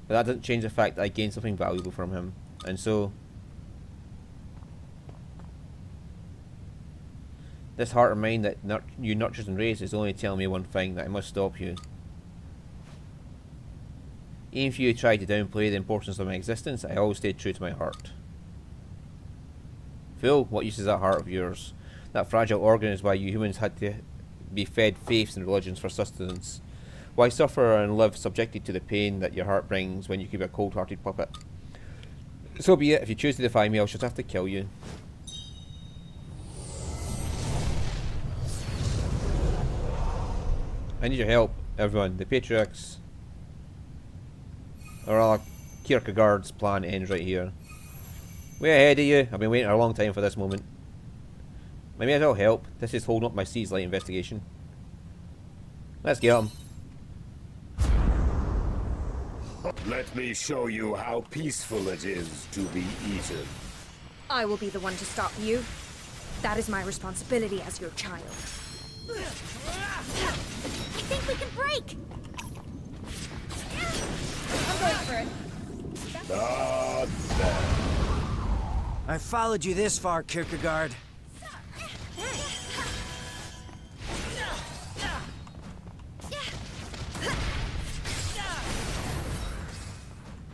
but that doesn't change the fact that I gained something valuable from him. And so... This heart of mine that you nurtures and raises is only telling me one thing, that I must stop you. Even if you try to downplay the importance of my existence, I always stayed true to my heart. Fool, what use is that heart of yours? That fragile organ is why you humans had to be fed faiths and religions for sustenance. Why suffer and live subjected to the pain that your heart brings when you keep a cold-hearted puppet? So be it. If you choose to defy me, I'll just have to kill you. I need your help, everyone. The Patriarchs, or rather, Kierkegaard's plan ends right here. Way ahead of you. I've been waiting a long time for this moment. I may as well help. This is holding up my Seas Light investigation. Let's get him. Let me show you how peaceful it is to be eaten. I will be the one to stop you. That is my responsibility as your child. I think we can break! I'm going for it. Not bad. I followed you this far, Kierkegaard.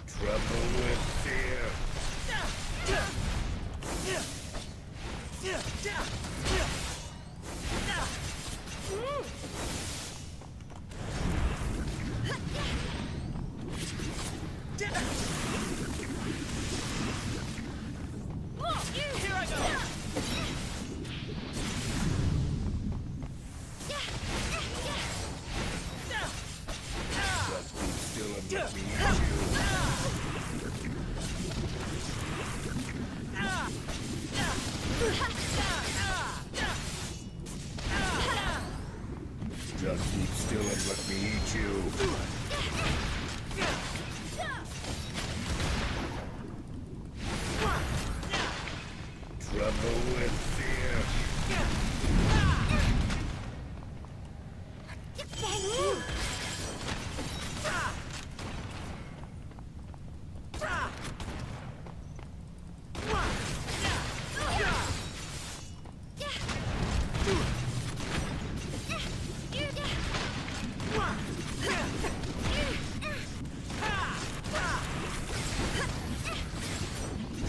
Tremble with fear. Here I go! Just keep still and let me eat you. Just keep still and let me eat you. Tremble with fear.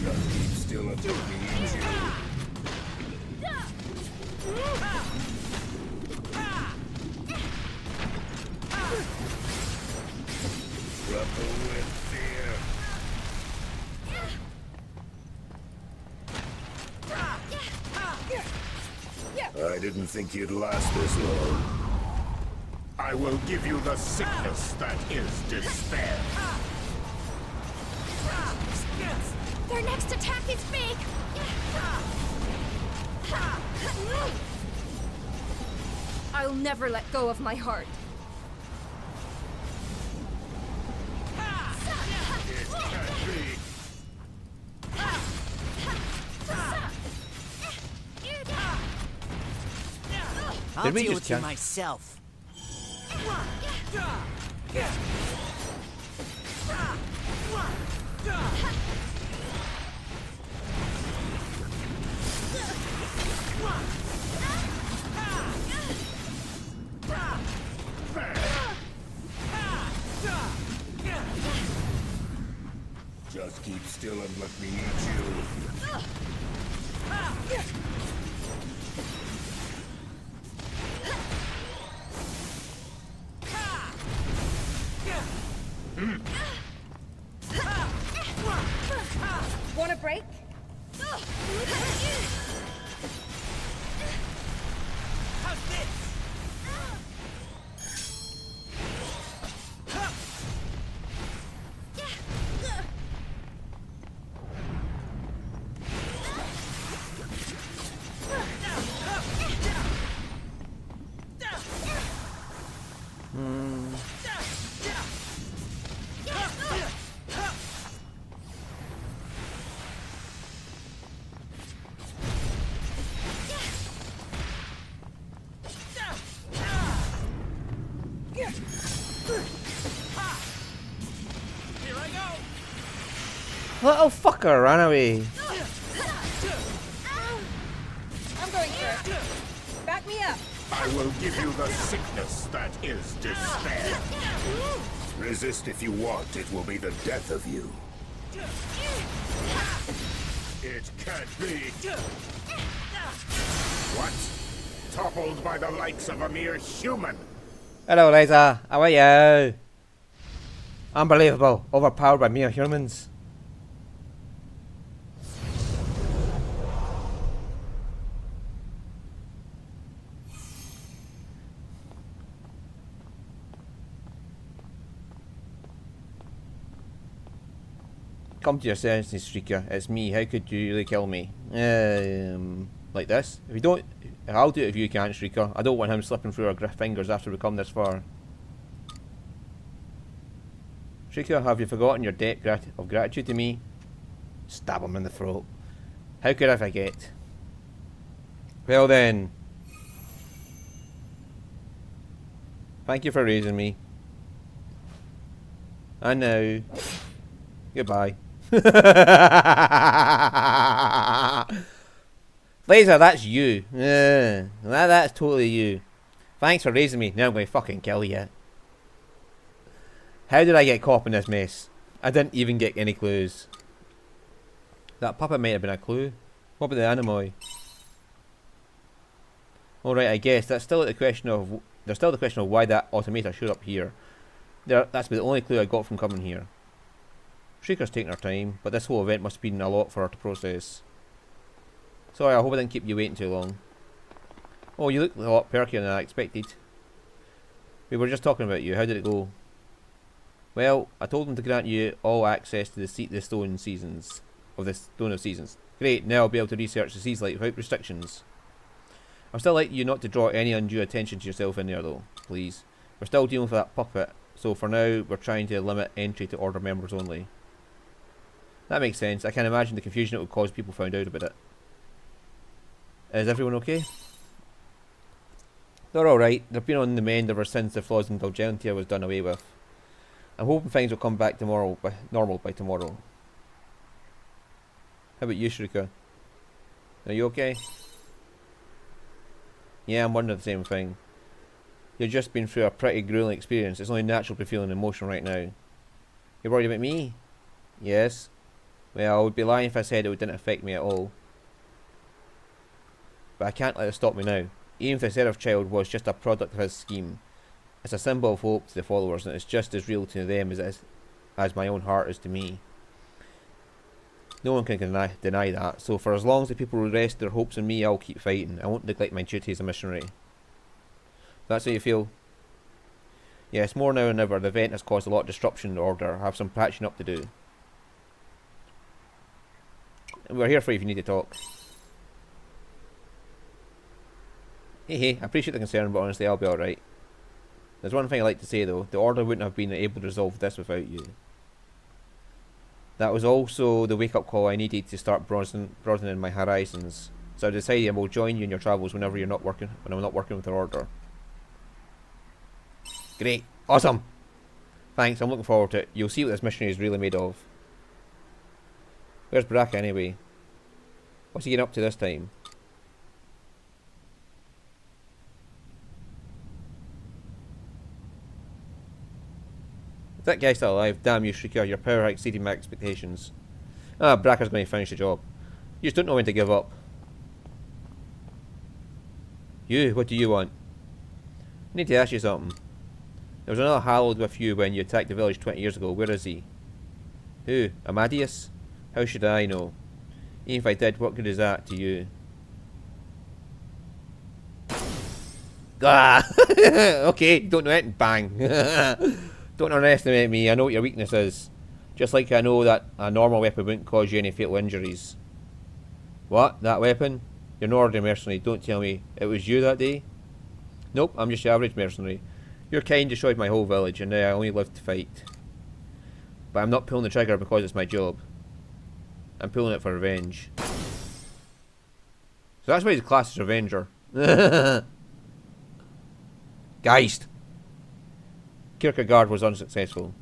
Just keep still and let me eat you. Tremble with fear. I didn't think you'd last this long. I will give you the sickness that is despair. Their next attack is big! I'll never let go of my heart. It can't be. I'll Did we deal just with you kill- myself. Just keep still and let me eat you. Want a break? How's this? Little fucker ran away. I'm going for it. me up! I will give you the sickness that is despair. Resist if you want, it will be the death of you. It can't be. What? Toppled by the likes of a mere human? Hello, Liza. How are you? Unbelievable. Overpowered by mere humans. Come to your senses, Streaker. It's me. How could you really kill me? Like this? If you don't, I'll do it if you can't, Streaker. I don't want him slipping through our fingers after we come this far. Streaker, have you forgotten your debt of gratitude to me? Stab him in the throat. How could I forget? Well then. Thank you for raising me. And now, goodbye. Laser, that's you. That's totally you. Thanks for raising me. Now I'm going to fucking kill you. How did I get caught in this mess? I didn't even get any clues. That puppet might have been a clue. What about the animoy? Alright, I guess that's still the question of. There's still the question of why that automata showed up here. That's the only clue I got from coming here. Shrieker's taking her time, but this whole event must have been a lot for her to process. Sorry, I hope I didn't keep you waiting too long. Oh, you look a lot perkier than I expected. We were just talking about you. How did it go? Well, I told them to grant you all access to the Stone of Seasons. Great, now I'll be able to research the Seas Light without restrictions. I'd still like you not to draw any undue attention to yourself in there though, please. We're still dealing with that puppet, so for now we're trying to limit entry to Order members only. That makes sense. I can imagine the confusion it would cause people found out about it. Is everyone okay? They're alright. They've been on the mend ever since the flaws in Indulgentia was done away with. I'm hoping things will come back normal by tomorrow. How about you, Shrika? Are you okay? Yeah, I'm wondering the same thing. You've just been through a pretty grueling experience. It's only natural to be feeling emotion right now. You're worried about me? Yes. Well, I would be lying if I said it didn't affect me at all. But I can't let it stop me now. Even if the Seraph Child was just a product of his scheme, it's a symbol of hope to the followers, and it's just as real to them as my own heart is to me. No one can deny that, so for as long as the people rest their hopes in me, I'll keep fighting. I won't neglect my duty as a missionary. That's how you feel? Yes, more now than ever. The event has caused a lot of disruption in the Order. I have some patching up to do. We're here for you if you need to talk. Hey, I appreciate the concern, but honestly, I'll be alright. There's one thing I'd like to say though. The Order wouldn't have been able to resolve this without you. That was also the wake-up call I needed to start broadening my horizons. So I decided I will join you in your travels whenever I'm not working with the Order. Great. Awesome. Thanks, I'm looking forward to it. You'll see what this missionary is really made of. Where's Brack anyway? What's he getting up to this time? Is that guy still alive? Damn you, Shrieker, your power exceeded my expectations. Ah, Bracker's going to finish the job. You just don't know when to give up. You, what do you want? I need to ask you something. There was another Hallowed with you when you attacked the village 20 years ago. Where is he? Who? Amadeus? How should I know? Even if I did, what good is that to you? Ah! Okay, don't know it, bang. Don't underestimate me, I know what your weakness is. Just like I know that a normal weapon wouldn't cause you any fatal injuries. What? That weapon? You're an ordinary mercenary, don't tell me. It was you that day? Nope, I'm just your average mercenary. Your kind destroyed my whole village, and now I only live to fight. But I'm not pulling the trigger because it's my job. I'm pulling it for revenge. So that's why he's classed as Revenger. Geist! Kierkegaard was unsuccessful.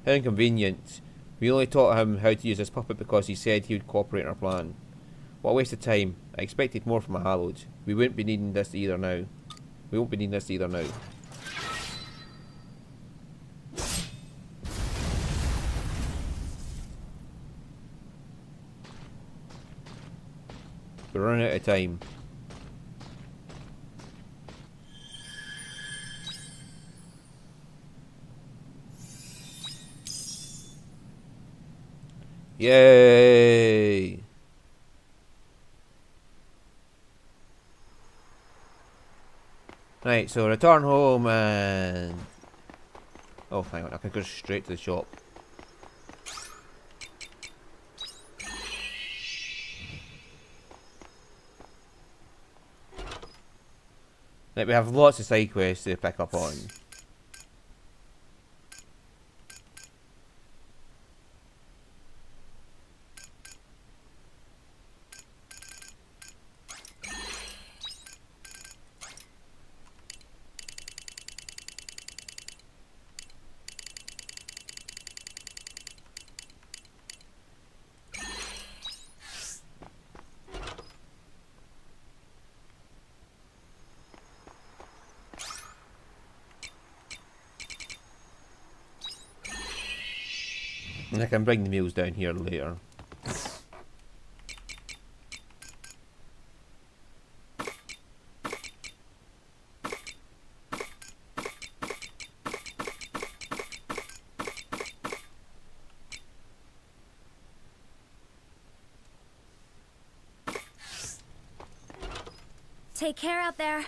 How inconvenient. We only taught him how to use this puppet because he said he would cooperate in our plan. What a waste of time. I expected more from a Hallowed. We won't be needing this either now. We won't be needing this either now. We're running out of time. Yay! Right, so return home and... Oh, hang on, I can go straight to the shop. Right, we have lots of side quests to pick up on. And I can bring the meals down here later. Take care out there.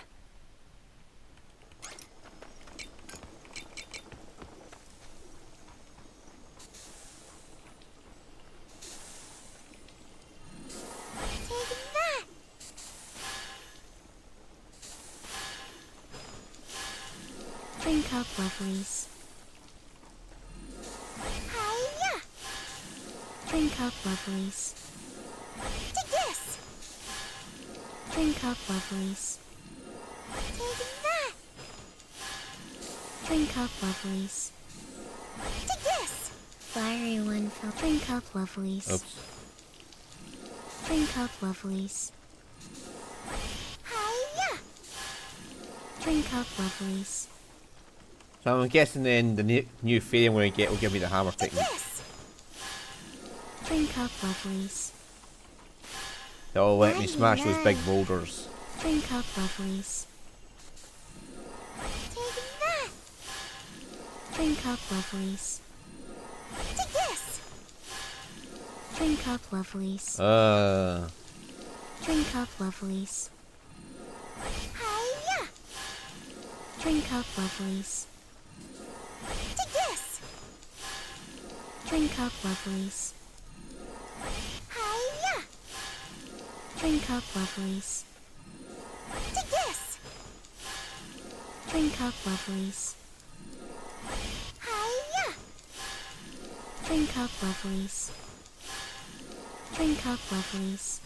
Drink up, lovelies. Hiya! Drink up, lovelies. Take this! Drink up, lovelies. Take that! Drink up, lovelies. Take this! Fiery one fell. Drink up, lovelies. Oops. Drink up, lovelies. Hiya! Drink up, lovelies. So I'm guessing then the new fairy I'm going to get will give me the hammer Take technique. this! Drink up, lovelies. That'll let me Nice. smash those big boulders. Drink up, lovelies. Take that! Drink up, lovelies. Take this! Drink up, lovelies. Drink up, lovelies. Hiya! Drink up, lovelies. Take this! Drink up, lovelies. Hiya! Drink up, lovelies. Take this! Drink up, lovelies. Hiya! Drink up, lovelies. Drink up, lovelies.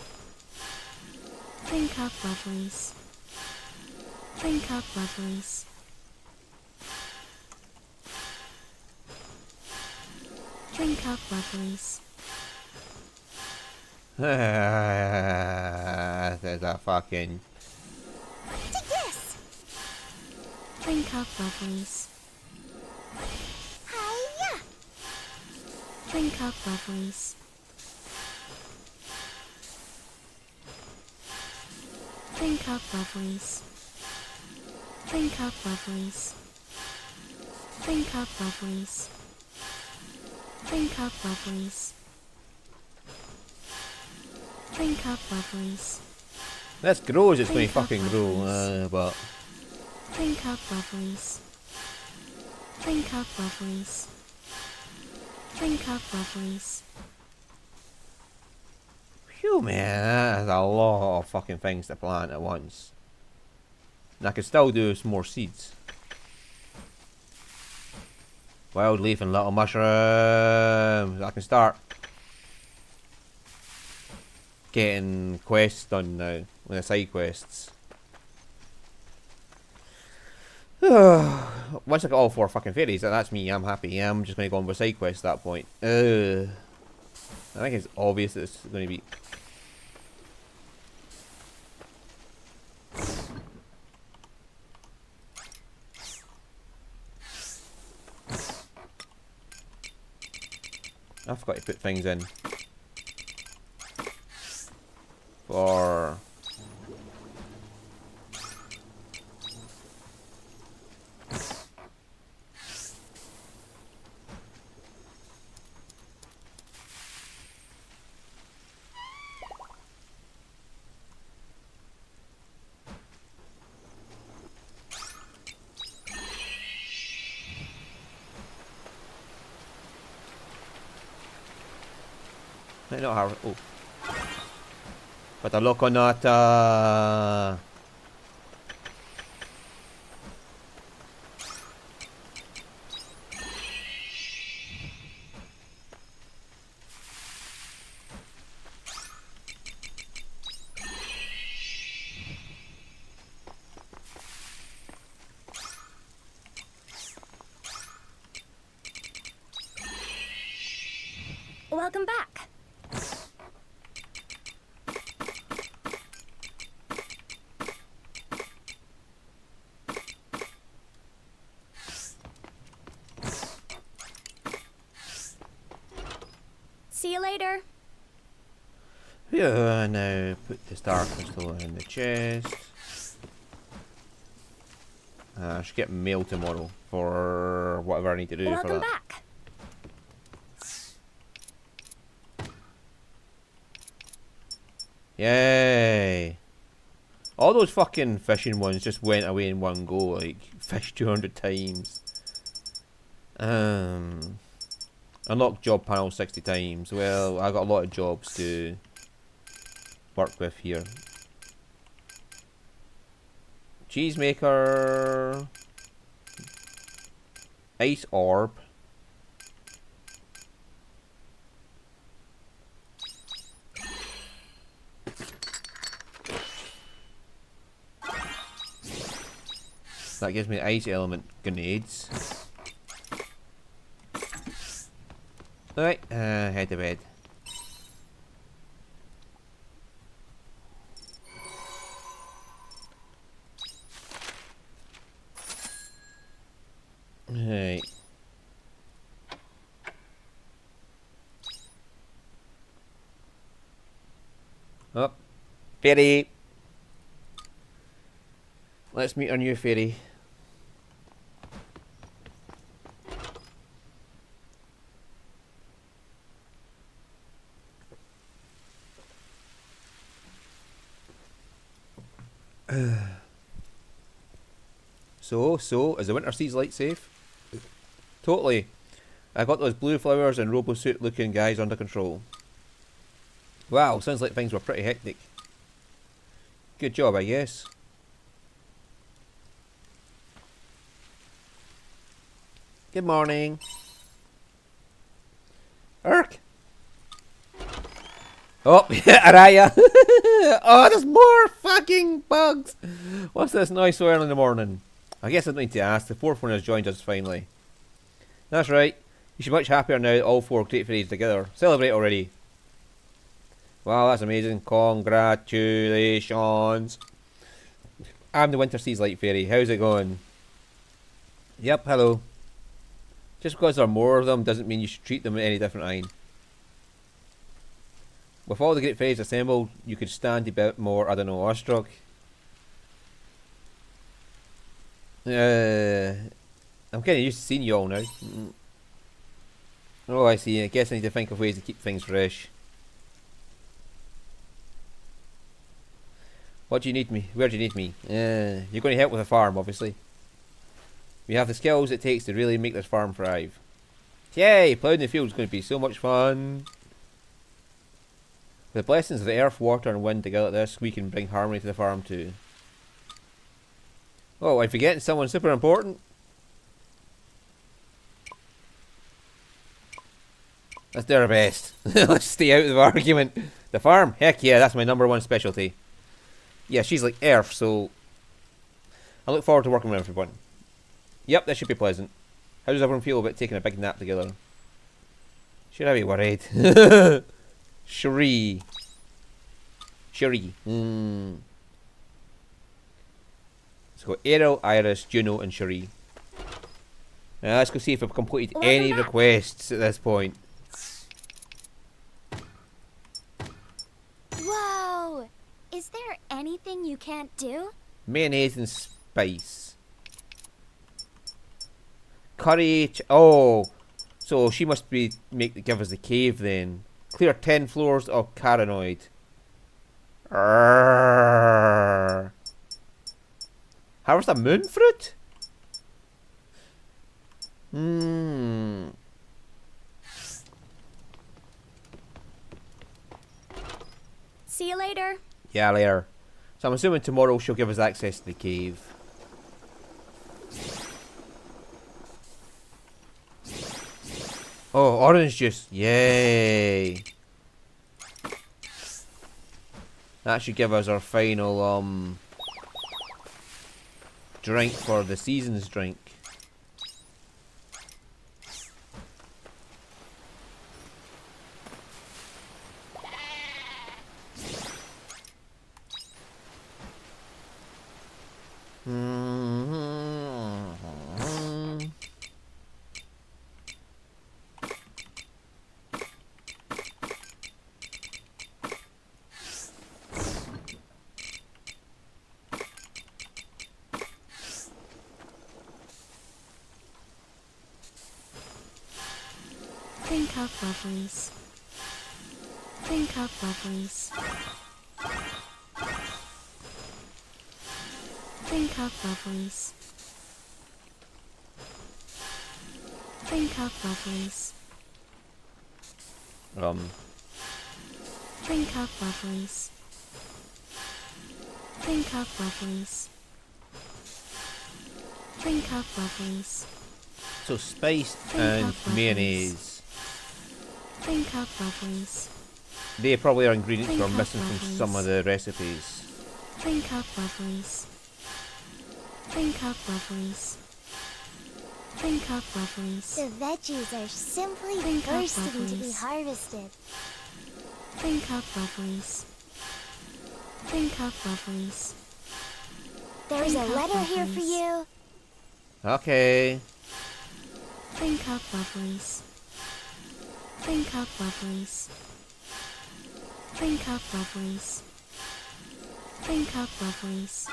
Drink up, lovelies. Drink up, lovelies. Drink up, lovelies. There's a fucking... Take this! Drink up, lovelies. Hiya! Drink up, lovelies. Drink up, lovelies. Drink up, lovelies. Drink up, lovelies. Drink up, lovelies. Drink up, lovelies. This grows, it's going to Drink up, fucking grow, lovelies. but... Drink up, lovelies. Drink up, lovelies. Drink up, lovelies. Phew, man, that's a lot of fucking things to plant at once. And I could still do some more seeds. Wild leaf and little mushrooms. I can start getting quests done now, with the side quests. Once I got all 4 fucking fairies, that's me, I'm happy. Yeah, I'm just going to go on with side quests at that point. I think it's obvious that it's going to be... I forgot to put things in. For... Might not have... Oh. But a look on that, Welcome back. See you later. yeah, now put the star crystal in the chest. I should get mail tomorrow for whatever I need to do for Welcome that. back. Yay! All those fucking fishing ones just went away in one go, like, fished 200 times. Unlocked job panel 60 times. Well, I got a lot of jobs to work with here. Cheesemaker. Ice orb. That gives me ice element grenades. Alright, head to bed. Right. Oh, fairy. Let's meet our new fairy. So, is the Winter Seeds light safe? Totally. I got those blue flowers and robo-suit looking guys under control. Wow, sounds like things were pretty hectic. Good job, I guess. Good morning. Urk! Oh, Araya! Oh, there's more fucking bugs! What's this noise so early in the morning? I guess I don't need to ask. The fourth one has joined us finally. That's right. You should be much happier now that all four great fairies together. Celebrate already. Wow, that's amazing. Congratulations. I'm the Winter Seas Light Fairy. How's it going? Yep, hello. Just because there are more of them doesn't mean you should treat them any different, Ayn. With all the great fairies assembled, you could stand a bit more, I don't know, awestruck. I'm kind of used to seeing you all now. Oh, I see. I guess I need to think of ways to keep things fresh. What do you need me? Where do you need me? You're going to help with the farm, obviously. We have the skills it takes to really make this farm thrive. Yay! Ploughing the field is going to be so much fun. With the blessings of the earth, water and wind together like this, we can bring harmony to the farm too. Oh, I'm forgetting someone super important. Let's do our best. Let's stay out of the argument. The farm? Heck yeah, that's my #1 specialty. Yeah, she's like earth, so I look forward to working with everyone. Yep, that should be pleasant. How does everyone feel about taking a big nap together? Should I be worried? Cherie. Cherie. Let's go Ariel, Iris, Juno, and Cherie. Now let's go see if I've completed any requests at this point. Is there anything you can't do? Mayonnaise and spice. Curry. Oh, so she must be give us the cave then. Clear 10 floors of Caranoid. Arrgh. Harvest a moon fruit? Hmm. See you later. Yeah, later. So I'm assuming tomorrow she'll give us access to the cave. Oh, orange juice. Yay. That should give us our final drink for the season's drink. Drink up, lovelies. Drink up, lovelies. Drink up, lovelies. Drink up, lovelies. Drink up, lovelies. Drink up, lovelies. Drink up, lovelies. So spice Drink and up, lovelies. mayonnaise. Drink up, lovelies. They probably are ingredients Drink we're up, missing from lovelies. some of the recipes. Drink up, lovelies. Drink up, lovelies. Drink up, lovelies. The veggies are simply Drink up, bursting to be lovelies. harvested. Drink up, lovelies. Drink up, lovelies. There's a Drink up, letter here for lovelies. you. Okay. Drink up, lovelies. Drink up, lovelies. Drink up, lovelies. Drink up, lovelies.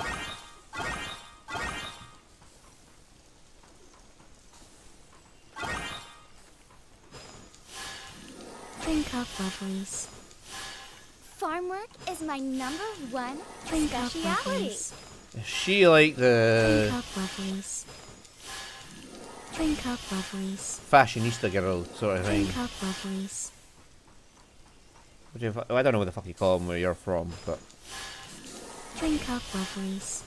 Drink up, lovelies. Farm work is my #1 Drink up, speciality. lovelies. Is she like Drink the up, lovelies. Drink up, lovelies. fashionista girl sort of thing? Drink up, lovelies. I don't know what the fuck you call them where you're from, but Drink up, lovelies.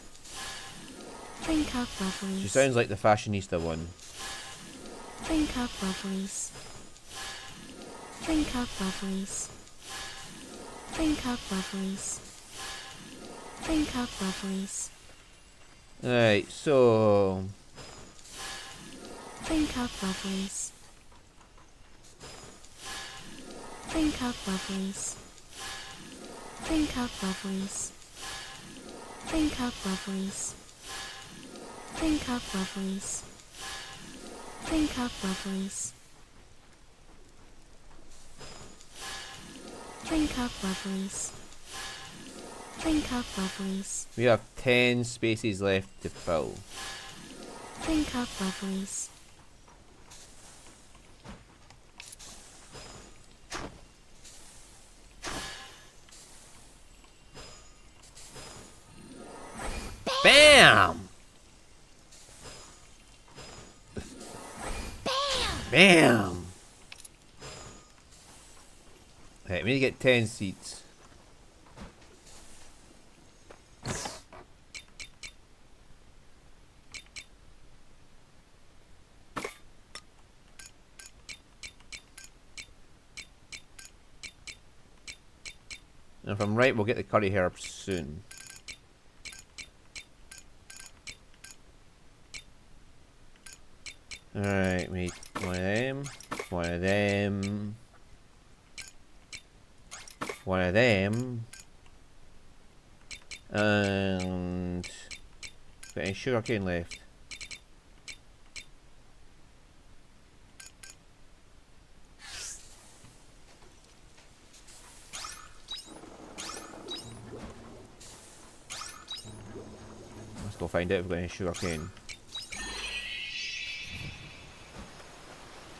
Drink up, lovelies. she sounds like the fashionista one. Drink up, lovelies. Drink up, lovelies. Drink up, lovelies. Drink up, lovelies. Right, so Drink up, lovelies. Drink up, lovelies. Drink up, lovelies. Drink up, lovelies. Drink up, lovelies. Drink up, lovelies. Drink up, lovelies. Drink up, lovelies. we have 10 spaces left to fill. Drink up, lovelies. Bam! Bam! Right, we need to get 10 seats. And if I'm right, we'll get the curry herbs soon. Alright, we need one of them, one of them, one of them, and got any sugar cane left? find out if we've got any sugar cane.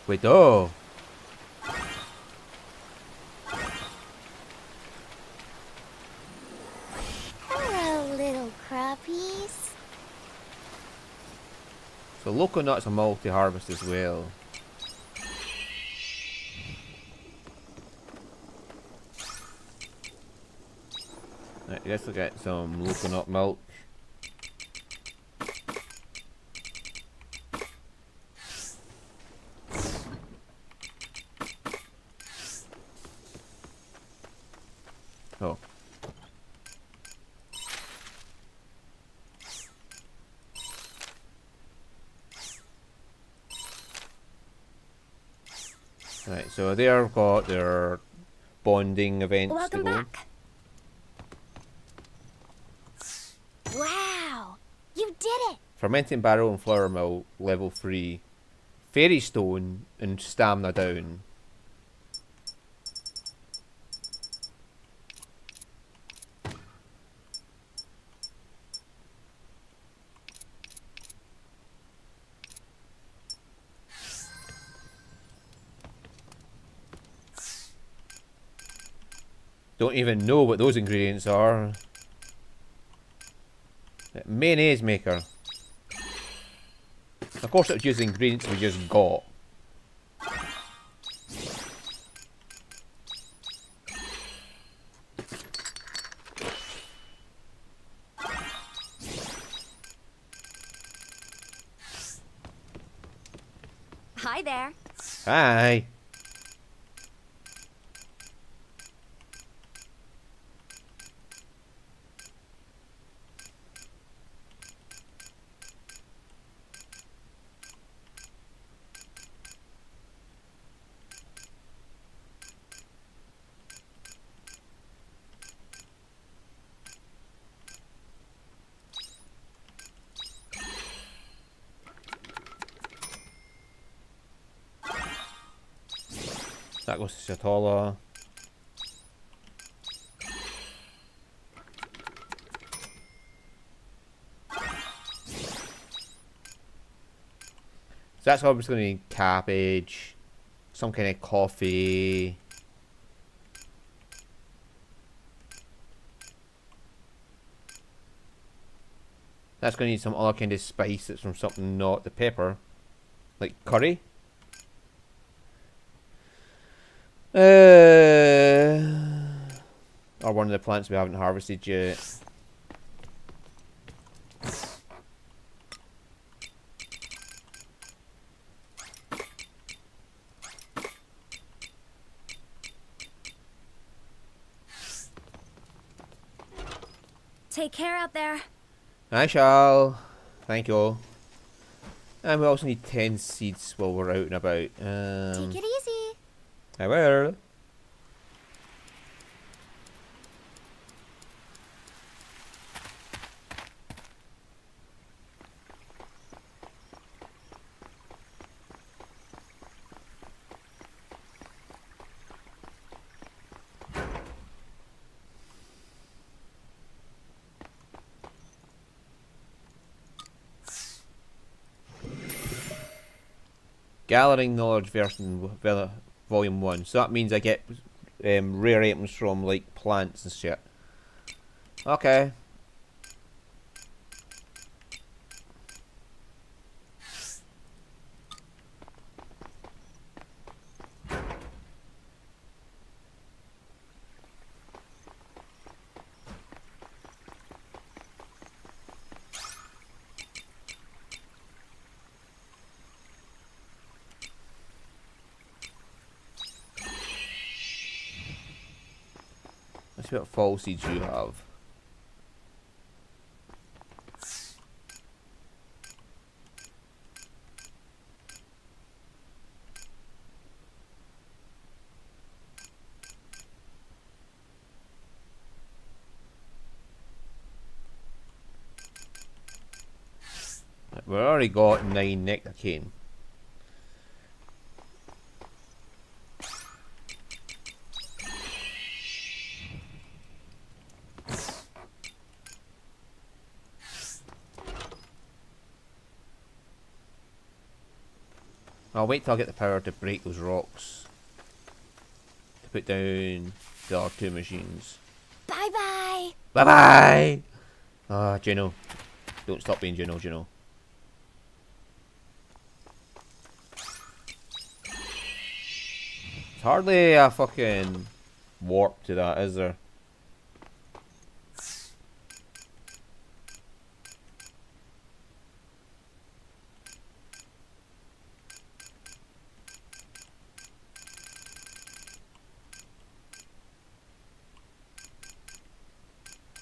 Wait, oh! Hello, little crappies. So local nuts are multi-harvest as well. Right, let's look at some local nut milk. Oh. Right, so they've got their bonding events Welcome to go. back. Wow, you did it. Fermenting barrel and flour mill, level 3. Fairy stone and stamina down. Don't even know what those ingredients are. Mayonnaise maker. Of course it was using ingredients we just got. Hi there. Hi. That goes to Shatola. So that's obviously going to need cabbage, some kind of coffee. That's going to need some other kind of spice that's from something not the pepper. Like curry. Or one of the plants we haven't harvested yet. Take care out there. I shall. Thank you. And we also need 10 seeds while we're out and about. Take it easy. I will. Gathering knowledge version volume 1. So that means I get rare items from like plants and shit. Okay. Let's see what fall seeds you have. We've already got 9 nectar cane. I'll wait till I get the power to break those rocks. To put down the other two machines. Bye-bye. Bye-bye! Ah, Juno. Don't stop being Juno, Juno. There's hardly a fucking warp to that, is there?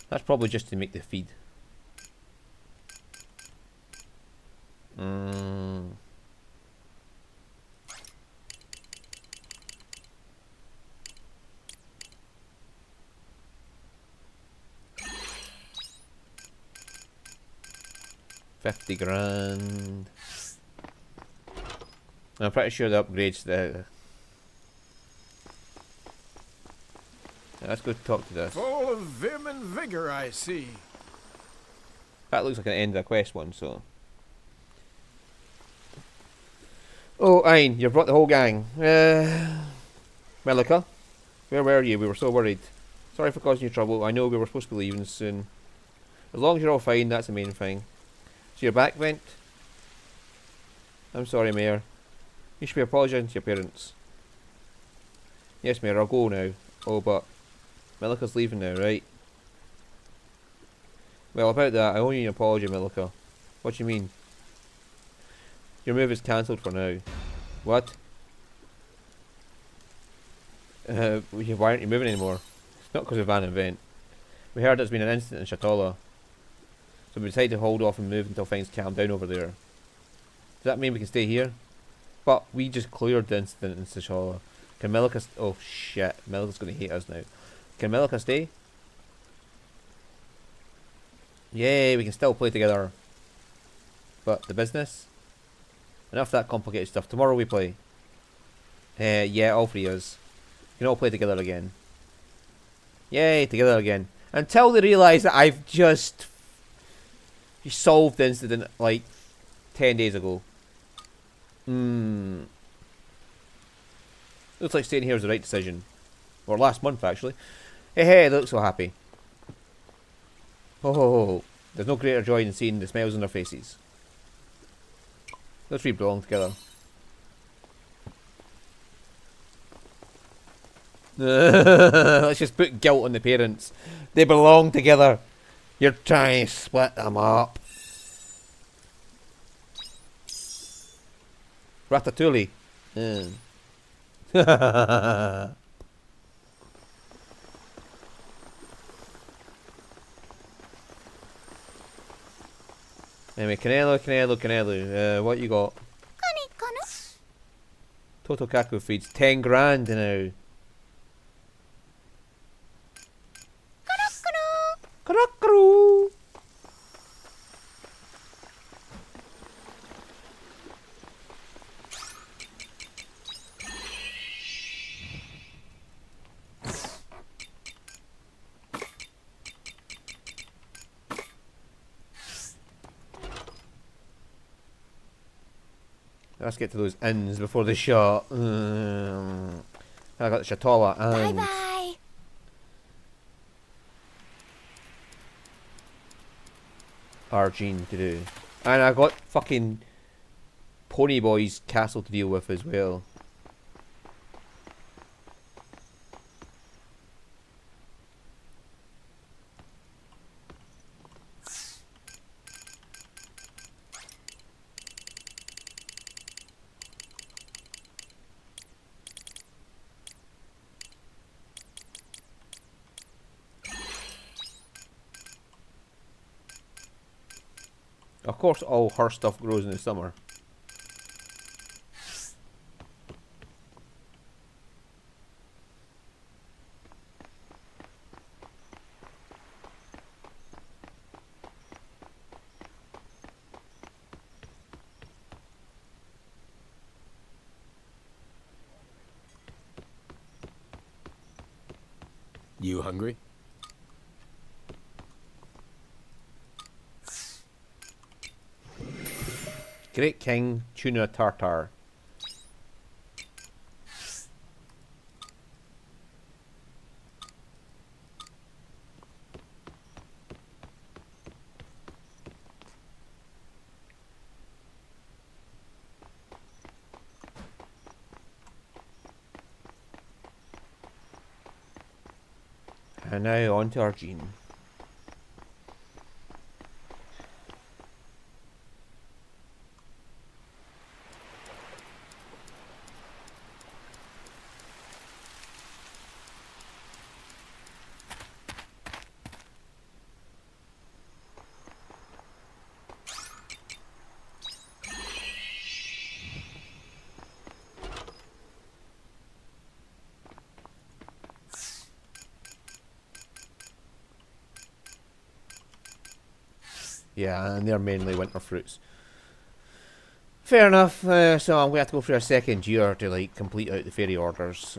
That's probably just to make the feed. Mm. $50 grand. I'm pretty sure the upgrades the. Let's go talk to this. Full of vim and vigor, I see. That looks like an end of a quest one, so. Oh, Ein, you've brought the whole gang. Melika, where were you? We were so worried. Sorry for causing you trouble. I know we were supposed to be leaving soon. As long as you're all fine, that's the main thing. So you're back, Vent? I'm sorry, Mayor. You should be apologising to your parents. Yes, Mayor, I'll go now. Oh, but Melika's leaving now, right? Well, about that, I owe you an apology, Melika. What do you mean? Your move is cancelled for now. What? Why aren't you moving anymore? It's not because of Van and Vent. We heard there's been an incident in Shatala. So we decided to hold off and move until things calm down over there. Does that mean we can stay here? But we just cleared the incident in Shatala. Can Melika oh shit, Melika's gonna hate us now. Can Melika stay? Yay, we can still play together. But the business? Enough of that complicated stuff. Tomorrow we play. Yeah, all three of us. We can all play together again. Yay, together again. Until they realise that I've just solved the incident like 10 days ago. Looks like staying here is the right decision. Or last month, actually. Hey, they look so happy. Oh, there's no greater joy than seeing the smiles on their faces. Let's three belong together. Let's just put guilt on the parents. They belong together. You're trying to split them up. Ratatouille. Anyway, Canelo. What you got? Total Kaku feeds 10 grand now. Let's get to those inns before the shot. I got the Shatala and Bye-bye. Argene to do. And I got fucking Ponyboy's castle to deal with as well. Of course all her stuff grows in the summer. You hungry? Great King Tuna Tartar. And now on to our Jean. Yeah, and they're mainly winter fruits. Fair enough. So I'm going to have to go through a second year to like complete out the fairy orders.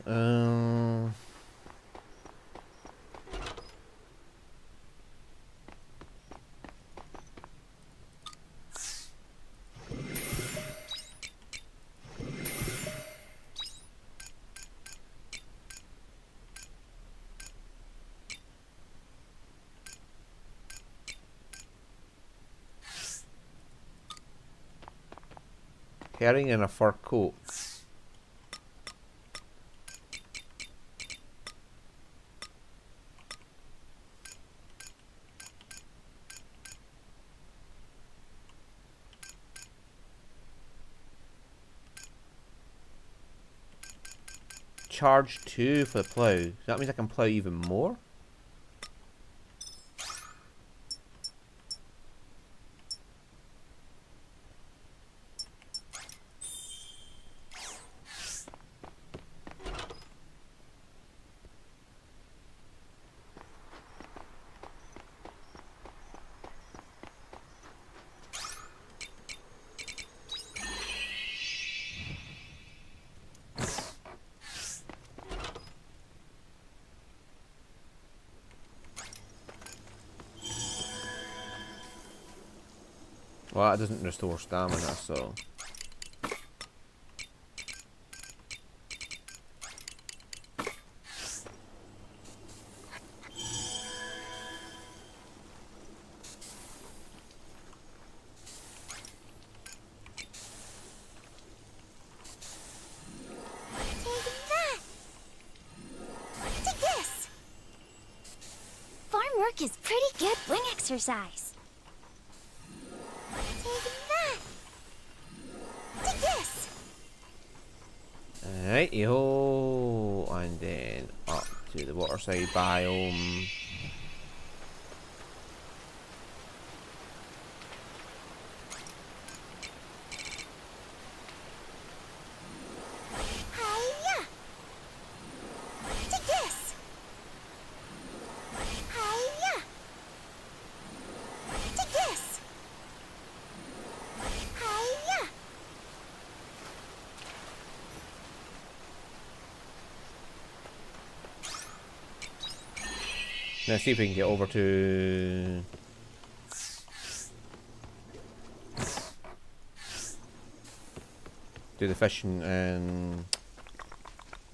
Herring in a fur coat. Charge 2 for the plough. So that means I can plough even more? Well, that doesn't restore stamina, so... Farm work is pretty good wing exercise. Take that. Take this. Alright, yo, and then up to the waterside biome. Hiya. Take this. Hiya. Take this. Hiya. Now see if we can get over to... do the fishing in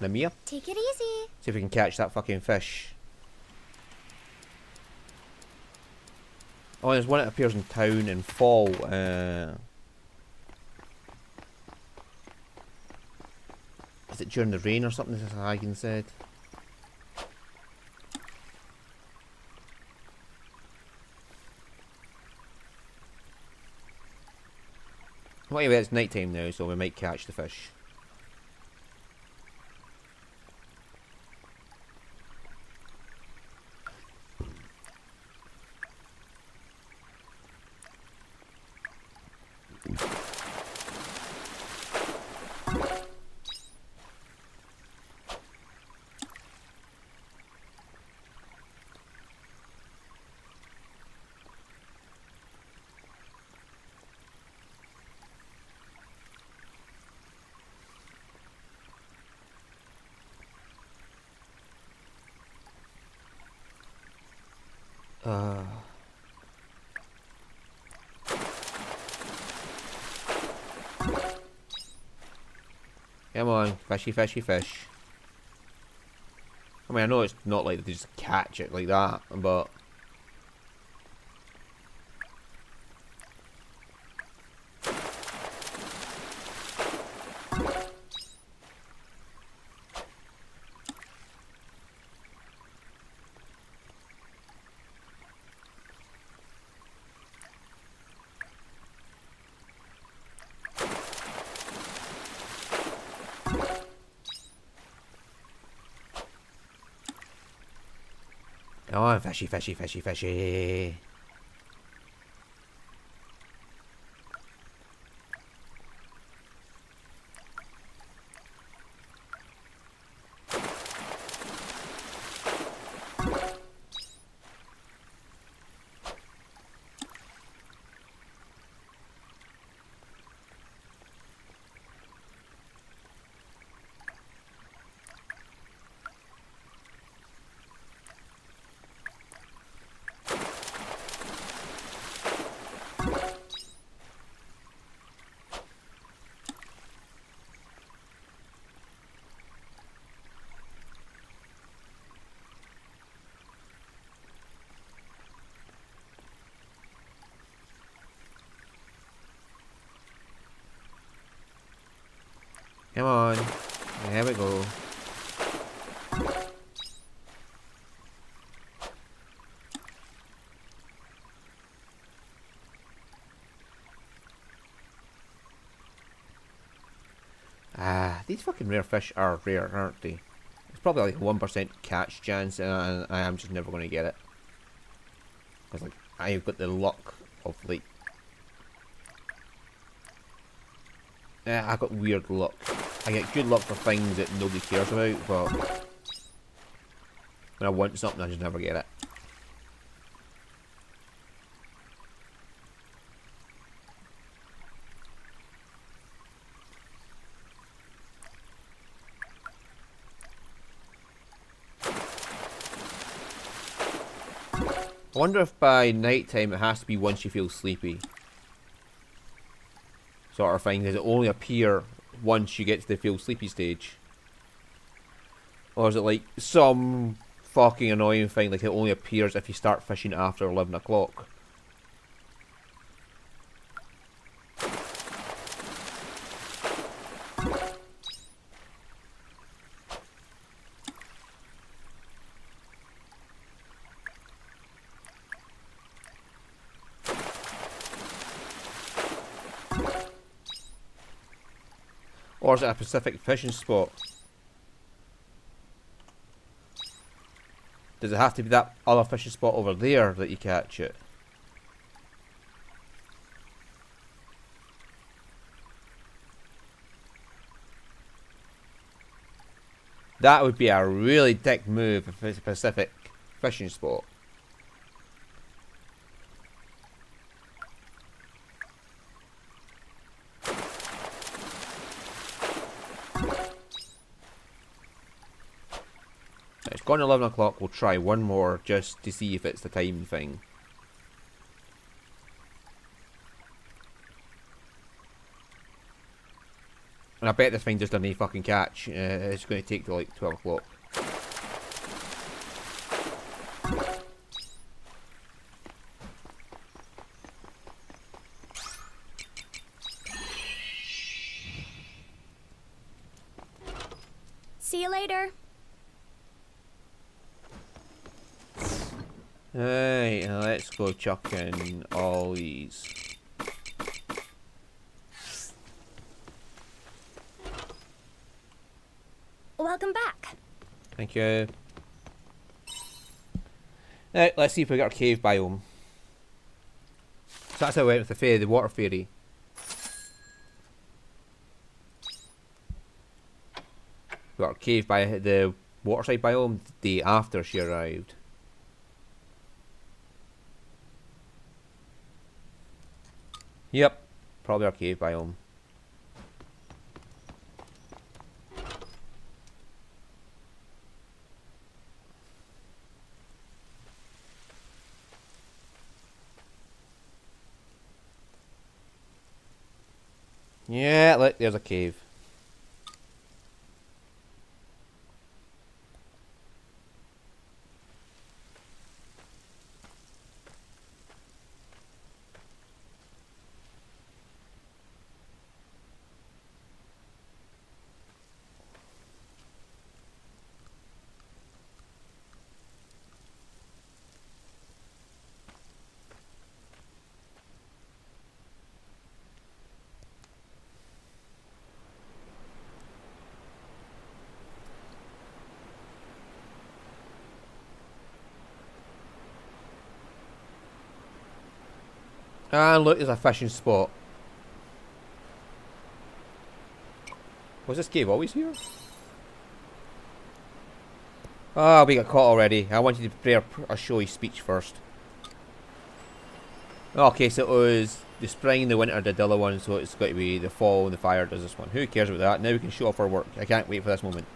Lamia. Take it easy. See if we can catch that fucking fish. Oh, there's one that appears in town in fall. Is it during the rain or something, as Hagen said? Well, anyway, it's night time now, so we might catch the fish. Come on, fishy, fishy, fish. I mean, I know it's not like they just catch it like that, but... Come on, fishy, fishy, fishy, fishy. Come on. There we go. These fucking rare fish are rare, aren't they? It's probably like a 1% catch chance, and I am just never going to get it. Because, like, I've got the luck of, like... I got weird luck. I get good luck for things that nobody cares about, but... when I want something, I just never get it. I wonder if by night time it has to be once you feel sleepy. Sort of thing. Does it only appear once you get to the feel sleepy stage? Or is it like some fucking annoying thing, like it only appears if you start fishing after 11 o'clock? Or is it a specific fishing spot? Does it have to be that other fishing spot over there that you catch it? That would be a really dick move if it's a specific fishing spot. It's gone 11 o'clock, we'll try one more just to see if it's the time thing. And I bet this thing just doesn't fucking catch. It's going to take till like 12 o'clock. See you later. Right, let's go chuck in all these. Welcome back. Thank you. Now, let's see if we got our cave biome. So that's how I went with the fairy, the water fairy. We got our cave by the waterside biome the day after she arrived. Yep, probably our cave biome. Yeah, look, there's a cave. And look, there's a fishing spot. Was this cave always here? Ah, we got caught already. I wanted to prepare a showy speech first. Okay, so it was the spring, the winter did the other one, so it's got to be the fall and the fire does this one. Who cares about that? Now we can show off our work. I can't wait for this moment.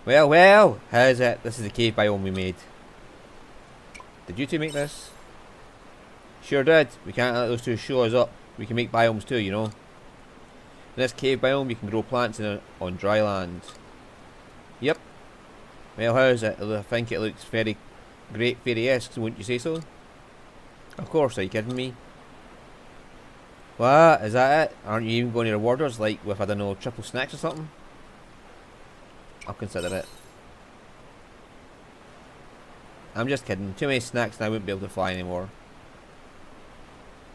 Well, well, how's it? This is the cave biome we made. Did you two make this? Sure did. We can't let those two show us up. We can make biomes too, you know. In this cave biome, you can grow plants on dry land. Yep. Well, how's it? I think it looks very great fairy-esque, wouldn't you say so? Of course, are you kidding me? What? Is that it? Aren't you even going to reward us, like with, I don't know, triple snacks or something? I'll consider it. I'm just kidding. Too many snacks and I wouldn't be able to fly anymore.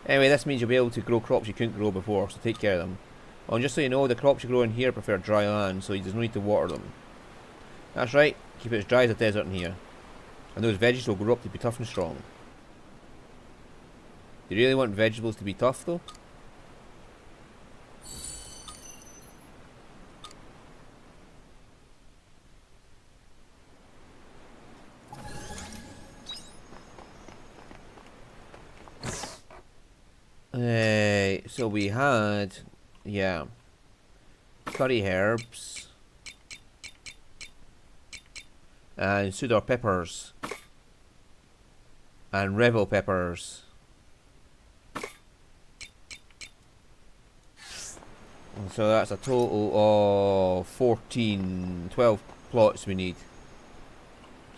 Anyway, this means you'll be able to grow crops you couldn't grow before, so take care of them. Oh, and just so you know, the crops you grow in here prefer dry land, so there's no need to water them. That's right, keep it as dry as a desert in here. And those veggies will grow up to be tough and strong. Do you really want vegetables to be tough, though? So we had, yeah, curry herbs and sudor peppers and revel peppers. And so that's a total of 12 plots we need.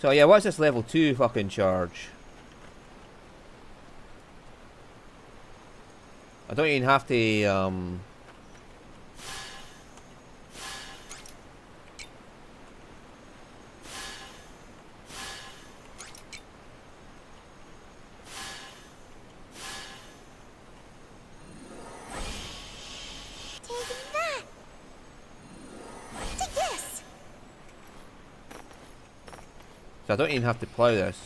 So yeah, what's this level 2 fucking charge? I don't even have to, Take that! Take this! so I don't even have to plough this.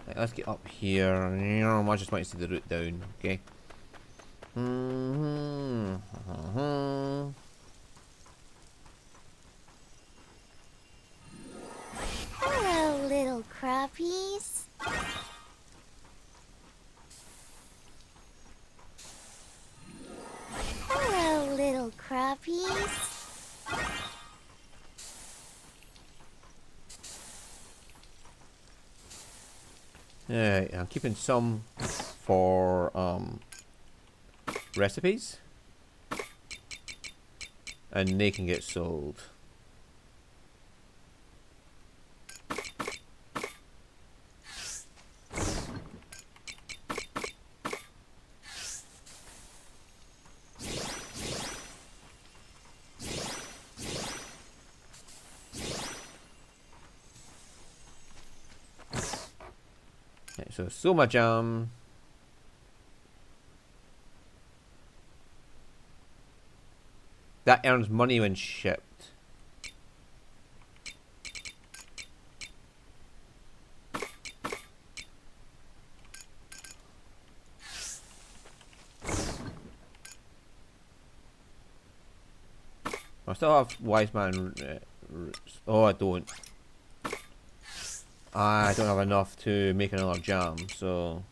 Right, let's get up here. I just want to see the route down, okay? Hello, little crappies. Hello, little crappies. Yeah, I'm keeping some for recipes, and they can get sold. Okay, so Soma Jam. That earns money when shipped. I still have Wise Man roots. Oh, I don't. I don't have enough to make another jam, so...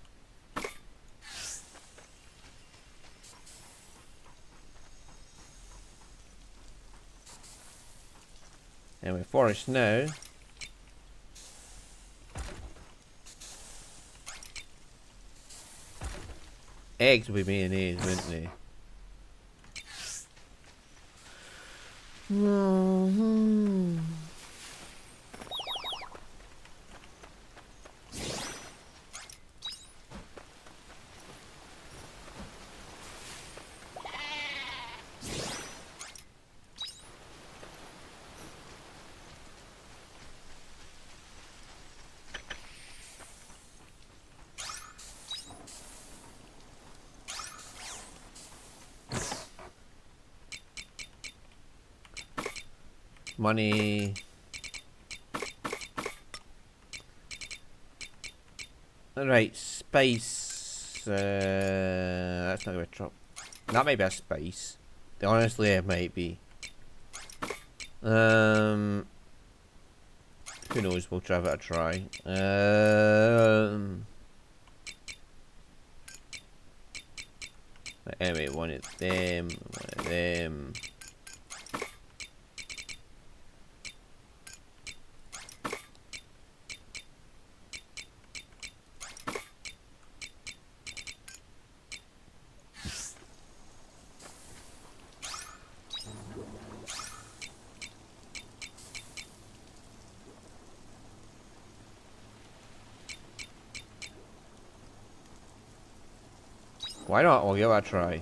Anyway, forest now. Eggs will be mayonnaise, wouldn't they? Money. Right, spice. That's not gonna drop. That might be a spice. Honestly, it might be. Who knows? We'll give it a try. Anyway, one of them. One of them. Why not? We'll give it a try.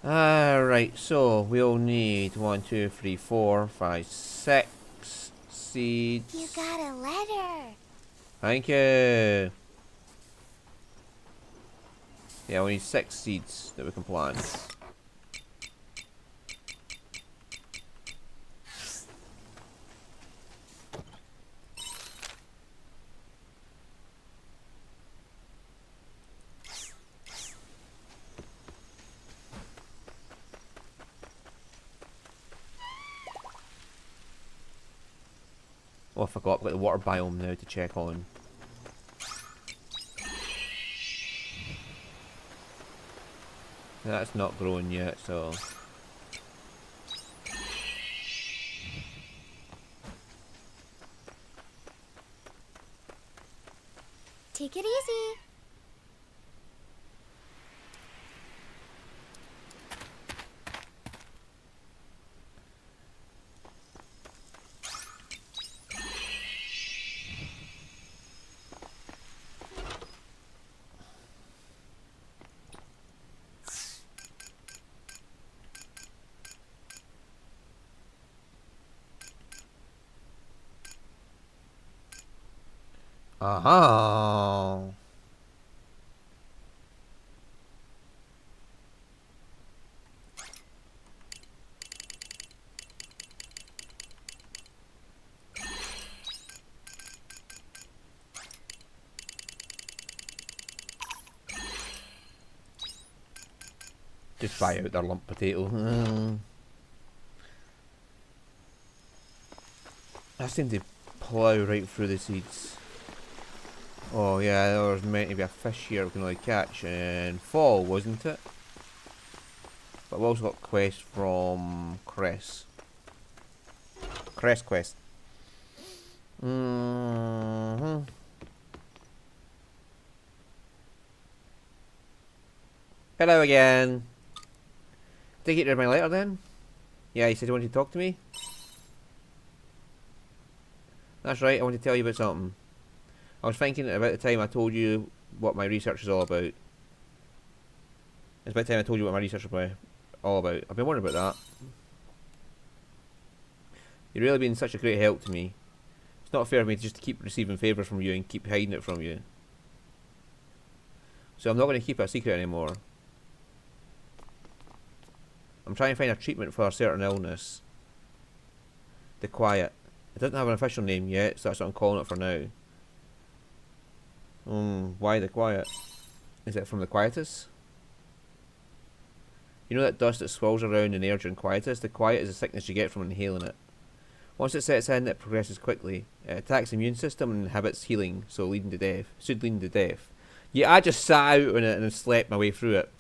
Alright, so we'll need 1, 2, 3, 4, 5, 6 seeds. You got a letter. Thank you. Yeah, we need 6 seeds that we can plant. Oh, I forgot, I've got the water biome now to check on. That's not growing yet, so... Take it easy. Aha! Just buy out their lump potato. I seem to plough right through the seeds. Oh yeah, there was meant to be a fish here we can only catch in fall, wasn't it? But we also got quest from Cress. Cress quest. Hello again. Did you get rid of my letter then? Yeah, you said you wanted to talk to me? That's right, I want to tell you about something. I was thinking about the time I told you what my research is all about. It's about time I told you what my research is all about. I've been wondering about that. You've really been such a great help to me. It's not fair for me to just keep receiving favours from you and keep hiding it from you. So I'm not going to keep it a secret anymore. I'm trying to find a treatment for a certain illness. The Quiet. It doesn't have an official name yet, so that's what I'm calling it for now. Why the Quiet? Is it from the Quietus? You know that dust that swirls around in air during Quietus? The Quiet is a sickness you get from inhaling it. Once it sets in, it progresses quickly. It attacks the immune system and inhibits healing, so leading to death. Should lead to death. Yeah, I just sat out on it and slept my way through it.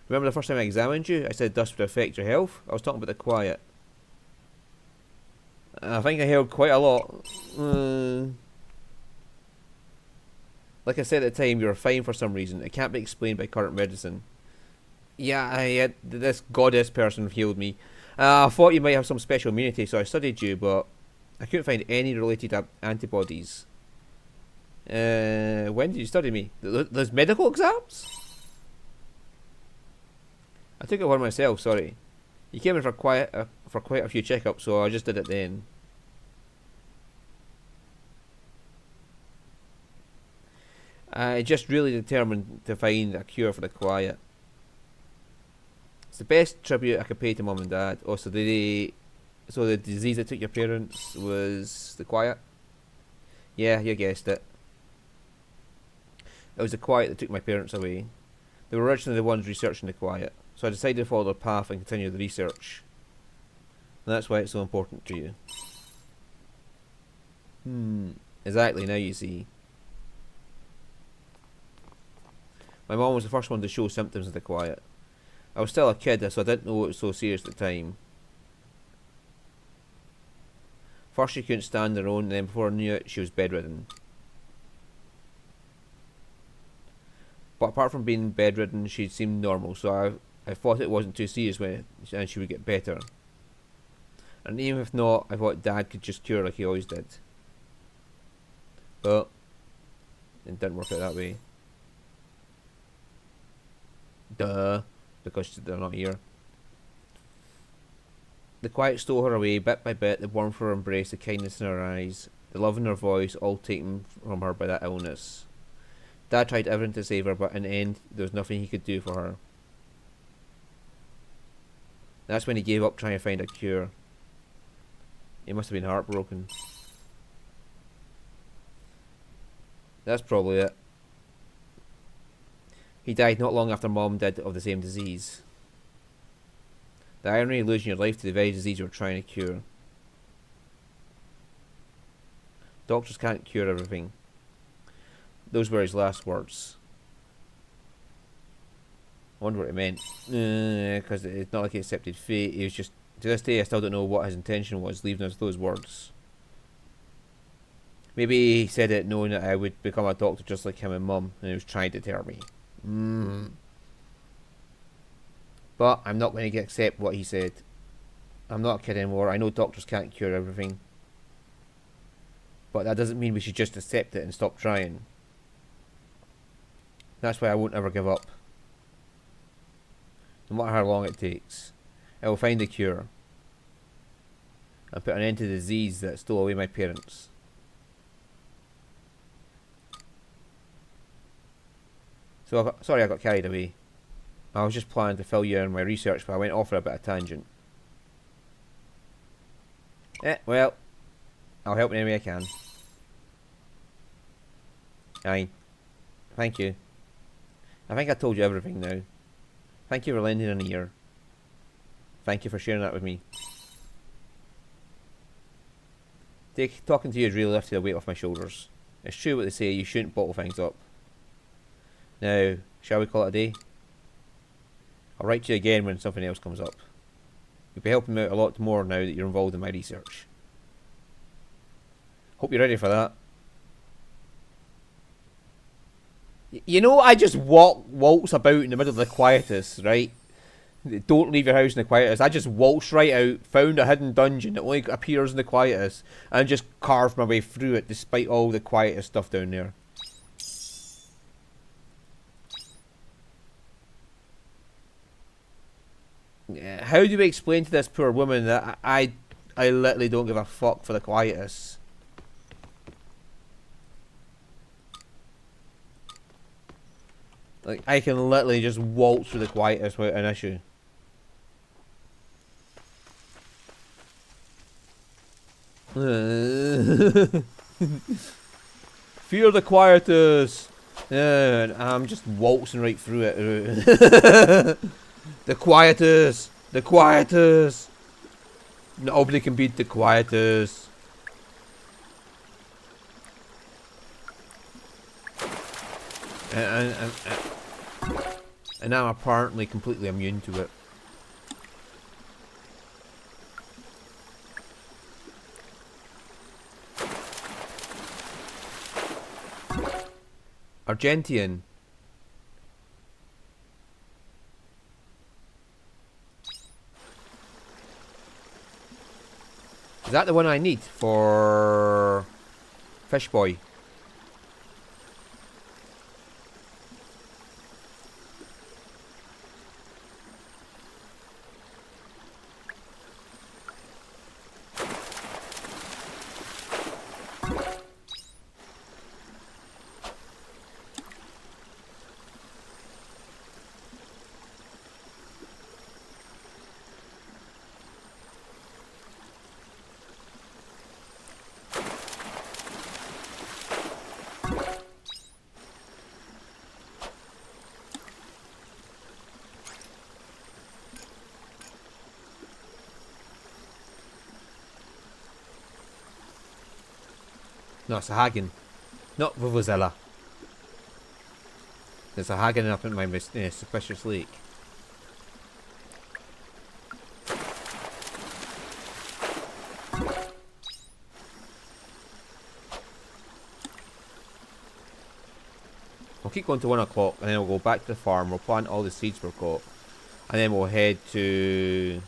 Remember the first time I examined you? I said dust would affect your health? I was talking about the Quiet. I think I heard quite a lot. Like I said at the time, you were fine for some reason. It can't be explained by current medicine. Yeah, this goddess person healed me. I thought you might have some special immunity, so I studied you, but I couldn't find any related antibodies. When did you study me? Those medical exams? I took it one myself, sorry. You came in for quite a few checkups, so I just did it then. I just really determined to find a cure for the quiet. It's the best tribute I could pay to Mum and Dad. Also, so the disease that took your parents was the quiet? Yeah, you guessed it. It was the quiet that took my parents away. They were originally the ones researching the quiet, so I decided to follow their path and continue the research. And that's why it's so important to you. Exactly, now you see. My mom was the first one to show symptoms of the quiet. I was still a kid, so I didn't know it was so serious at the time. First she couldn't stand her own, and then before I knew it, she was bedridden. But apart from being bedridden, she seemed normal, so I thought it wasn't too serious and she would get better. And even if not, I thought Dad could just cure like he always did. But it didn't work out that way. Duh, because they're not here. The quiet stole her away bit by bit, the warmth of her embrace, the kindness in her eyes, the love in her voice, all taken from her by that illness. Dad tried everything to save her, but in the end, there was nothing he could do for her. That's when he gave up trying to find a cure. He must have been heartbroken. That's probably it. He died not long after Mom did of the same disease. The irony of losing your life to the very disease you were trying to cure. Doctors can't cure everything. Those were his last words. I wonder what it meant. Because it's not like he accepted fate. He was just... To this day, I still don't know what his intention was, leaving us those words. Maybe he said it knowing that I would become a doctor just like him and Mum, and he was trying to tell me. But I'm not going to accept what he said. I'm not a kid anymore. I know doctors can't cure everything. But that doesn't mean we should just accept it and stop trying. That's why I won't ever give up. No matter how long it takes. I will find a cure. And put an end to the disease that stole away my parents. So, sorry I got carried away. I was just planning to fill you in my research, but I went off for a bit of tangent. Well, I'll help in any way I can. Aye. Thank you. I think I told you everything now. Thank you for lending an ear. Thank you for sharing that with me. Talking to you has really lifted the weight off my shoulders. It's true what they say, you shouldn't bottle things up. Now, shall we call it a day? I'll write to you again when something else comes up. You'll be helping me out a lot more now that you're involved in my research. Hope you're ready for that. You know, I just waltz about in the middle of the quietus, right? Don't leave your house in the quietus. I just waltzed right out, found a hidden dungeon that only appears in the quietus, and just carved my way through it despite all the quietus stuff down there. How do we explain to this poor woman that I literally don't give a fuck for the quietus? Like, I can literally just waltz through the quietus without an issue. Fear the quietus! And I'm just waltzing right through it. The quietus! The quietus! Nobody can beat the quietus. And I'm apparently completely immune to it. Argentian. Is that the one I need for Fish Boy? No, it's a Hagen. Not Vuvuzela. There's a Hagen up in my suspicious lake. We'll keep going to 1 o'clock and then we'll go back to the farm, we'll plant all the seeds we've got, and then we'll head to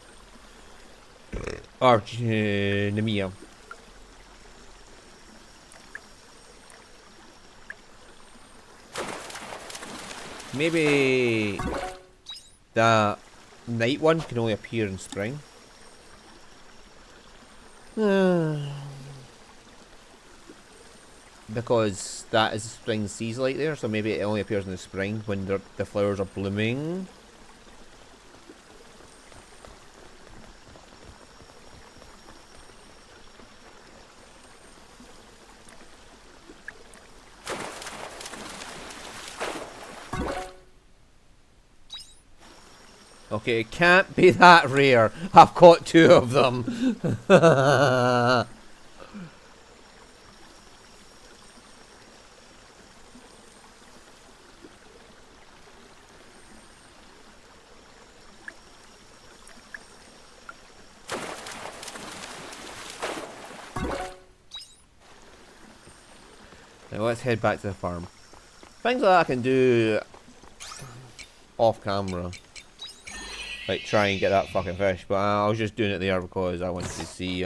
Nemea. Maybe the night one can only appear in spring. Because that is spring seas light there, so maybe it only appears in the spring when the flowers are blooming. Okay, it can't be that rare. I've caught 2 of them. Now let's head back to the farm. Things like that I can do off camera. Like try and get that fucking fish, but I was just doing it there because I wanted to see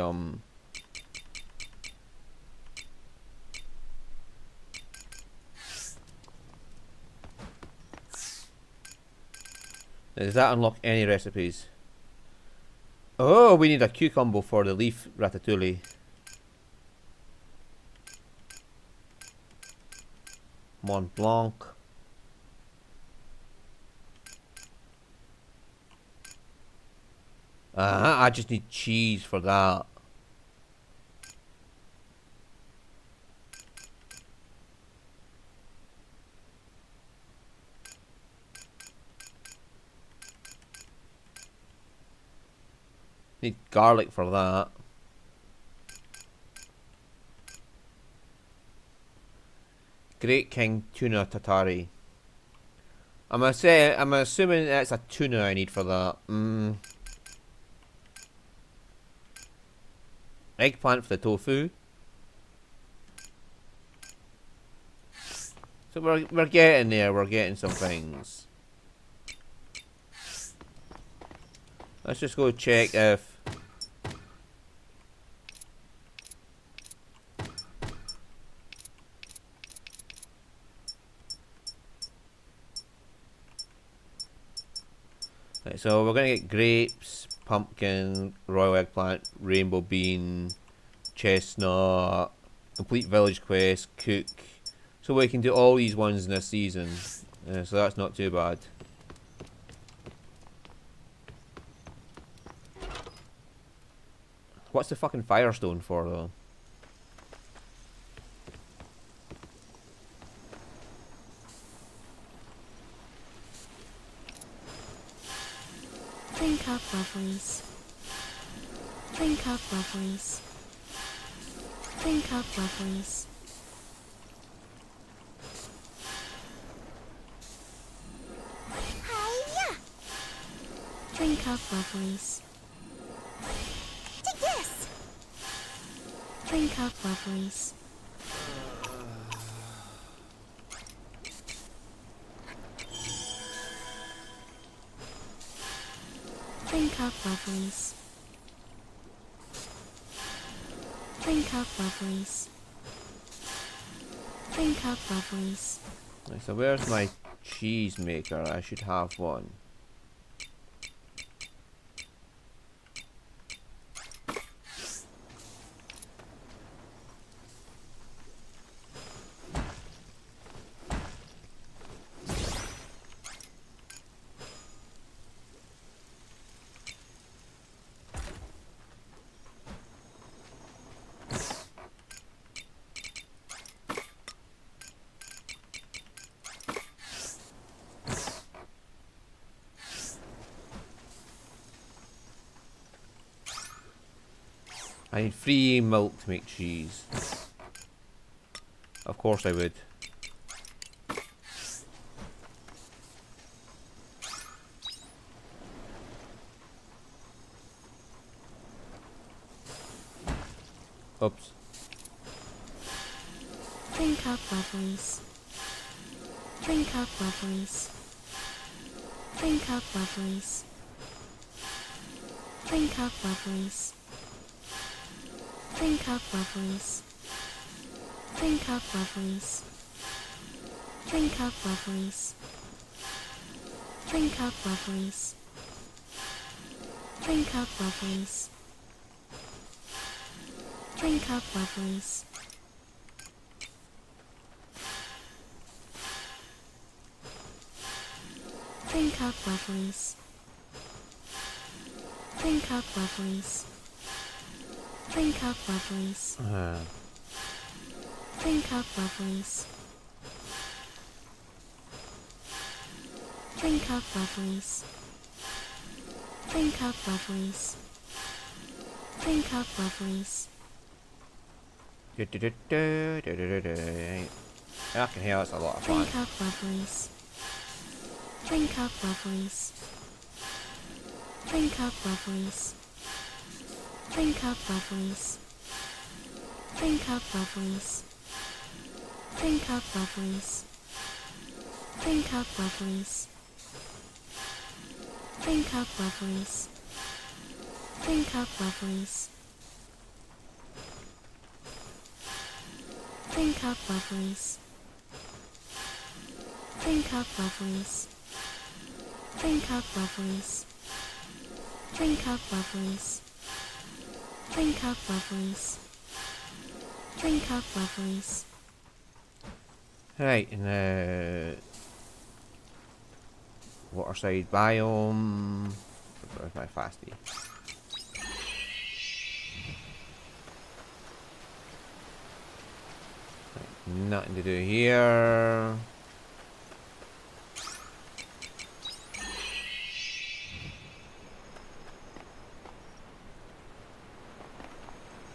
does that unlock any recipes? Oh, we need a cucumber for the leaf ratatouille. Mont Blanc. I just need cheese for that. Need garlic for that. Great King Tuna Tartare. I'm assuming that's a tuna I need for that. Eggplant for the tofu. So we're getting there, we're getting some things. Let's just go check if right, so we're gonna get grapes, pumpkin, royal eggplant, rainbow bean, chestnut, complete village quest, cook. So we can do all these ones in this season. So that's not too bad. What's the fucking firestone for though? Drink up, lovelies. Drink up, lovelies. Drink up, lovelies. Hiya! Drink up, lovelies. Take this! Drink up, lovelies. Drink up, lovelies. Drink up, lovelies. Drink up, lovelies. Right, so where's my cheese maker? I should have one. I need free milk to make cheese. Of course I would. Oops. Drink up, lovelies. Drink up, lovelies. Drink up, lovelies. Drink up, lovelies. Drink up, lovelies. Drink up, lovelies. Drink up, lovelies. Drink up, lovelies. Drink up, lovelies. Drink up, lovelies. Drink up, lovelies. Drink up, lovelies. Drink up, lovelies. Drink up, lovelies. Drink up, lovelies. Drink up, lovelies. Drink up, lovelies. I can hear it's a lot of fun. Drink up, lovelies. Drink up, lovelies. Drink up, lovelies. Drink up, lovelies. Drink up, lovelies. Drink up, lovelies. Drink up, lovelies. Drink up, lovelies. Drink up, lovelies. Drink up, lovelies. Drink up, lovelies. Drink up, lovelies. Drink up, lovelies. Drink up, lovelies. Drink up, lovelies. Right, and waterside biome. Where's my fasty? Right, nothing to do here.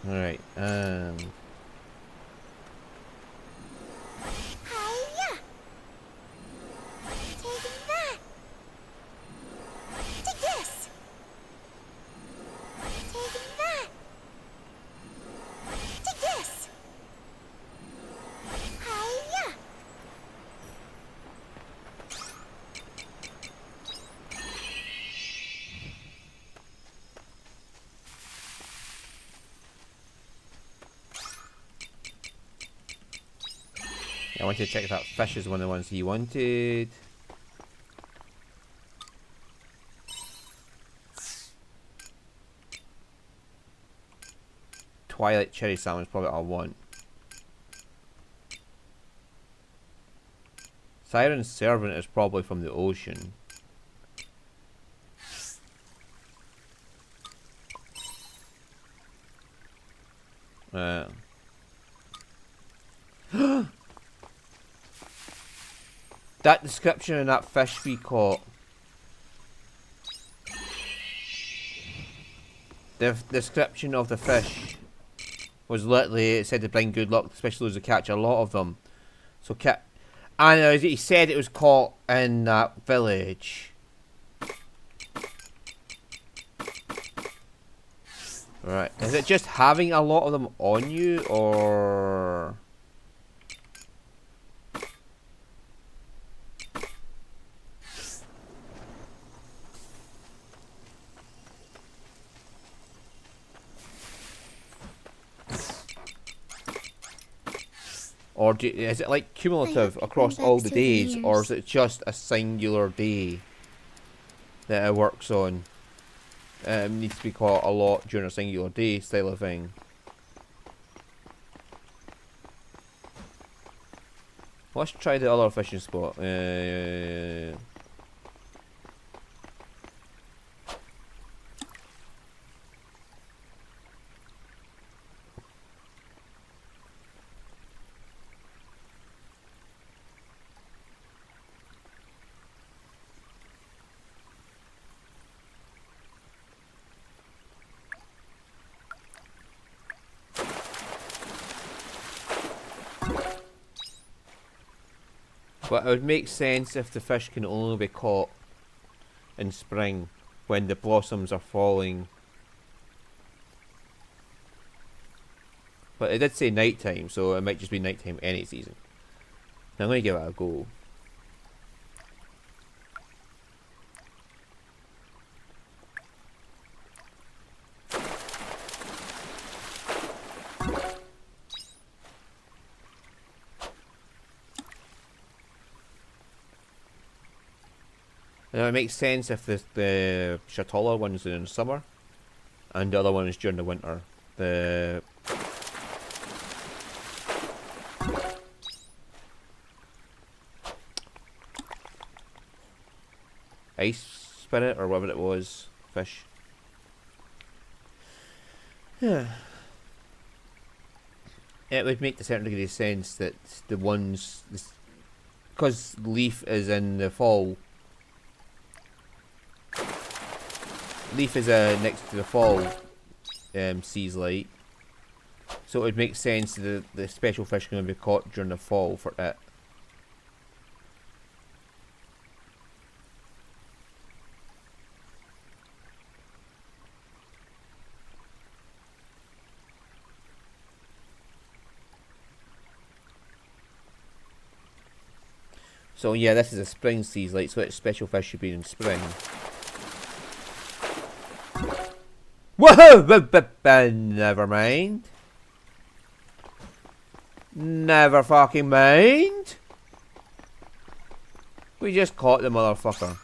Alright, Hiya! Take that! Take this! Take that! Take this! Hiya! I wanted to check if that fish is one of the ones he wanted. Twilight cherry salmon is probably what I want. Siren servant is probably from the ocean. That description in that fish we caught. The description of the fish was literally, it said to bring good luck, especially those who catch a lot of them. So and as he said, it was caught in that village. Right, is it just having a lot of them on you, or... Or is it like cumulative across all the days, or is it just a singular day that it works on? Needs to be caught a lot during a singular day style of thing. Let's try the other fishing spot. But it would make sense if the fish can only be caught in spring when the blossoms are falling. But it did say nighttime, so it might just be nighttime any season. Now I'm going to give it a go. Now it makes sense if the taller one's in summer and the other one is during the winter. The ice spirit or whatever it was, fish. Yeah. It would make a certain degree of sense that the ones, because Leaf is in the fall. Leaf is next to the fall sea's light, so it would make sense that the special fish are going to be caught during the fall for it. So yeah, this is a spring sea's light, so its special fish should be in spring. Whoa! Never mind. Never fucking mind. We just caught the motherfucker.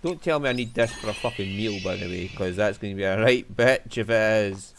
Don't tell me I need this for a fucking meal, by the way, because that's going to be a right bitch if it is.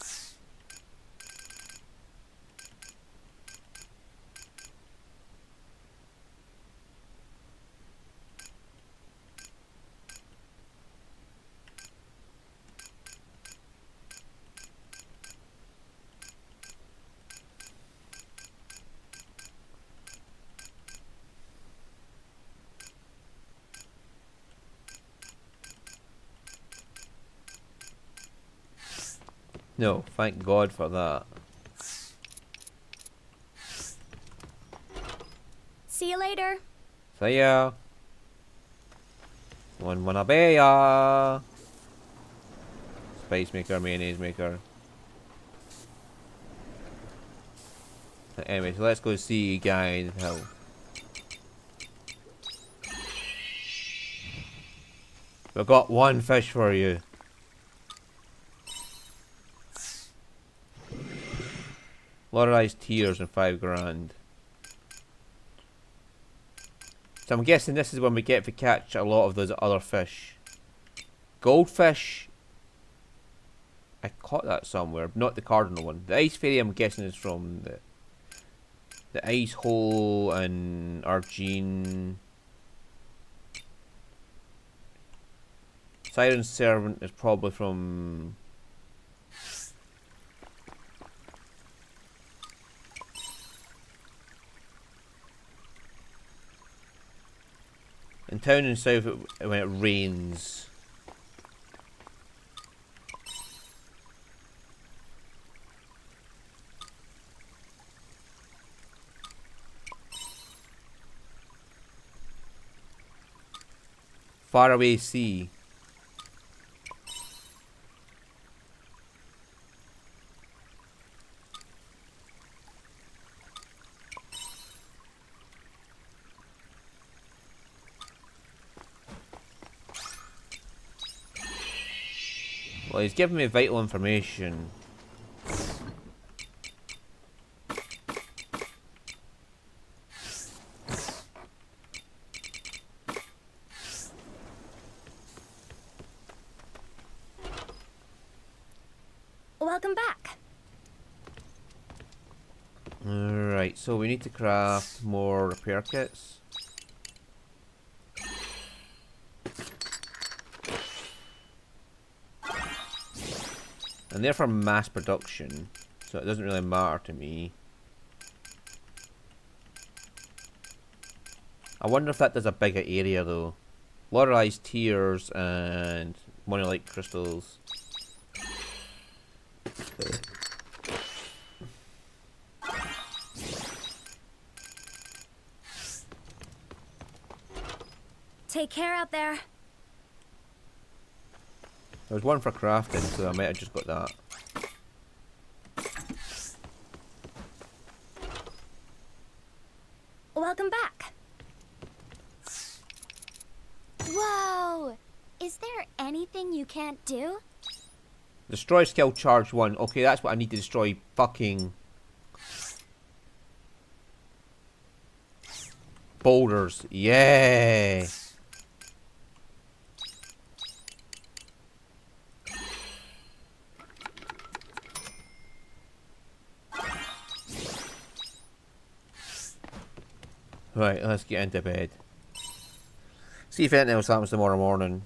No, thank God for that. See you later. See ya. One wanna be ya. Spice maker, mayonnaise maker. Anyway, so let's go see Guy in Hill. We've got one fish for you. Lorelei's tears and 5 grand. So I'm guessing this is when we get to catch a lot of those other fish. Goldfish. I caught that somewhere, not the cardinal one. The ice fairy I'm guessing is from the ice hole and Argene. Siren Servant is probably from in town and south when it rains. Faraway sea. Well, he's giving me vital information. Welcome back. Alright, so we need to craft more repair kits. And they're for mass production, so it doesn't really matter to me. I wonder if that does a bigger area though. Lorelei's tears and monolite crystals. Take care out there. There was one for crafting, so I might have just got that. Welcome back. Whoa! Is there anything you can't do? Destroy skill charge 1. Okay, that's what I need to destroy. Fucking boulders. Yeah. Right, let's get into bed. See if anything else happens tomorrow morning.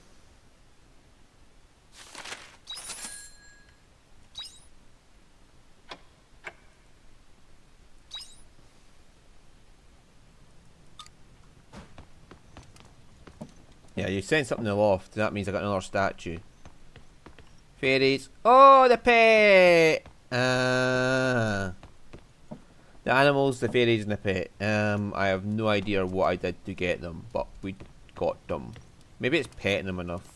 Yeah, you sent something in the loft. That means I got another statue. Fairies. Oh, the pet! The animals, the fairies, and the pet. I have no idea what I did to get them, but we got them. Maybe it's petting them enough.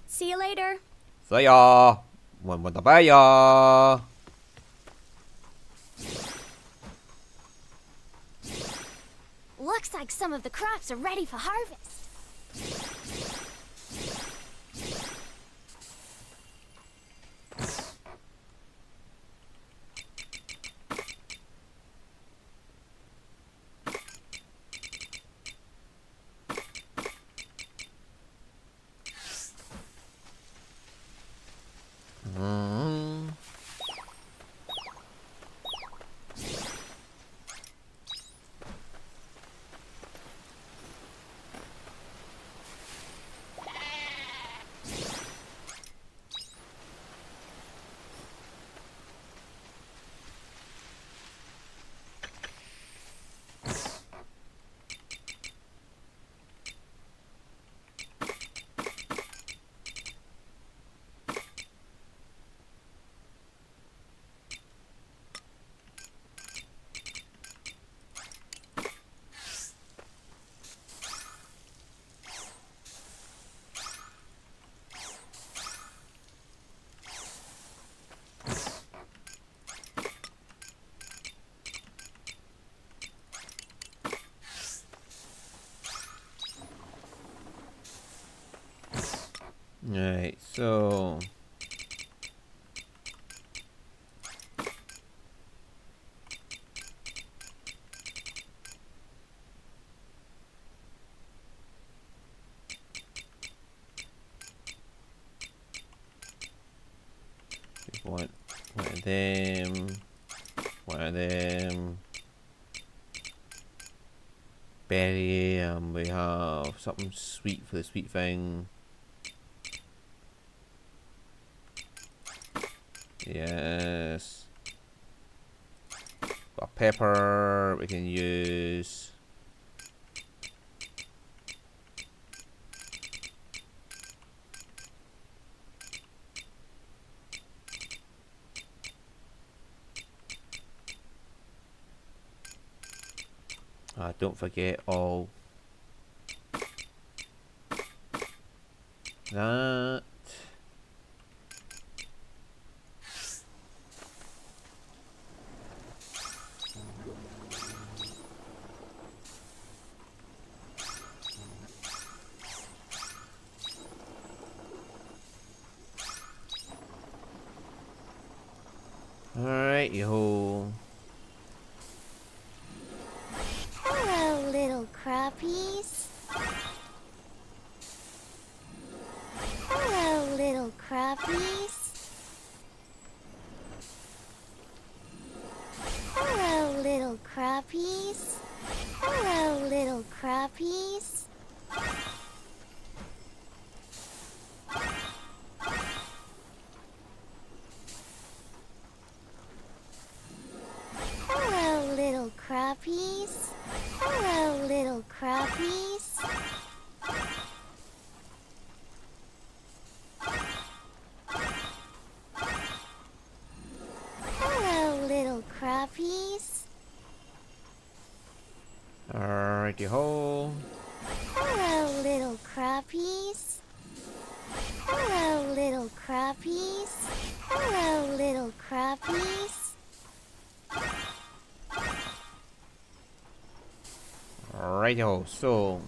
See you later. See ya! One with the baya! Looks like some of the crops are ready for harvest. Right, so one of them, one of them. Berry, we have something sweet for the sweet thing. Yes. Got pepper we can use. Don't forget all that. Alright, yo. Hello, little crappies. Hello, little crappies. Hello, little crappies. Hello, little crappies. Hello, little crappies. Hello, little crappies. Righty ho. Hello, little crappies. Hello, little crappies. Hello, little crappies. Righty ho. So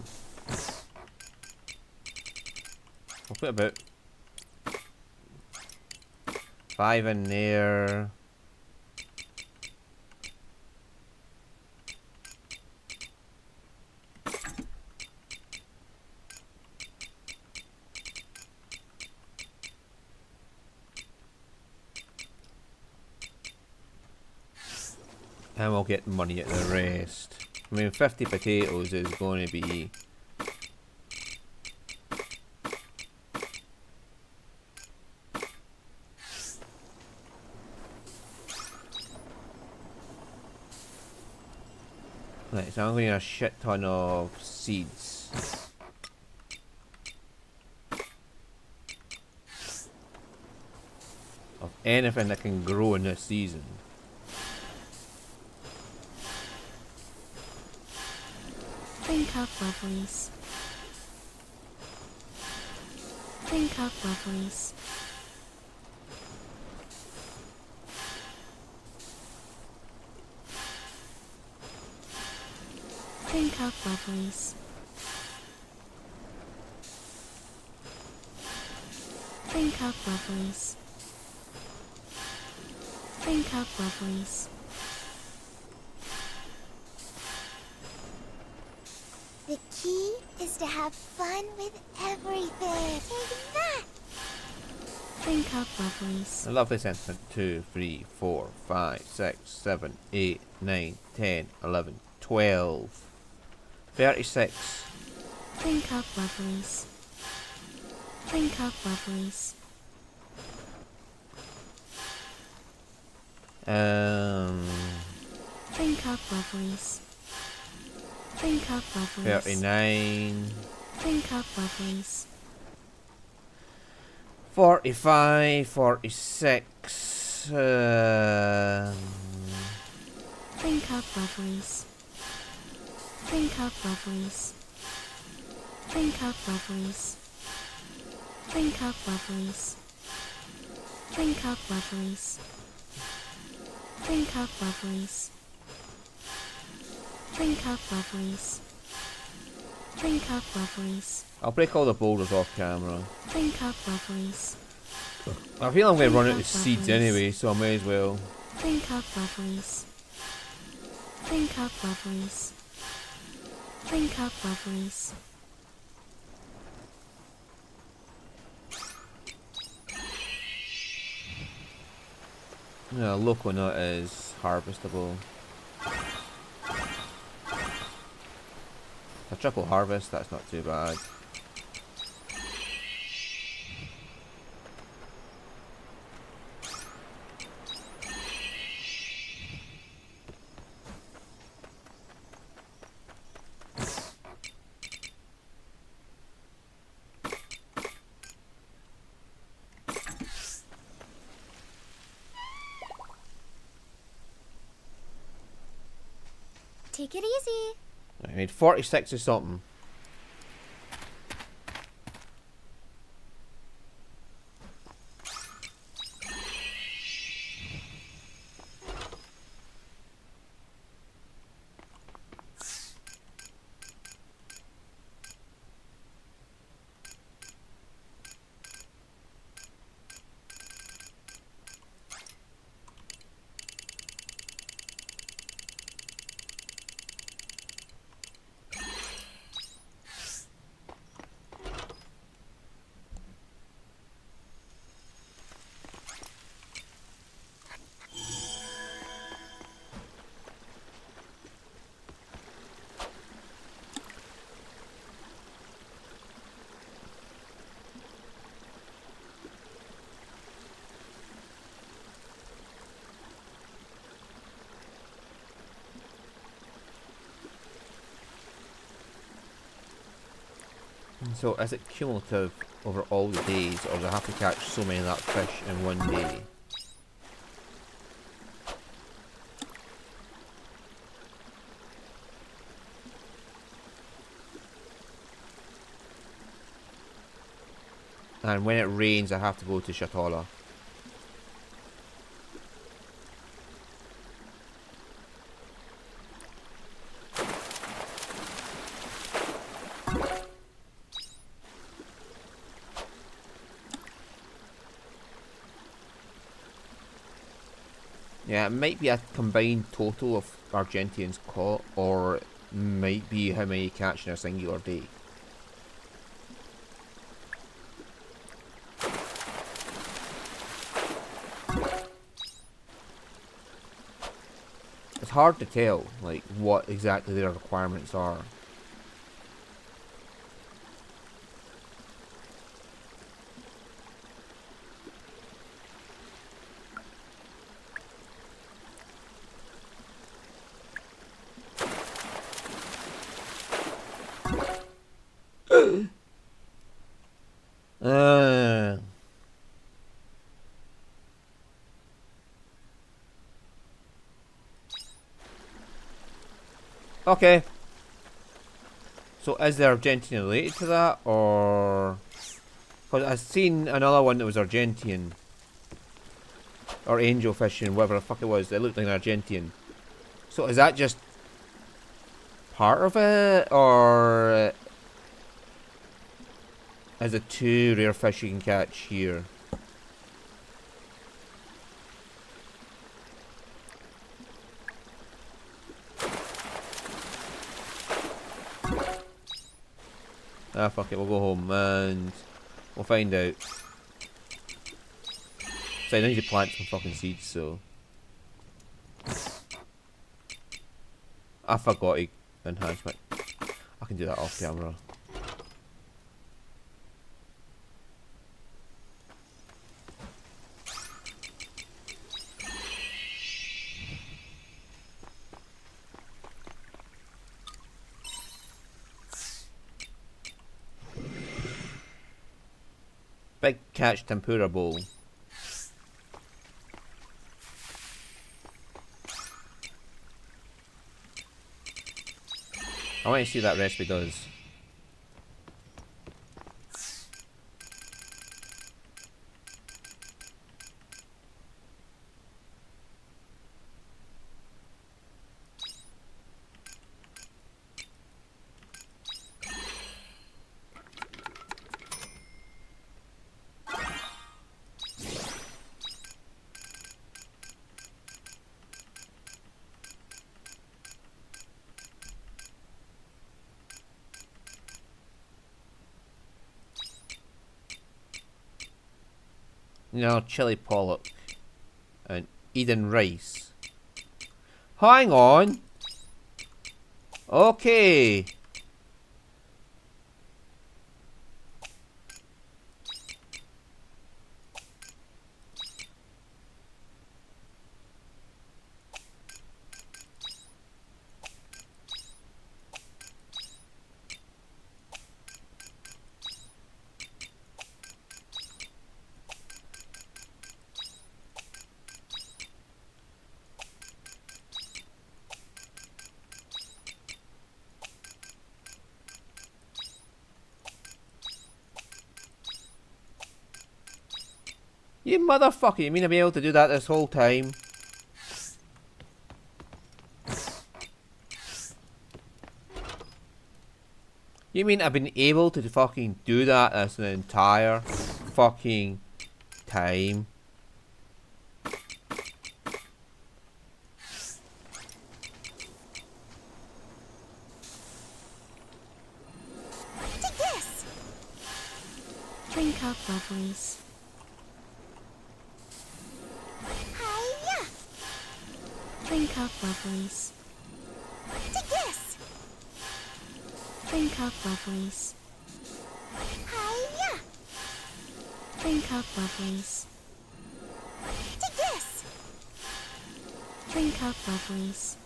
we'll put about 5 in there. And we'll get money at the rest. I mean, 50 potatoes is going to be... Right, so I'm going to need a shit ton of seeds. Of anything that can grow in this season. Drink up, lovelies. Drink up, lovelies. Drink up, lovelies. Drink up, lovelies. Drink up, lovelies. The key is to have fun with everything. Take that! Drink up, lovelies. A lovely sentiment. 2, 3, 4, 5, 6, 7, 8, 9, 10, 11, 12, 36. Drink up, lovelies. Drink up, lovelies. Drink up, lovelies. Drink up, lovelies. 39. Drink up, lovelies. 45, 46. Drink up, lovelies. Drink up, lovelies. Drink up, lovelies. Drink up, lovelies. Drink up, lovelies. Drink up, lovelies. Drink up, lovelies. Drink up, lovelies. I'll break all the boulders off camera. Drink up, lovelies. I feel I'm going to run out of Drink up, seeds lovelies. anyway, so I may as well. Drink up, lovelies. Drink up, lovelies. Drink up, lovelies. Yeah, local nut is harvestable. A triple harvest, that's not too bad. Take it easy. I made 46 or something. So is it cumulative over all the days, or do I have to catch so many of that fish in one day? And when it rains, I have to go to Shatola. Yeah, it might be a combined total of Argentians caught, or it might be how many catch in a singular day. It's hard to tell, like, what exactly their requirements are. Okay. So is the Argentine related to that, or... Because I've seen another one that was Argentine. Or angel fishing, whatever the fuck it was. It looked like an Argentine. So is that just part of it, or is it two rare fish you can catch here? Ah, fuck it, we'll go home and we'll find out. So I need to plant some fucking seeds, so... I forgot to enhance my... I can do that off camera. Big catch tempura bowl. I want to see what that recipe does. No, chili pollock and Eden rice. Hang on. Okay. You motherfucker, you mean I'll be able to do that this whole time? You mean I've been able to fucking do that as an entire fucking time? Take this! Drink up, lovelies. Hiya! Drink up, lovelies. Take this! Drink up, lovelies. Hiya! Drink up, lovelies. Take this! Drink up, lovelies.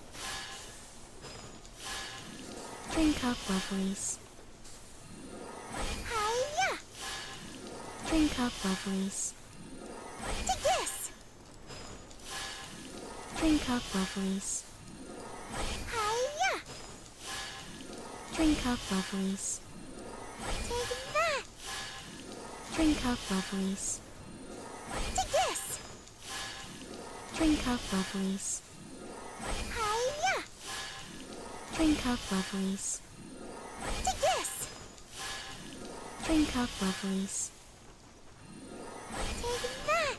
Drink up, lovelies. Hiya! Drink up, lovelies. Take this! Drink up, lovelies. Hiya! Drink up, lovelies. Take that! Drink up, lovelies. Take this! Drink up, lovelies. Hiya! Drink up, lovelies. Take this! Drink up, lovelies. Take that!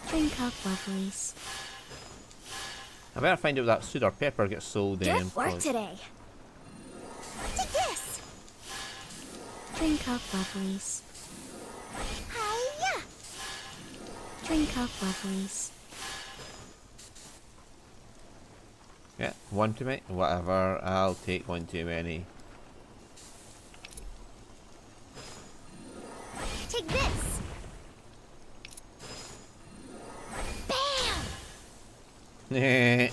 Drink up, lovelies. I better find out if that Sudor pepper gets sold in. Good work today. Take this! Drink up, lovelies. Hiya! Drink up, lovelies. Yeah, one too many. Whatever, I'll take one too many. Take this! Bam!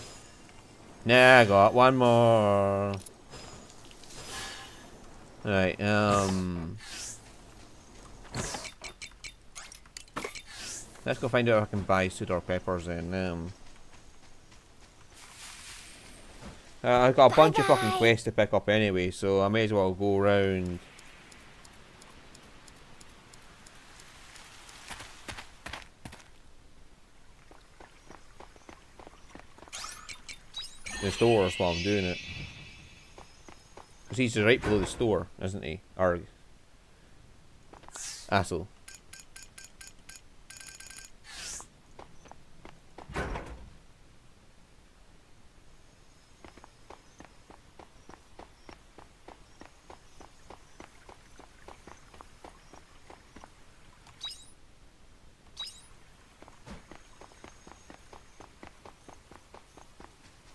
Nah, I got one more. Right, let's go find out if I can buy Sudor peppers then. I've got a bunch of fucking quests to pick up anyway, so I may as well go around. The stores while I'm doing it. Because he's right below the store, isn't he? Arg. Asshole.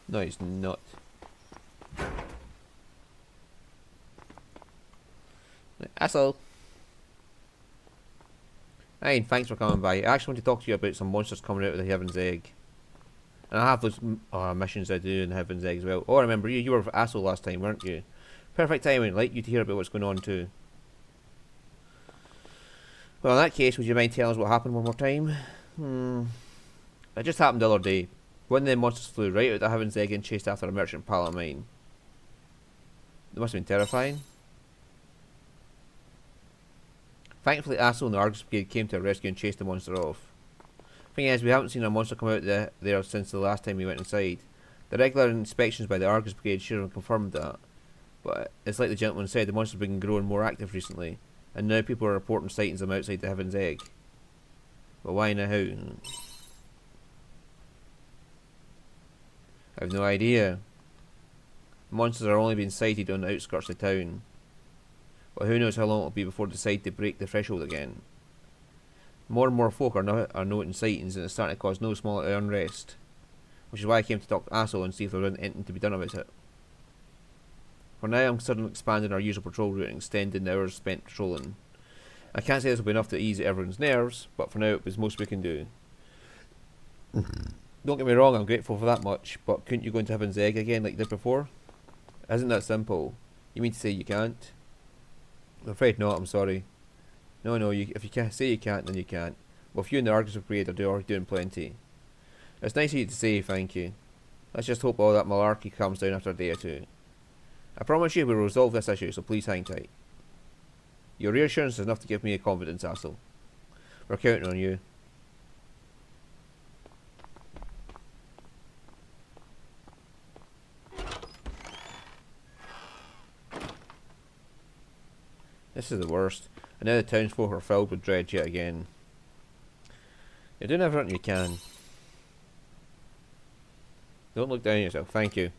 No, he's not. Asshole. Hey, thanks for coming by. I actually want to talk to you about some monsters coming out of the Heaven's Egg. And I have those missions I do in the Heaven's Egg as well. Oh, I remember you. You were with Asshole last time, weren't you? Perfect timing. I'd like you to hear about what's going on too. Well, in that case, would you mind telling us what happened one more time? It just happened the other day. One of the monsters flew right out of the Heaven's Egg and chased after a merchant pal of mine. It must have been terrifying. Thankfully, Asshole and the Argus Brigade came to our rescue and chased the monster off. Thing is, we haven't seen a monster come out there since the last time we went inside. The regular inspections by the Argus Brigade should have confirmed that. But it's like the gentleman said, the monster's been growing more active recently, and now people are reporting sightings of them outside the Heaven's Egg. But why and how? I have no idea. Monsters are only being sighted on the outskirts of town. But who knows how long it will be before they decide to break the threshold again. More and more folk are noting sightings, and it's starting to cause no small unrest. Which is why I came to talk to Asshole and see if there was anything to be done about it. For now, I'm considering expanding our usual patrol route and extending the hours spent patrolling. I can't say this will be enough to ease everyone's nerves, but for now it was most we can do. Don't get me wrong, I'm grateful for that much, but couldn't you go into Heaven's Egg again like you did before? Isn't that simple? You mean to say you can't? I'm afraid not, I'm sorry. No, if you can't say you can't, then you can't. Well, if you and the Argus Brigade are doing plenty. It's nice of you to say, thank you. Let's just hope all that malarkey calms down after a day or two. I promise you we'll resolve this issue, so please hang tight. Your reassurance is enough to give me a confidence, Asshole. We're counting on you. This is the worst, and now the townsfolk are filled with dread yet again. You're doing everything you can. Don't look down on yourself, thank you.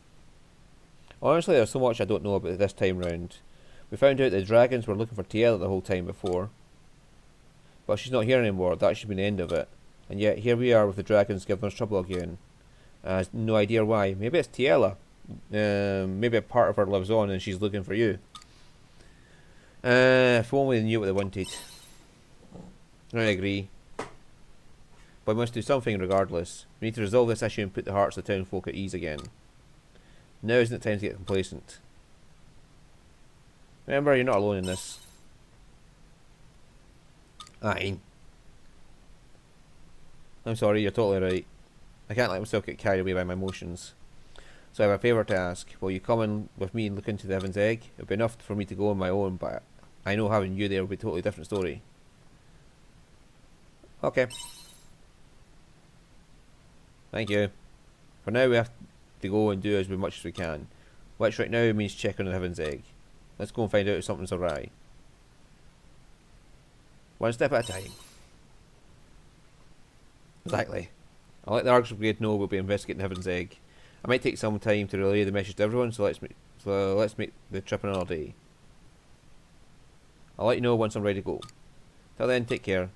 Honestly, there's so much I don't know about it this time round. We found out the dragons were looking for Tiela the whole time before. But she's not here anymore, that should be the end of it. And yet, here we are with the dragons giving us trouble again. No idea why. Maybe it's Tiela. Maybe a part of her lives on and she's looking for you. If only they knew what they wanted. I agree. But we must do something regardless. We need to resolve this issue and put the hearts of the townfolk at ease again. Now isn't it time to get complacent. Remember, you're not alone in this. Aye. I'm sorry, you're totally right. I can't let myself get carried away by my emotions. So I have a favour to ask. Will you come in with me and look into the Heaven's Egg? It would be enough for me to go on my own, but I know having you there would be a totally different story. Okay. Thank you. For now we have to go and do as much as we can. Which right now means check on the Heaven's Egg. Let's go and find out if something's awry. One step at a time. Exactly. I'll let the Argus Brigade know we'll be investigating the Heaven's Egg. I might take some time to relay the message to everyone, so let's make the trip another day. I'll let you know once I'm ready to go. Till then, take care.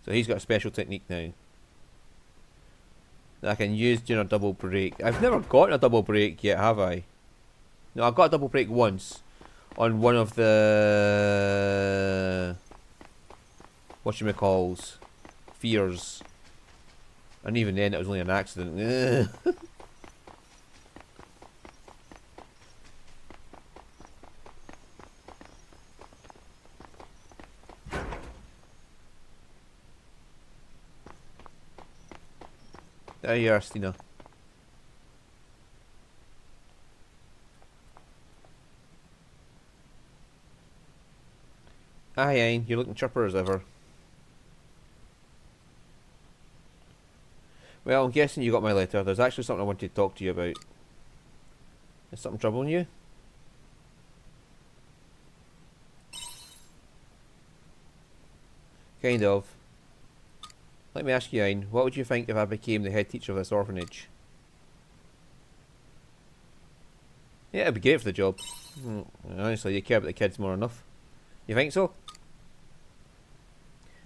So he's got a special technique now that I can use during a double break. I've never gotten a double break yet, have I? No, I got a double break once on one of the whatchamacalls, fears, and even then it was only an accident. There you are, Stina. Aye, Ayn, you're looking chipper as ever. Well, I'm guessing you got my letter. There's actually something I wanted to talk to you about. Is something troubling you? Kind of. Let me ask you, Ayn, what would you think if I became the head teacher of this orphanage? Yeah, it'd be great for the job. Honestly, you care about the kids more than enough. You think so?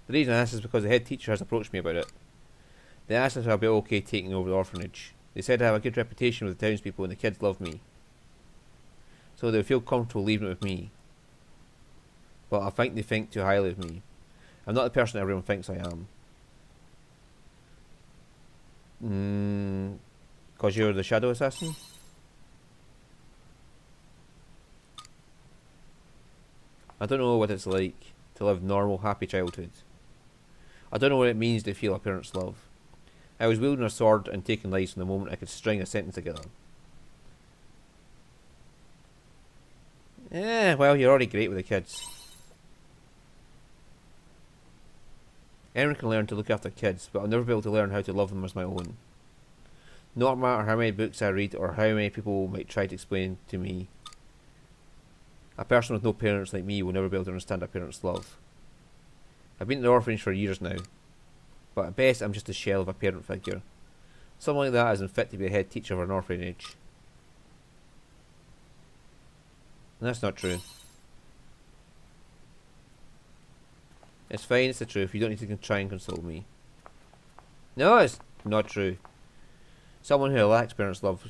The reason I ask is because the head teacher has approached me about it. They asked if I'd be okay taking over the orphanage. They said I have a good reputation with the townspeople and the kids love me. So they would feel comfortable leaving it with me. But I think they think too highly of me. I'm not the person everyone thinks I am. Because you're the shadow assassin? I don't know what it's like to live normal, happy childhood. I don't know what it means to feel a parent's love. I was wielding a sword and taking lives from the moment I could string a sentence together. Yeah, well, you're already great with the kids. Anyone can learn to look after kids, but I'll never be able to learn how to love them as my own. No matter how many books I read or how many people might try to explain to me, a person with no parents like me will never be able to understand a parent's love. I've been in the orphanage for years now, but at best I'm just a shell of a parent figure. Someone like that isn't fit to be a head teacher of an orphanage. And that's not true. It's fine, it's the truth. You don't need to try and console me. No, it's not true. Someone who lacks parents' love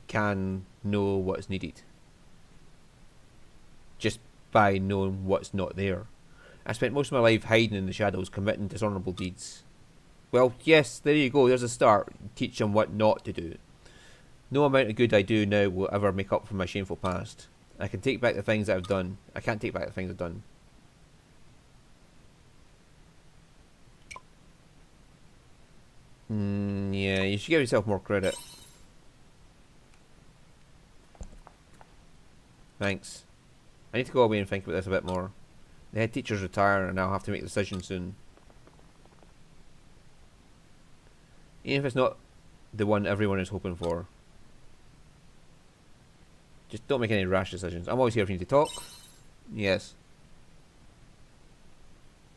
can know what is needed. Just by knowing what's not there. I spent most of my life hiding in the shadows, committing dishonourable deeds. Well, yes, there you go, there's a start. Teach them what not to do. No amount of good I do now will ever make up for my shameful past. I can take back the things that I've done. I can't take back the things I've done. Yeah, you should give yourself more credit. Thanks. I need to go away and think about this a bit more. The head teacher's retiring and I'll have to make a decision soon. Even if it's not the one everyone is hoping for. Just don't make any rash decisions. I'm always here for you to talk. Yes.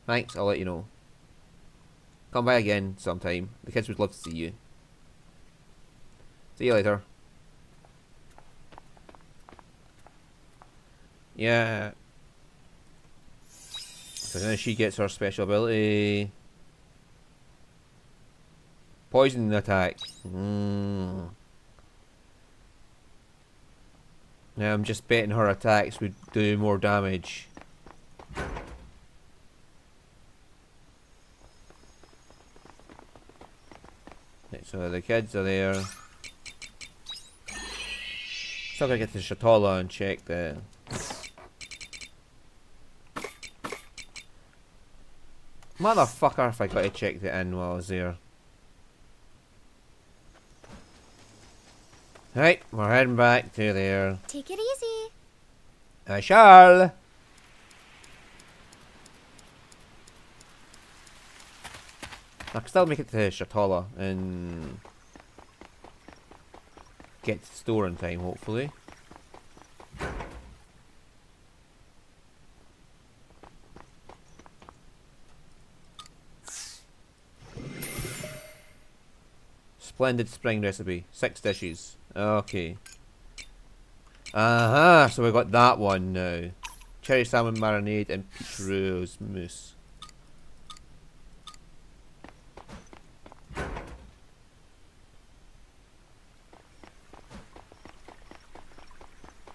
Thanks, I'll let you know. Come by again sometime. The kids would love to see you. See you later. Yeah. So now she gets her special ability. Poison attack. Now I'm just betting her attacks would do more damage. Right, so the kids are there. Still gotta get to Shatola and check the... Motherfucker, if I got to check the inn while I was there. Right, we're heading back to there. Take it easy. I shall. I can still make it to Shatala and get to the store in time, hopefully. Splendid spring recipe. 6 dishes. Okay. Aha, so we got that one now. Cherry salmon marinade and peach rose mousse.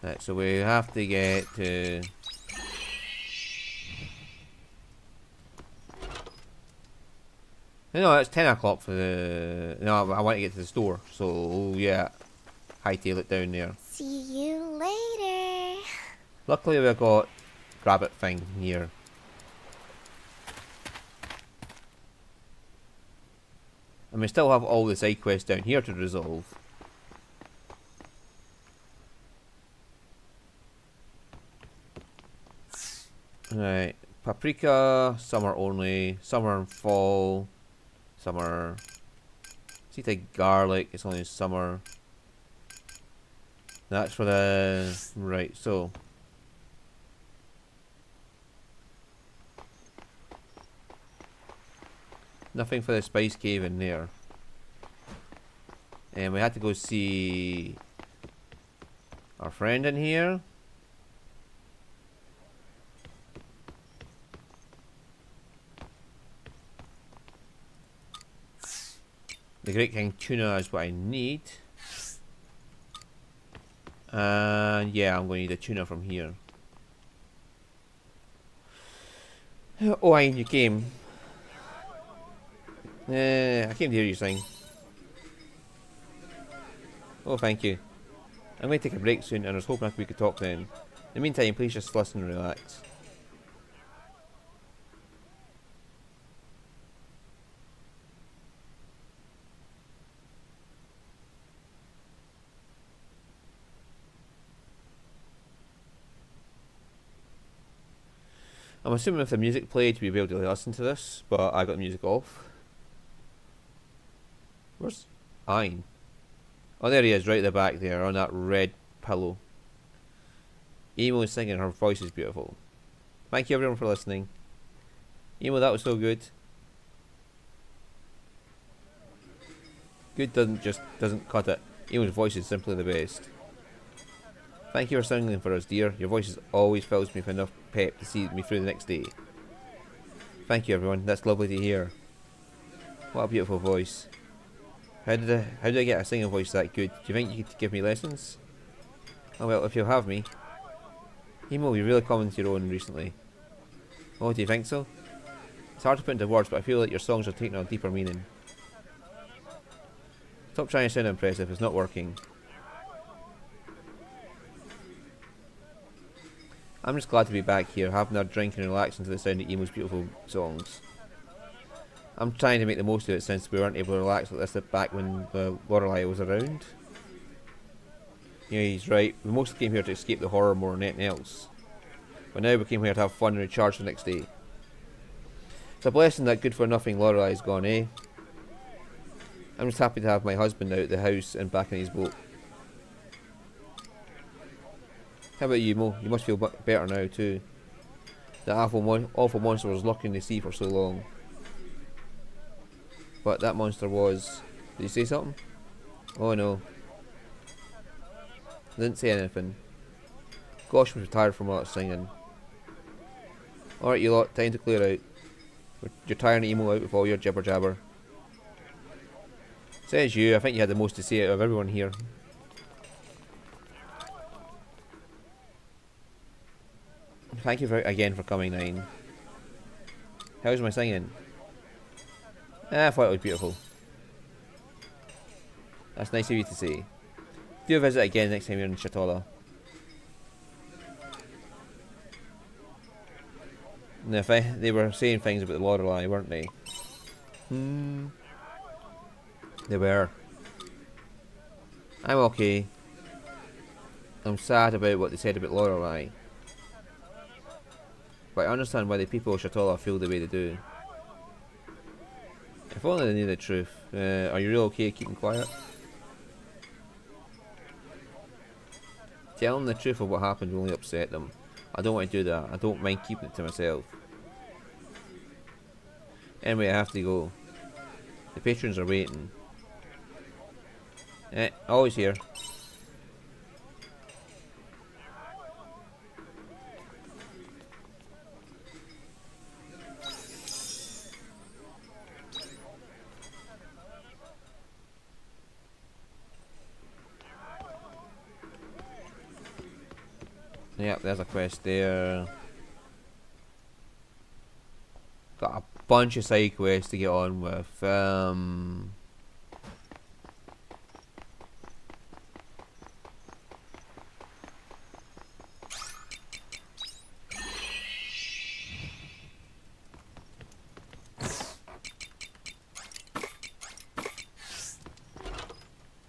Right, so we have to get to... No, it's 10 o'clock for the... No, I want to get to the store. So, yeah. Hightail it down there. See you later. Luckily we've got rabbit thing here. And we still have all the side quests down here to resolve. Right, paprika, summer only, summer and fall, summer. See the garlic, it's only summer. That's for the right, so nothing for the spice cave in there. And we had to go see our friend in here. The Great King tuna is what I need. And yeah, I'm going to need a tuna from here. Oh, aye, you came. I came to hear you sing. Oh, thank you. I'm going to take a break soon and I was hoping we could talk then. In the meantime, please just listen and relax. I'm assuming if the music played we'd be able to listen to this, but I got the music off. Where's Ein? Oh, there he is, right at the back there, on that red pillow. Emo is singing, her voice is beautiful. Thank you everyone for listening. Emo, that was so good. Good doesn't cut it. Emo's voice is simply the best. Thank you for singing for us, dear. Your voice always fills me with enough pep to see me through the next day. Thank you, everyone. That's lovely to hear. What a beautiful voice. How did I get a singing voice that good? Do you think you could give me lessons? Oh well, if you'll have me. Emo, you really come into your own recently. Oh, do you think so? It's hard to put into words, but I feel like your songs are taking on a deeper meaning. Stop trying to sound impressive, it's not working. I'm just glad to be back here, having a drink and relaxing to the sound of Emo's beautiful songs. I'm trying to make the most of it since we weren't able to relax like this back when Lorelei was around. Yeah, he's right. We mostly came here to escape the horror more than anything else. But now we came here to have fun and recharge the next day. It's a blessing that good for nothing Lorelei is gone, eh? I'm just happy to have my husband out of the house and back in his boat. How about you, Mo? You must feel better now too. That awful monster was lurking in the sea for so long. But that monster was... Did you say something? Oh no. I didn't say anything. Gosh, I'm tired from all that singing. Alright you lot, time to clear out. You're tiring Emo out with all your jibber jabber. Says you, I think you had the most to say out of everyone here. Thank you again for coming, Nine. How's my singing? I thought it was beautiful. That's nice of you to say. Do visit again next time you're in Shatala. No, they were saying things about the Lorelei, weren't they? They were. I'm okay. I'm sad about what they said about Lorelei. But I understand why the people of Shatola feel the way they do. If only they knew the truth. Are you really okay keeping quiet? Telling the truth of what happened will only upset them. I don't want to do that. I don't mind keeping it to myself. Anyway, I have to go. The patrons are waiting. Always here. Yep, there's a quest there. Got a bunch of side quests to get on with.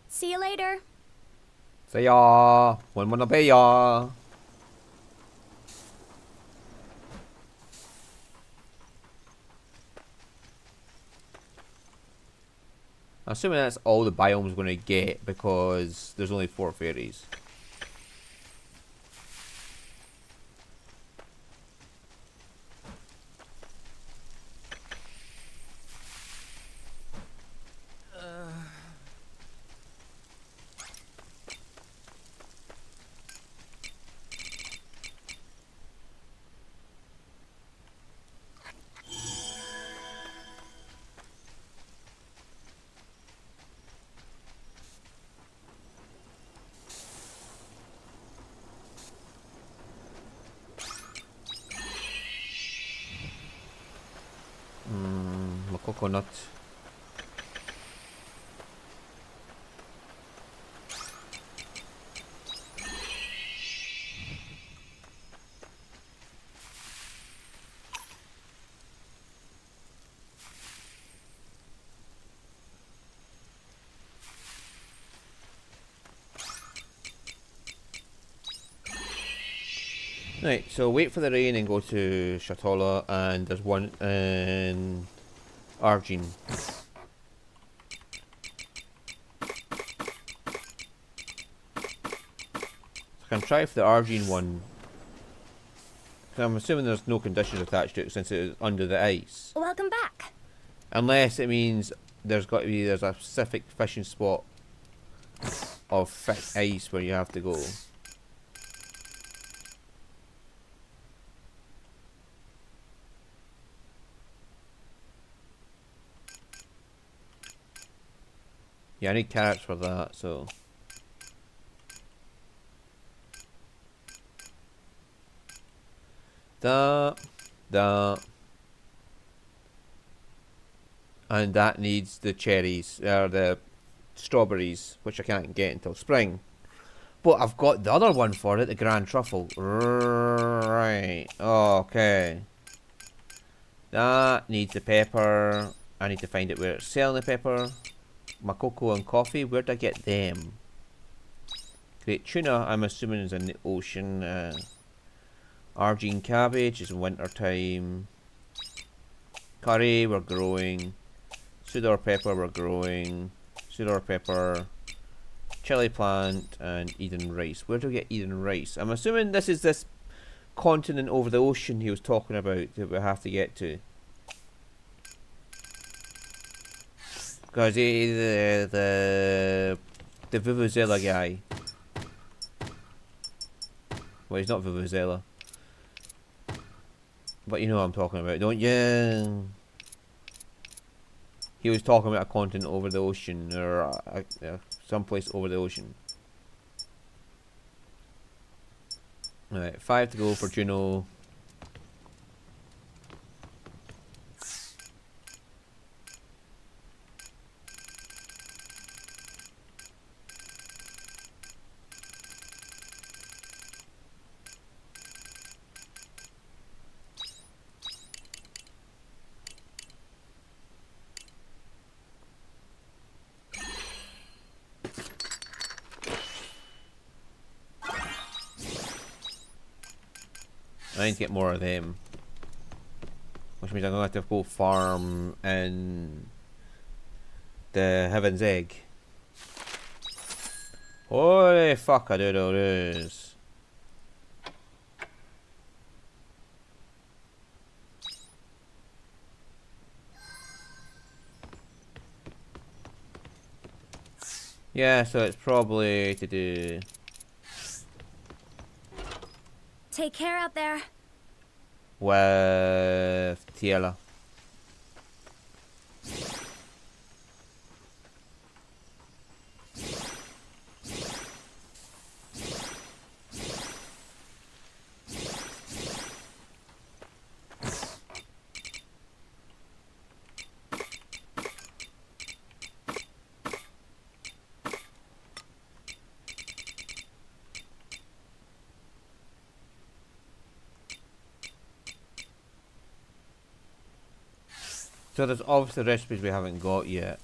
See you later. See ya. One wanna be ya. I'm assuming that's all the biome's gonna get because there's only 4 fairies. My coconut. Right, so wait for the rain and go to Shatola, and there's one in Argene. I can try for the Argene one. I'm assuming there's no conditions attached to it since it is under the ice. Welcome back. Unless it means there's a specific fishing spot of thick ice where you have to go. Yeah, I need carrots for that, so. That. And that needs the cherries, or the strawberries, which I can't get until spring. But I've got the other one for it, the Grand Truffle. Right, okay. That needs the pepper. I need to find it where it's selling the pepper. My cocoa and coffee, where'd I get them? Great tuna, I'm assuming is in the ocean. Argene cabbage is winter time. Curry, we're growing. Sudor pepper, we're growing. Sudor pepper. Chili plant, and Eden rice. Where do we get Eden rice? I'm assuming this is this continent over the ocean he was talking about that we have to get to. Because the Vuvuzela guy. Well, he's not Vuvuzela. But you know what I'm talking about, don't you? He was talking about a continent over the ocean, or someplace over the ocean. Alright, 5 to go for Juno. I need to get more of them. Which means I'm going to have to go farm in the Heaven's Egg. Holy fuck, I do those. Yeah, so it's probably to do... Take care out there. with Tiela. So there's obviously recipes we haven't got yet.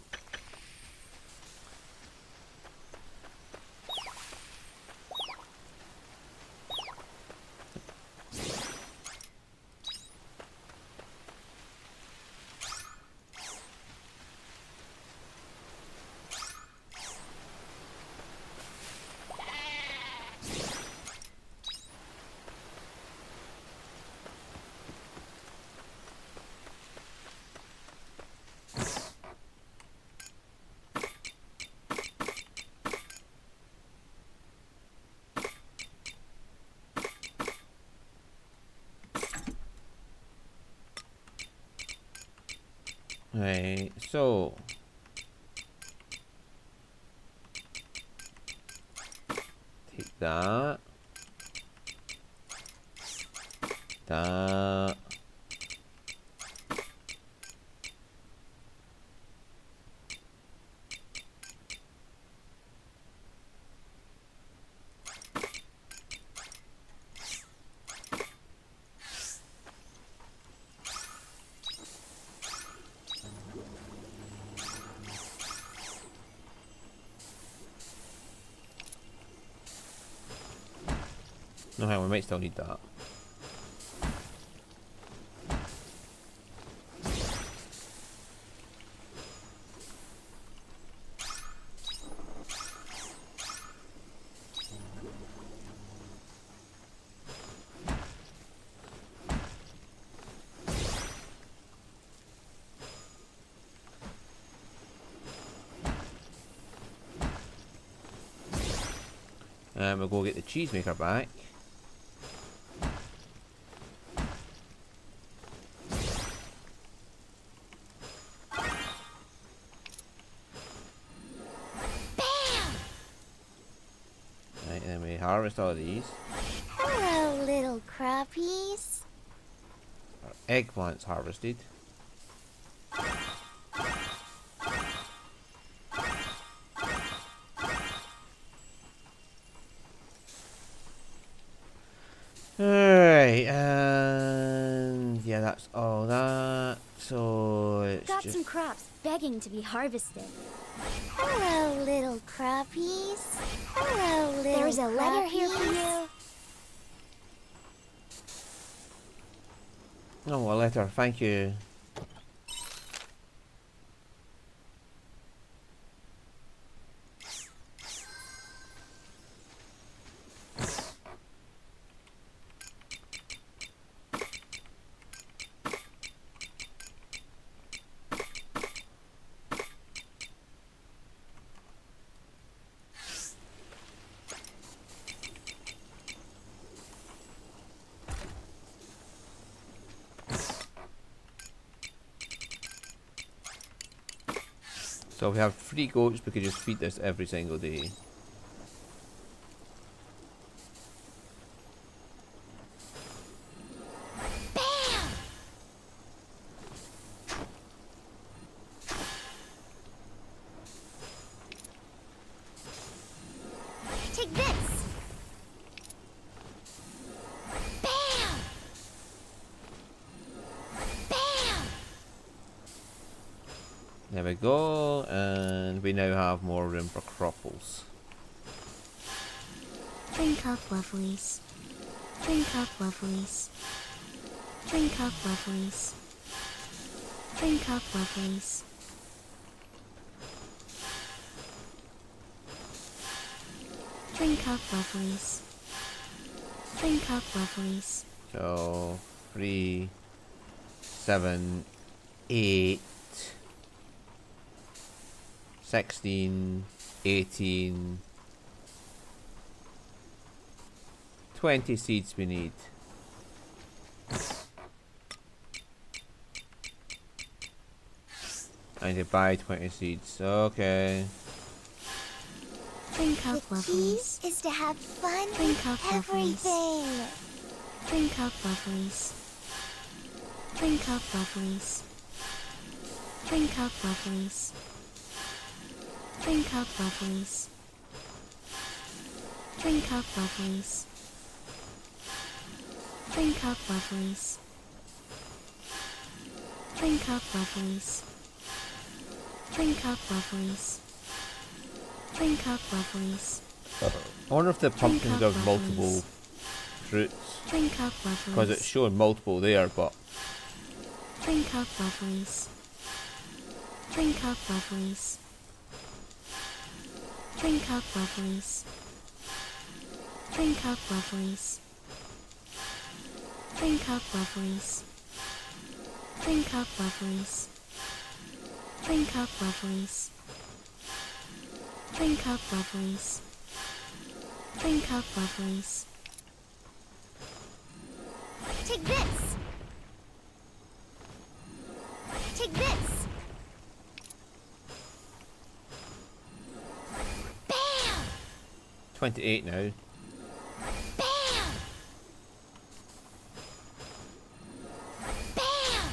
Right, so take that. That. No, hang on, we might still need that. We'll go get the cheesemaker back. Right, and then we harvest all of these. Hello, little crappies. Our eggplant's harvested. Alright, and yeah, that's all that. So it's Got just some crops begging to be harvested. Hello, little crappies. Hello, little There's a letter here for crappies. you. oh, a letter. Thank you. So we have 3 goats, we could just feed this every single day. Take this. Bam! Bam! There we go, and we now have more room for cropples. Drink up, lovelies. Drink up, lovelies. Drink up, lovelies. Drink up, lovelies. Drink up, lovelies. Drink up, lovelies. So 3, 7, 8, 16, 18, 20 seeds we need. I need to buy 20 seeds. Okay. Drink up, The lovelies. key is to have fun Drink with up, lovelies. everything. Drink up, lovelies. Drink up, lovelies. Drink up, lovelies. Drink up, lovelies. Drink up, lovelies. Drink up, lovelies. Drink up, lovelies. Drink up, lovelies. Drink up, lovelies. I wonder if the pumpkins up, have multiple fruits. Drink up, Because it's lovelies. showing multiple there, but Drink up, lovelies. Drink up, lovelies. Drink up, lovelies. Drink up, lovelies. Drink up, lovelies. Drink up, lovelies. Drink up, lovelies. Drink up, lovelies. Drink up, lovelies. Take this. Take this. Bam! 28 now. Bam! Bam!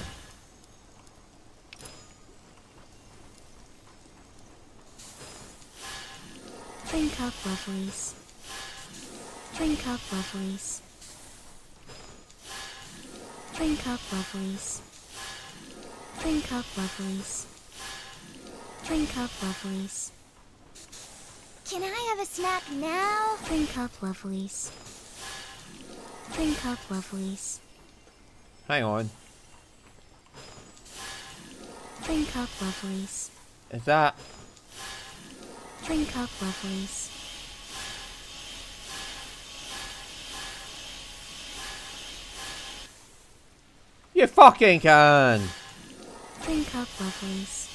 Drink up, lovelies. Drink up, lovelies. Drink up, lovelies. Drink up, lovelies. Drink up, lovelies. Can I have a snack now? Drink up, lovelies. Drink up, lovelies. Hang on. Drink up, lovelies. Is that... Drink up, lovelies. You fucking can! Drink up, lovelies.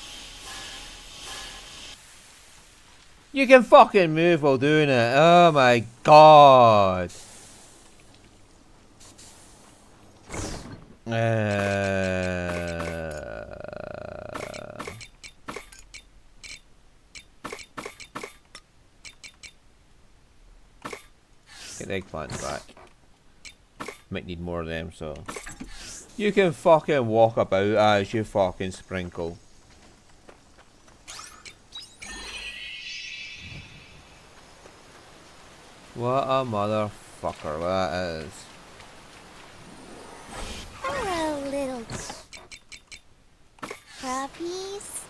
You can fucking move while doing it. Oh my god. Get the eggplants back. Might need more of them, so. You can fucking walk about as you fucking sprinkle. What a motherfucker that is. Hello, little crappies.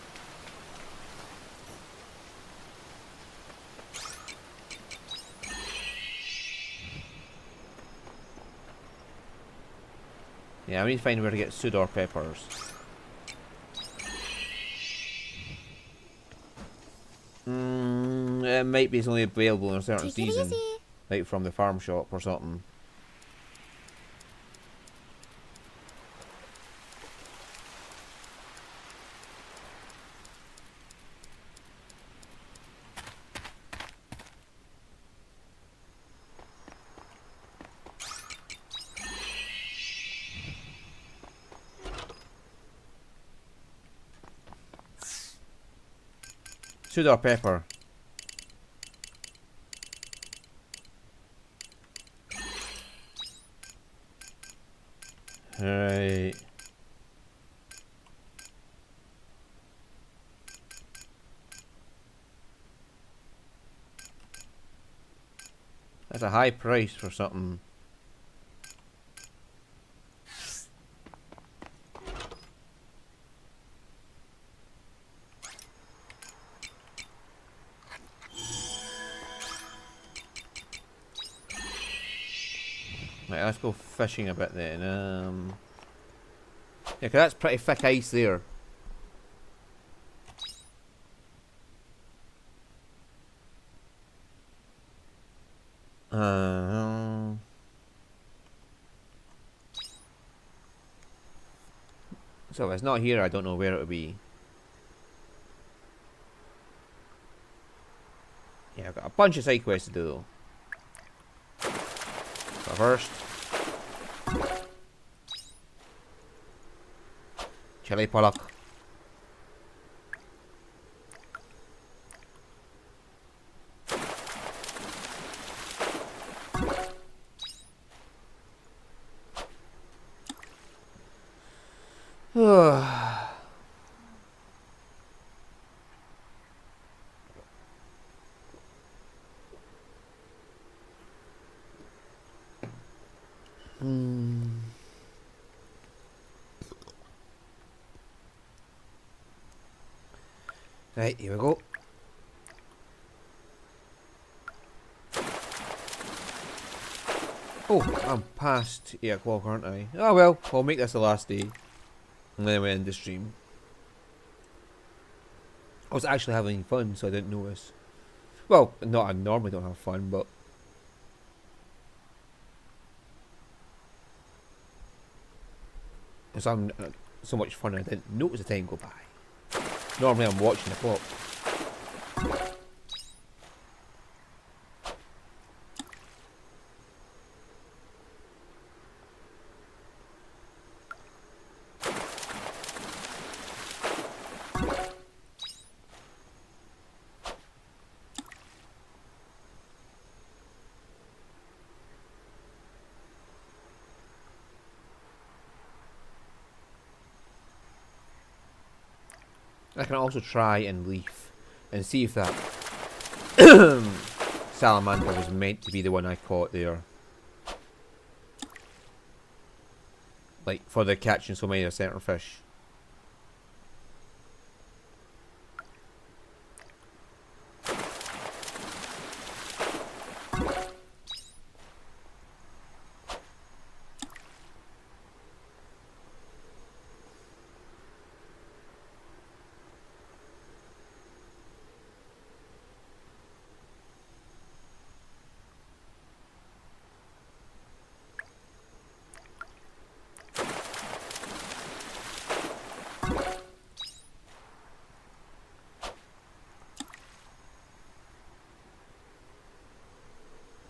Yeah, I need to find where to get sudor peppers. It might be only available in a certain Take it season. easy. Like from the farm shop or something. Sudor pepper. Right. That's a high price for something. Right, let's go fishing a bit then. Yeah, 'cause that's pretty thick ice there. So if it's not here, I don't know where it would be. Yeah, I've got a bunch of side quests to do though. But first, chili pollock. Right, here we go. Oh, I'm past 8 o'clock, aren't I? Oh well, I'll make this the last day. And then we end the stream. I was actually having fun, so I didn't notice. Well, I normally don't have fun, but... It's having so much fun I didn't notice the time go by. Normally I'm watching the clock. I can also try and leaf and see if that salamander was meant to be the one I caught there. Like, for the catching so many of certain fish.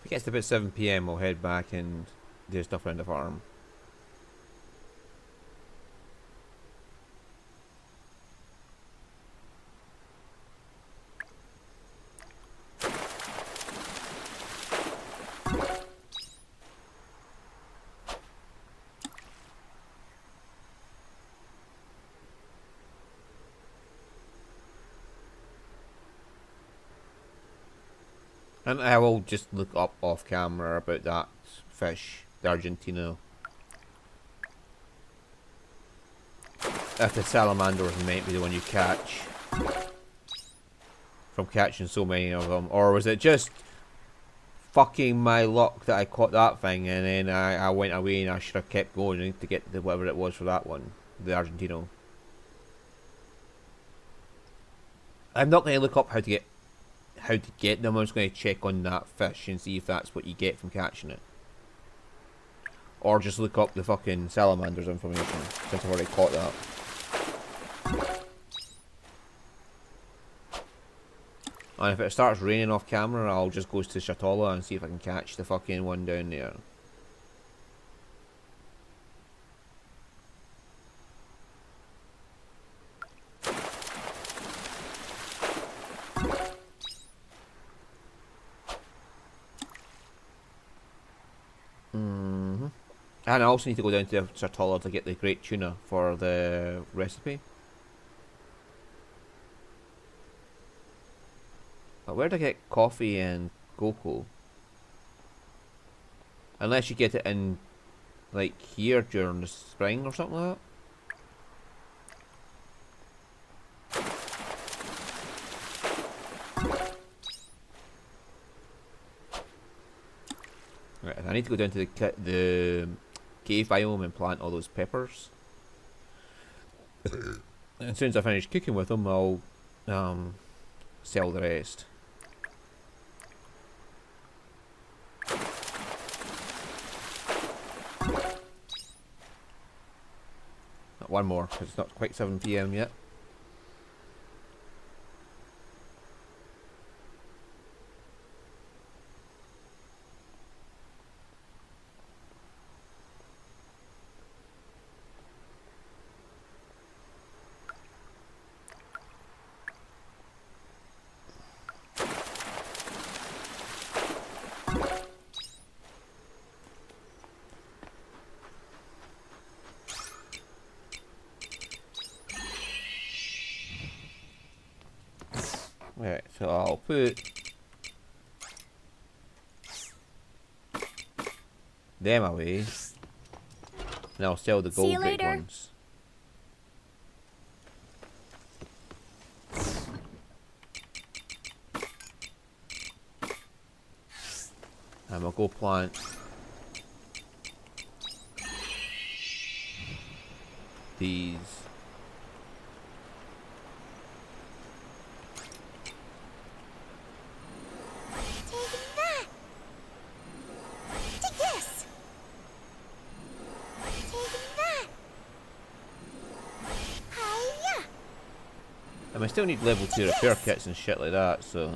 If it gets to about 7 PM, I'll head back and do stuff around the farm. And I will just look up off camera about that fish, the Argentino. If the salamander was meant to be the one you catch from catching so many of them, or was it just fucking my luck that I caught that thing and then I went away and I should have kept going to get the whatever it was for that one, the Argentino. I'm not going to look up how to get them. I'm just going to check on that fish and see if that's what you get from catching it, or just look up the fucking salamander's information since I've already caught that. And if it starts raining off camera, I'll just go to Shatola and see if I can catch the fucking one down there. And I also need to go down to Shatola to get the great tuna for the recipe. But where do I get coffee and cocoa? Unless you get it in, like, here during the spring or something like that. Right, I need to go down to the cave biome and plant all those peppers. And as soon as I finish cooking with them, I'll sell the rest. Not one more, because it's not quite 7 PM yet. Right, so I'll put them away, and I'll sell the See you gold big later. ones. And we'll go plant these. Take that! Take this! Take that! Hiya! And we still need level 2 repair kits and shit like that, so...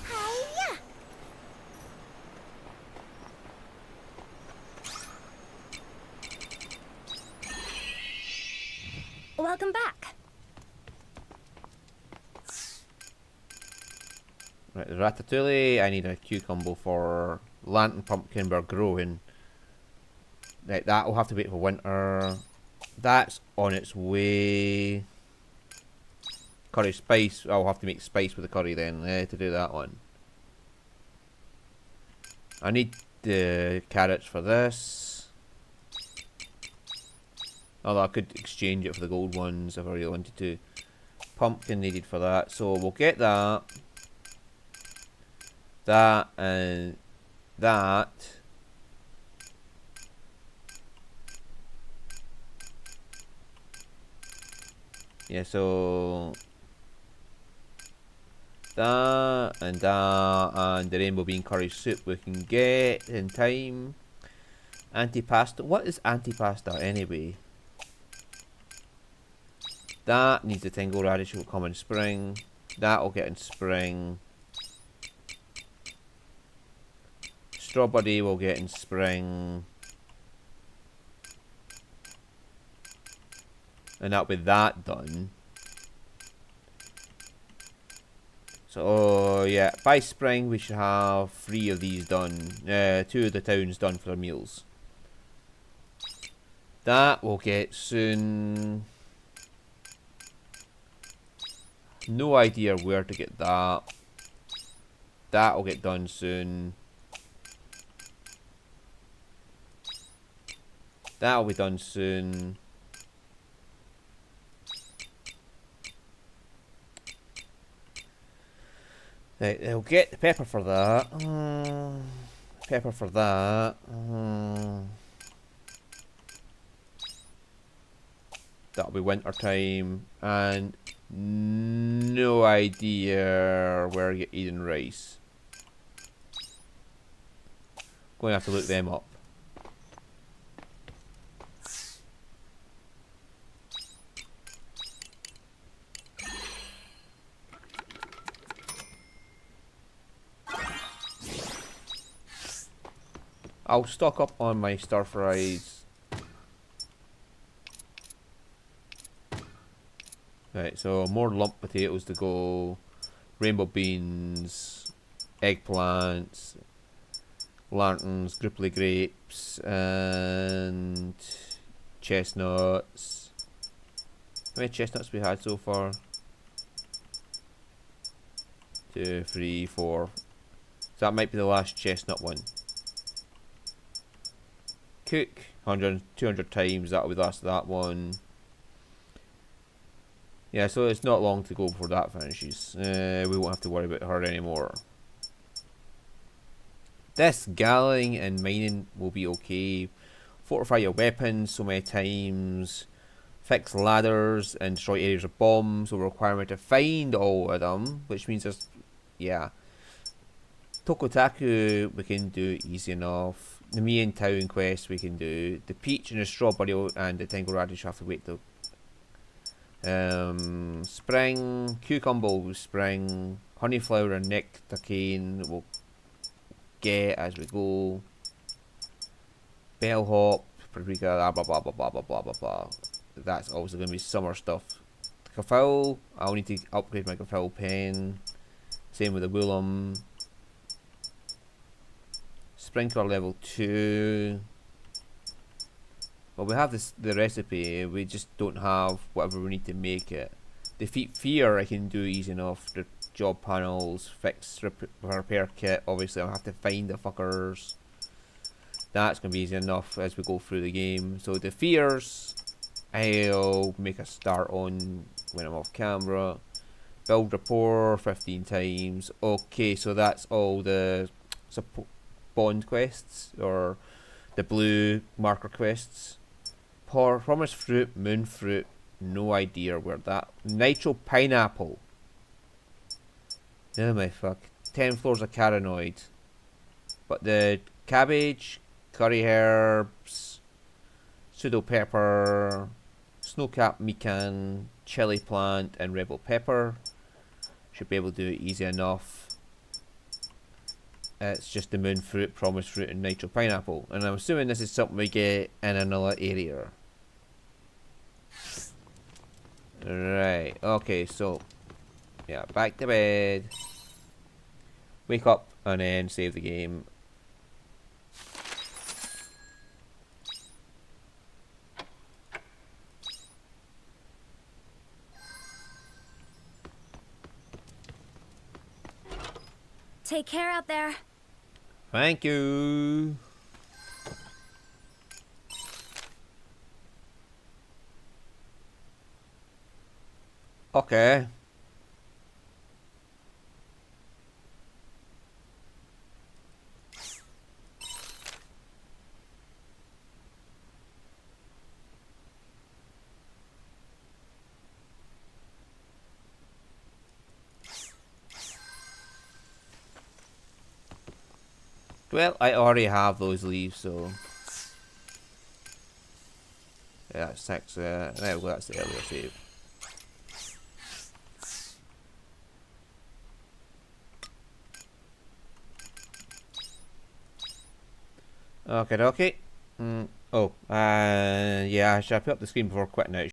Hiya! Welcome back. Right, the ratatouille, I need a cucumber for lantern pumpkin we're growing. Right, that will have to wait for winter. That's on its way. Curry spice, I'll have to make spice with the curry then to do that one. I need the carrots for this. Although I could exchange it for the gold ones if I really wanted to. Pumpkin needed for that, so we'll get that. That and that. Yeah, so that and the rainbow bean curry soup we can get in time. Antipasta. What is antipasta anyway? That needs a tingle radish, will come in spring. That will get in spring. Strawberry will get in spring. And that'll be that done. So yeah, by spring we should have 3 of these done. 2 of the towns done for their meals. That will get soon. No idea where to get that. That will get done soon. That will be done soon. They'll get the pepper for that. Pepper for that. That'll be winter time. And no idea where to get Eden rice. Going to have to look them up. I'll stock up on my stir fries. Right, so more lump potatoes to go, rainbow beans, eggplants, lanterns, gripply grapes, and chestnuts. How many chestnuts we had so far? 2, 3, 4. So that might be the last chestnut one. Cook 100, 200 times, that'll be the last of that one. Yeah, so it's not long to go before that finishes. We won't have to worry about her anymore. This gathering and mining will be okay. Fortify your weapons so many times. Fix ladders and destroy areas of bombs will require me to find all of them, which means there's, yeah. Tokotaku we can do easy enough. The Mian Town quest we can do. The peach and the strawberry and the tangle radish have to wait till spring. Cucumber spring. Honeyflower and nectarine we'll get as we go. Bellhop, paprika, blah blah blah blah blah blah blah blah. That's also going to be summer stuff. Kafil, I'll need to upgrade my Kafil pen. Same with the Woolum. Sprinkler level 2. Well, we have the recipe, we just don't have whatever we need to make it. Defeat fear I can do easy enough. The job panels, fix repair kit, obviously I'll have to find the fuckers. That's going to be easy enough as we go through the game. So the fears I'll make a start on when I'm off camera. Build rapport 15 times. Okay, so that's all the bond quests, or the blue marker quests. Promise fruit, moon fruit, no idea where that. Nitro pineapple. Oh my fuck. 10 floors of carotenoid. But the cabbage, curry herbs, pseudo pepper, snowcap mikan, chili plant, and rebel pepper. Should be able to do it easy enough. It's just the moon fruit, promise fruit, and nitro pineapple. And I'm assuming this is something we get in another area. Right, okay, so yeah, back to bed. Wake up and then save the game. Take care out there. Thank you. Okay. Well, I already have those leaves, so yeah, 6. There we go. That's the earlier save. Okay, okay. Oh, yeah. Should I put up the screen before quitting out?